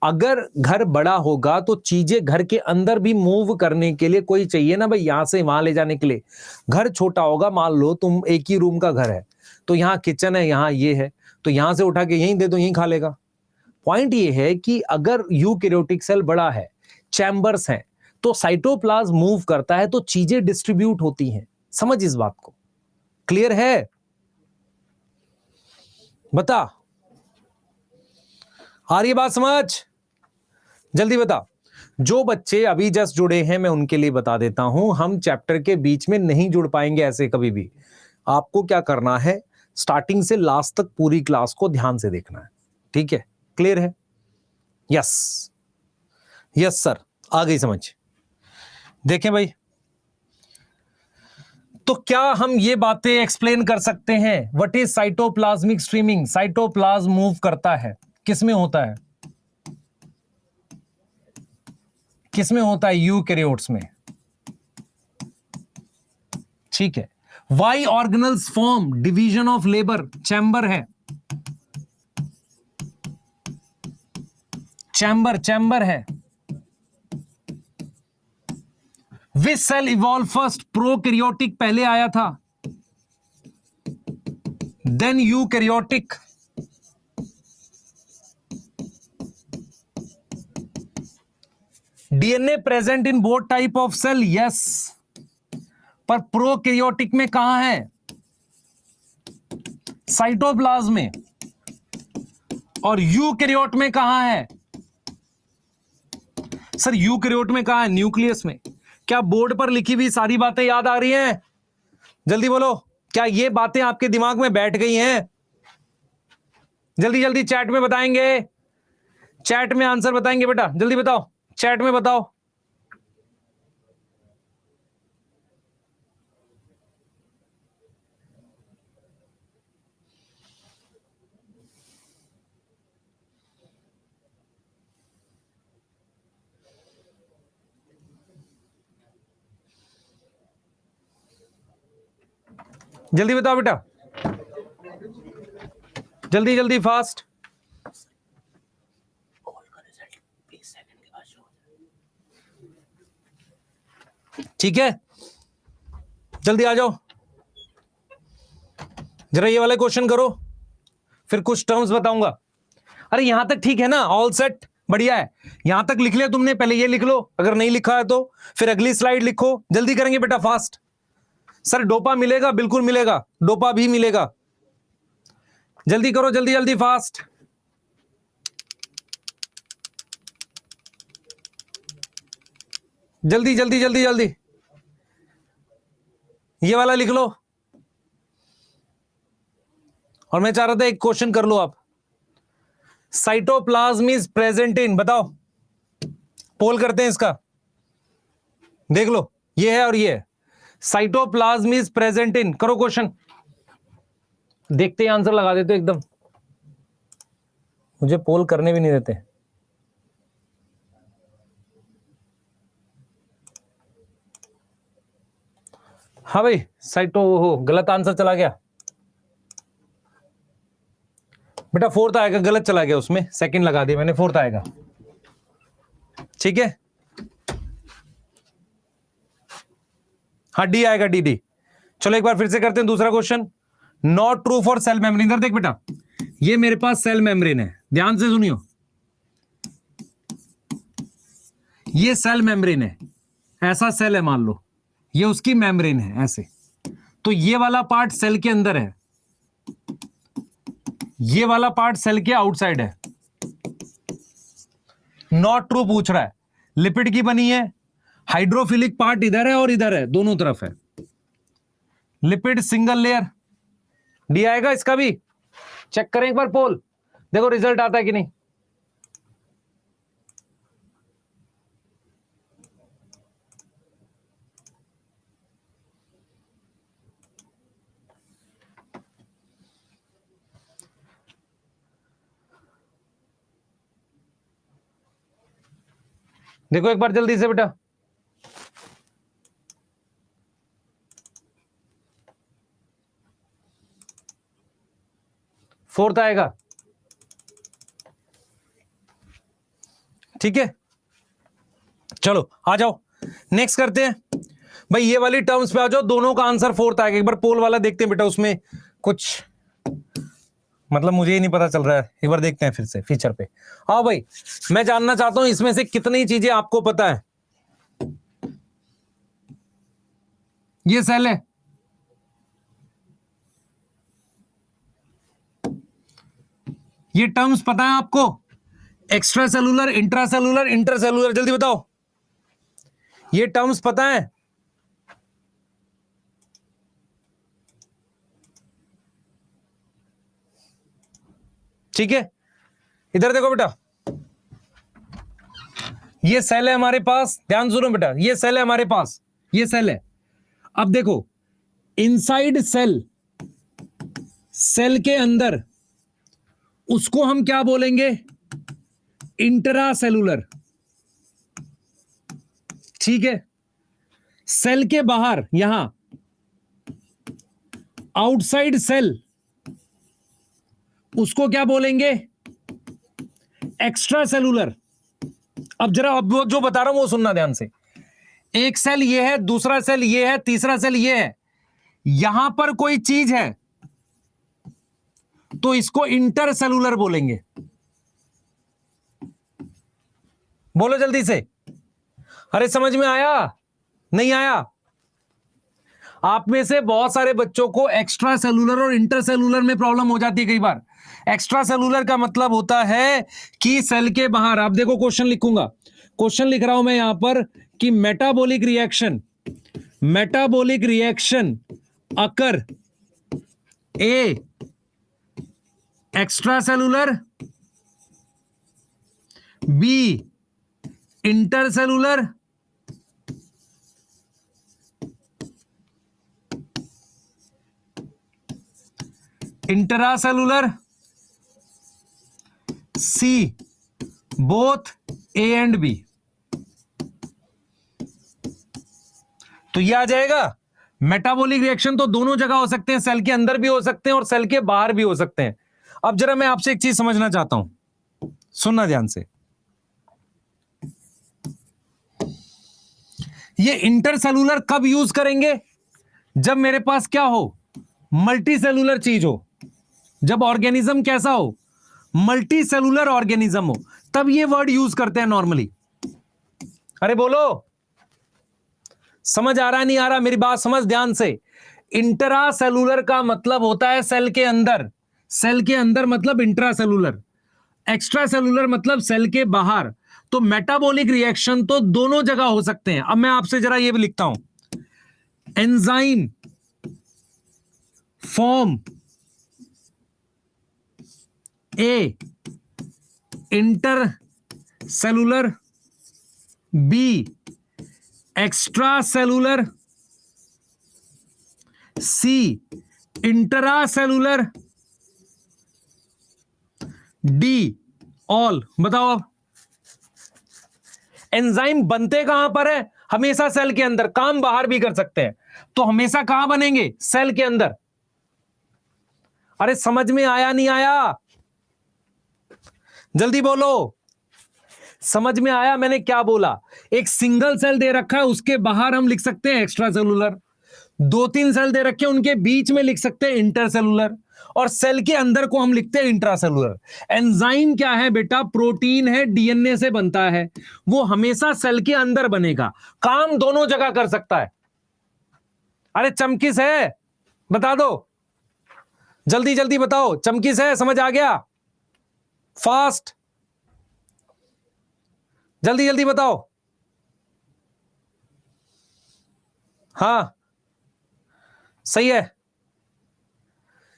अगर घर बड़ा होगा तो चीजें घर के अंदर भी मूव करने के लिए कोई चाहिए ना भाई, यहां से वहां ले जाने के लिए। घर छोटा होगा, मान लो तुम एक ही रूम का घर है, तो यहाँ किचन है, यहाँ ये है, तो यहां से उठा के यहीं दे दो, यहीं खा लेगा। पॉइंट ये है कि अगर यूकैरियोटिक सेल बड़ा है, चैम्बर्स हैं, तो साइटोप्लाज्म मूव करता है, तो चीजें डिस्ट्रीब्यूट होती हैं। समझ इस बात को, क्लियर है? बता, आ रही बात समझ? जल्दी बता। जो बच्चे अभी जस्ट जुड़े हैं मैं उनके लिए बता देता हूं, हम चैप्टर के बीच में नहीं जुड़ पाएंगे ऐसे कभी भी। आपको क्या करना है, स्टार्टिंग से लास्ट तक पूरी क्लास को ध्यान से देखना है। ठीक है, क्लियर है? यस यस सर, आ गई समझ। देखें भाई, तो क्या हम ये बातें एक्सप्लेन कर सकते हैं, what is cytoplasmic streaming? Cytoplasm move करता है, किसमें होता है, किसमें होता है? यूकैरियोट्स में। ठीक है, why organelles form, division of labour, chamber है, चैम्बर है। Which cell evolve first? Prokaryotic पहले आया था, then eukaryotic. DNA present in both type of cell, yes, पर प्रोकैरियोटिक में कहां है? साइटोप्लाज्म में। और यूकैरियोट में कहां है? सर यूकैरियोट में कहां है? न्यूक्लियस में। क्या बोर्ड पर लिखी हुई सारी बातें याद आ रही हैं? जल्दी बोलो, क्या ये बातें आपके दिमाग में बैठ गई हैं? जल्दी जल्दी चैट में बताएंगे, चैट में आंसर बताएंगे बेटा, जल्दी बताओ, चैट में बताओ। जल्दी बताओ बेटा, जल्दी जल्दी फास्ट। ठीक है, जल्दी आ जाओ, जरा ये वाले क्वेश्चन करो, फिर कुछ टर्म्स बताऊंगा। अरे यहां तक ठीक है ना, ऑल सेट, बढ़िया है। यहां तक लिख लिया तुमने, पहले ये लिख लो, अगर नहीं लिखा है तो फिर अगली स्लाइड लिखो। जल्दी करेंगे बेटा, फास्ट। सर डोपा मिलेगा, बिल्कुल मिलेगा, डोपा भी मिलेगा। जल्दी करो, जल्दी जल्दी फास्ट। जल्दी जल्दी जल्दी जल्दी, ये वाला लिख लो। और मैं चाह रहा था एक क्वेश्चन कर लो आप, साइटोप्लाज्म इज प्रेजेंट इन, बताओ, पोल करते हैं इसका, देख लो, ये है और ये है। साइटोप्लाज्म इज प्रेजेंट इन, करो क्वेश्चन, देखते ही आंसर लगा देते एकदम, मुझे पोल करने भी नहीं देते। हाँ भाई, साइटो हो, गलत आंसर चला गया बेटा, फोर्थ आएगा, गलत चला गया उसमें, सेकंड लगा दिया मैंने, फोर्थ आएगा। ठीक है, हाँ डी आएगा, डी डी। चलो एक बार फिर से करते हैं दूसरा question. Not true for sale membrane. इधर देख बेटा, ये मेरे पास सेल मेम्ब्रेन है, ध्यान से सुनियो, ये सेल मेम्ब्रेन है, ऐसा सेल है मान लो, ये उसकी मेम्ब्रेन है ऐसे, तो ये वाला पार्ट सेल के अंदर है, ये वाला पार्ट सेल के आउटसाइड है। नॉट ट्रू पूछ रहा है, लिपिड की बनी है, हाइड्रोफिलिक पार्ट इधर है और इधर है, दोनों तरफ है, लिपिड सिंगल लेयर, डी आएगा इसका भी। चेक करें एक बार पोल, देखो रिजल्ट आता है कि नहीं। देखो एक बार जल्दी से बेटा, फोर्थ आएगा। ठीक है, चलो आ जाओ, नेक्स्ट करते हैं भाई, ये वाली टर्म्स पे आ जाओ, दोनों का आंसर फोर्थ आएगा। एक बार पोल वाला देखते हैं बेटा, उसमें कुछ मतलब मुझे ही नहीं पता चल रहा है, एक बार देखते हैं फिर से फीचर पे। हाँ भाई, मैं जानना चाहता हूं इसमें से कितनी चीजें आपको पता है। ये सेल है, ये टर्म्स पता है आपको, एक्स्ट्रा सेलुलर, इंट्रासेलुलर, इंटरसेलुलर, जल्दी बताओ, ये टर्म्स पता है? ठीक है, इधर देखो बेटा, ये सेल है हमारे पास, ध्यान सुनो बेटा, ये सेल है हमारे पास, ये सेल है। अब देखो, इनसाइड सेल, सेल के अंदर, उसको हम क्या बोलेंगे? इंट्रासेलुलर। ठीक है, सेल के बाहर, यहां आउटसाइड सेल, उसको क्या बोलेंगे? Extra cellular. अब जरा अब जो बता रहा हूं वो सुनना ध्यान से। एक सेल ये है, दूसरा सेल ये है, तीसरा सेल ये है, यहां पर कोई चीज है तो इसको इंटरसेलुलर बोलेंगे। बोलो जल्दी से, अरे समझ में आया? नहीं आया? आप में से बहुत सारे बच्चों को एक्स्ट्रा सेलुलर और इंटरसेलुलर में प्रॉब्लम हो जाती है कई बार। एक्स्ट्रा सेलुलर का मतलब होता है कि सेल के बाहर, आप देखो क्वेश्चन लिखूंगा, क्वेश्चन लिख रहा हूं मैं यहां पर कि metabolic reaction occur A extracellular, B intercellular, intracellular, C both A and B. तो ये आ जाएगा। मेटाबॉलिक रिएक्शन तो दोनों जगह हो सकते हैं, सेल के अंदर भी हो सकते हैं और सेल के बाहर भी हो सकते हैं। अब जरा मैं आपसे एक चीज समझना चाहता हूं, सुनना ध्यान से। ये इंटरसेलुलर कब यूज करेंगे? जब मेरे पास क्या हो, मल्टी सेलुलर चीज हो, जब ऑर्गेनिज्म कैसा हो, मल्टी सेलुलर ऑर्गेनिज्म हो, तब ये वर्ड यूज करते हैं नॉर्मली। अरे बोलो, समझ आ रहा नहीं आ रहा? मेरी बात समझ ध्यान से। इंट्रा सेलुलर का मतलब होता है सेल के अंदर, सेल के अंदर मतलब इंट्रा सेलुलर, एक्स्ट्रा सेलुलर मतलब सेल के बाहर। तो मेटाबॉलिक रिएक्शन तो दोनों जगह हो सकते हैं। अब मैं आपसे जरा ये भी लिखता हूं, enzyme form A intercellular, B extracellular, C intracellular, D all. बताओ अब, एंजाइम बनते कहां पर है? हमेशा सेल के अंदर, काम बाहर भी कर सकते हैं। तो हमेशा कहां बनेंगे? सेल के अंदर। अरे समझ में आया नहीं आया? जल्दी बोलो, समझ में आया मैंने क्या बोला? एक सिंगल सेल दे रखा है, उसके बाहर हम लिख सकते हैं एक्स्ट्रा सेलुलर, 2-3 सेल दे रखे हैं, उनके बीच में लिख सकते हैं इंटरसेलुलर, और सेल के अंदर को हम लिखते हैं इंट्रासेलुलर। एंजाइम क्या है बेटा? प्रोटीन है, डीएनए से बनता है, वो हमेशा सेल के अंदर बनेगा, काम दोनों जगह कर सकता है। अरे चमकीस है, बता दो, जल्दी जल्दी बताओ, चमकीस है? समझ आ गया? फास्ट, जल्दी जल्दी बताओ। हां सही है,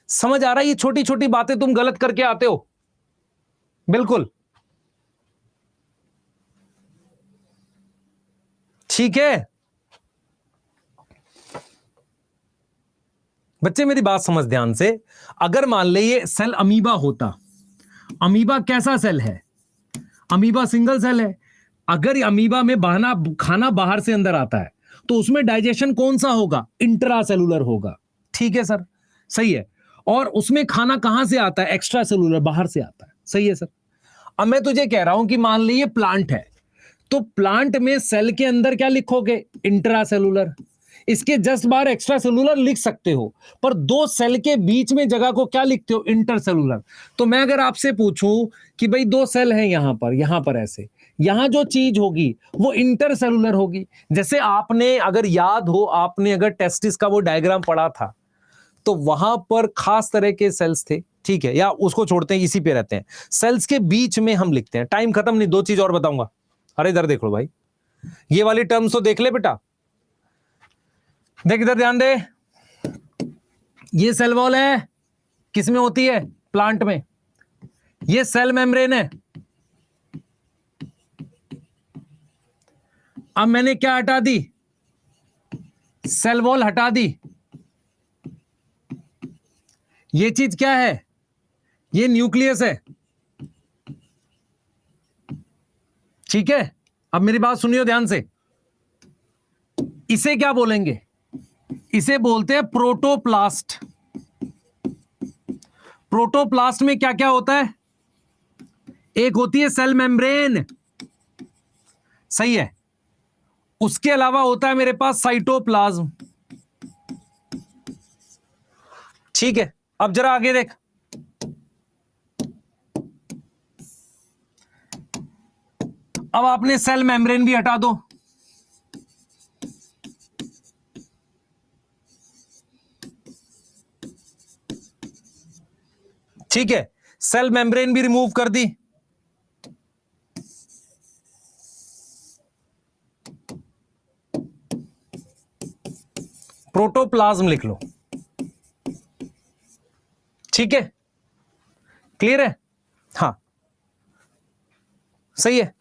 समझ आ रहा है? ये छोटी छोटी बातें तुम गलत करके आते हो, बिल्कुल ठीक है। बच्चे मेरी बात समझ ध्यान से। अगर मान ले ये सेल अमीबा होता, अमीबा कैसा सेल है? अमीबा सिंगल सेल है। अगर अमीबा में बहाना खाना बाहर से अंदर आता है, तो उसमें डाइजेशन कौन सा होगा? इंट्रासेलुलर होगा। ठीक है सर, सही है। और उसमें खाना कहां से आता है? एक्स्ट्रा सेलुलर, बाहर से आता है। सही है सर। अब मैं तुझे कह रहा हूं कि मान लीजिए प्लांट है, तो प्लांट में सेल के अंदर क्या लिखोगे? इंट्रासेलुलर। इसके जस्ट बाहर एक्स्ट्रा सेलुलर लिख सकते हो, पर दो सेल के बीच में जगह को क्या लिखते हो? इंटरसेलुलर। तो मैं अगर आपसे पूछूं कि भाई दो सेल हैं यहां पर ऐसे, यहां जो चीज होगी वो इंटरसेलुलर होगी। जैसे आपने अगर याद हो, आपने अगर टेस्टिस का वो डायग्राम पढ़ा था, तो वहां पर खास तरह के सेल्स थे, ठीक है, या उसको छोड़ते हैं, इसी पे रहते हैं। सेल्स के बीच में हम लिखते हैं। टाइम खत्म नहीं, 2 चीज और बताऊंगा। अरे इधर देख लो भाई, ये वाली टर्म्स तो देख ले बेटा, देख इधर ध्यान दे। ये सेल वॉल है, किसमें होती है? प्लांट में। ये सेल मेम्ब्रेन है। अब मैंने क्या हटा दी? सेल वॉल हटा दी। ये चीज क्या है? ये न्यूक्लियस है। ठीक है, अब मेरी बात सुनियो ध्यान से। इसे क्या बोलेंगे? इसे बोलते हैं प्रोटोप्लास्ट। प्रोटोप्लास्ट में क्या क्या होता है? एक होती है सेल मेम्ब्रेन, सही है। उसके अलावा होता है मेरे पास साइटोप्लाज्म। ठीक है, अब जरा आगे देख। अब आपने सेल मेम्ब्रेन भी हटा दो। ठीक है, सेल मेम्ब्रेन भी रिमूव कर दी। प्रोटोप्लाज्म लिख लो। ठीक है, क्लियर है? हाँ सही है,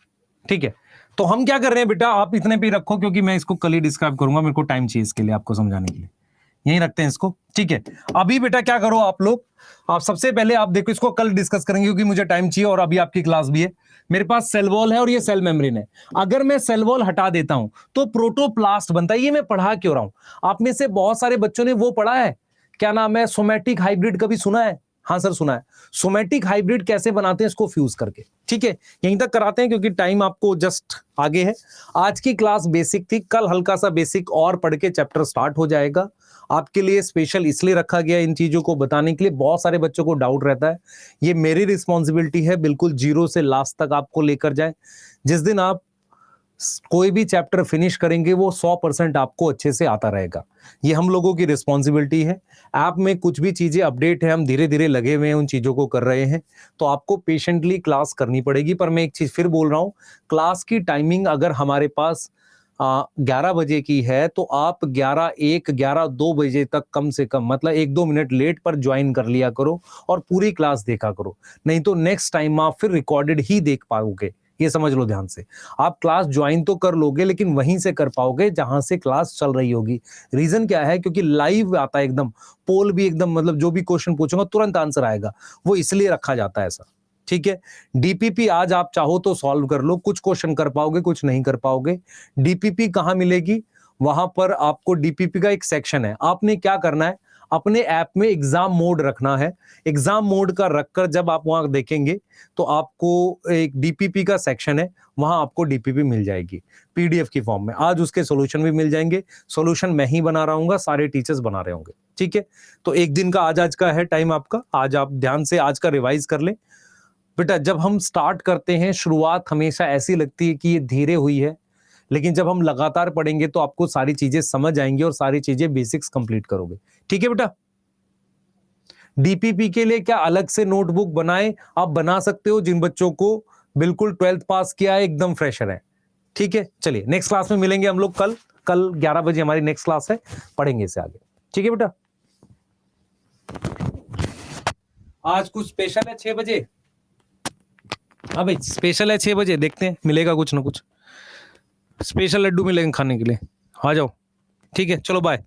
ठीक है। तो हम क्या कर रहे हैं बेटा, आप इतने पे रखो क्योंकि मैं इसको कल ही डिस्क्राइब करूंगा, मेरे को टाइम चाहिए इसके लिए आपको समझाने के लिए। यहीं रखते हैं इसको, ठीक है। अभी बेटा क्या करो आप लोग, आप सबसे पहले आप देखो, इसको कल डिस्कस करेंगे क्योंकि मुझे टाइम चाहिए और अभी आपकी क्लास भी है। मेरे पास सेल वॉल है और ये सेल मेम्ब्रेन है। अगर मैं सेल वॉल हटा देता हूं तो प्रोटोप्लास्ट बनता है। ये मैं पढ़ा क्यों रहा हूं? आप में से बहुत सारे बच्चों ने वो पढ़ा है, क्या नाम है, सोमैटिक हाइब्रिड, कभी सुना है? हाँ सर सुना है। सोमैटिक हाइब्रिड कैसे बनाते हैं इसको फ्यूज करके, ठीक है। यहीं तक कराते हैं क्योंकि टाइम आपको जस्ट आगे है। आज की क्लास बेसिक थी, कल हल्का सा बेसिक और पढ़ के चैप्टर स्टार्ट हो जाएगा। आपके लिए स्पेशल इसलिए रखा गया इन चीजों को बताने के लिए, बहुत सारे बच्चों को डाउट रहता है। ये मेरी रिस्पॉन्सिबिलिटी है, बिल्कुल जीरो से लास्ट तक आपको लेकर जाए। जिस दिन आप कोई भी चैप्टर फिनिश करेंगे वो 100% आपको अच्छे से आता रहेगा। ये हम लोगों की रिस्पॉन्सिबिलिटी है। ऐप में कुछ भी चीजें अपडेट है, हम धीरे धीरे लगे हुए हैं, उन चीजों को कर रहे हैं, तो आपको पेशेंटली क्लास करनी पड़ेगी। पर मैं एक चीज फिर बोल रहा हूं, क्लास की टाइमिंग अगर हमारे पास 11 बजे की है तो आप 11-1-11-2 बजे तक कम से कम, मतलब 1-2 मिनट लेट पर ज्वाइन कर लिया करो और पूरी क्लास देखा करो। नहीं तो नेक्स्ट टाइम आप फिर रिकॉर्डेड ही देख पाओगे। ये समझ लो ध्यान से। आप क्लास ज्वाइन तो कर लोगे लेकिन वहीं से कर पाओगे जहां से क्लास चल रही होगी। रीजन क्या है? क्योंकि लाइव आता है एकदम, पोल भी एकदम, मतलब जो भी क्वेश्चन पूछूंगा तुरंत आंसर आएगा, वो इसलिए रखा जाता है ऐसा, ठीक है। डीपीपी आज आप चाहो तो सॉल्व कर लो, कुछ क्वेश्चन कर पाओगे, कुछ नहीं कर पाओगे। डीपीपी कहां मिलेगी? वहां पर आपको डीपीपी का एक सेक्शन है। आपने क्या करना है, अपने ऐप में एग्जाम मोड रखना है। एग्जाम मोड का रखकर जब आप वहां देखेंगे तो आपको एक डीपीपी का सेक्शन है, वहां आपको डीपीपी मिल जाएगी पीडीएफ की फॉर्म में। आज उसके सॉल्यूशन भी मिल जाएंगे। सॉल्यूशन मैं ही बना रहा हूँ, सारे टीचर्स बना रहे होंगे, ठीक है। तो एक दिन का आज का है टाइम आपका, आज आप ध्यान से आज का रिवाइज कर लें। बेटा जब हम स्टार्ट करते हैं, शुरुआत हमेशा ऐसी लगती है कि ये धीरे हुई है, लेकिन जब हम लगातार पढ़ेंगे तो आपको सारी चीजें समझ आएंगी और सारी चीजें बेसिक्स कंप्लीट करोगे, ठीक है बेटा। डीपीपी के लिए क्या अलग से नोटबुक बनाए? आप बना सकते हो, जिन बच्चों को बिल्कुल 12th पास किया है, एकदम फ्रेशर है, ठीक है। चलिए नेक्स्ट क्लास में मिलेंगे हम लोग कल 11 बजे हमारी नेक्स्ट क्लास है, पढ़ेंगे इसे आगे, ठीक है बेटा। आज कुछ स्पेशल है 6 बजे। हाँ भाई स्पेशल है 6 बजे, देखते हैं मिलेगा कुछ ना कुछ। स्पेशल लड्डू मिलेंगे खाने के लिए, आ जाओ, ठीक है। चलो बाय।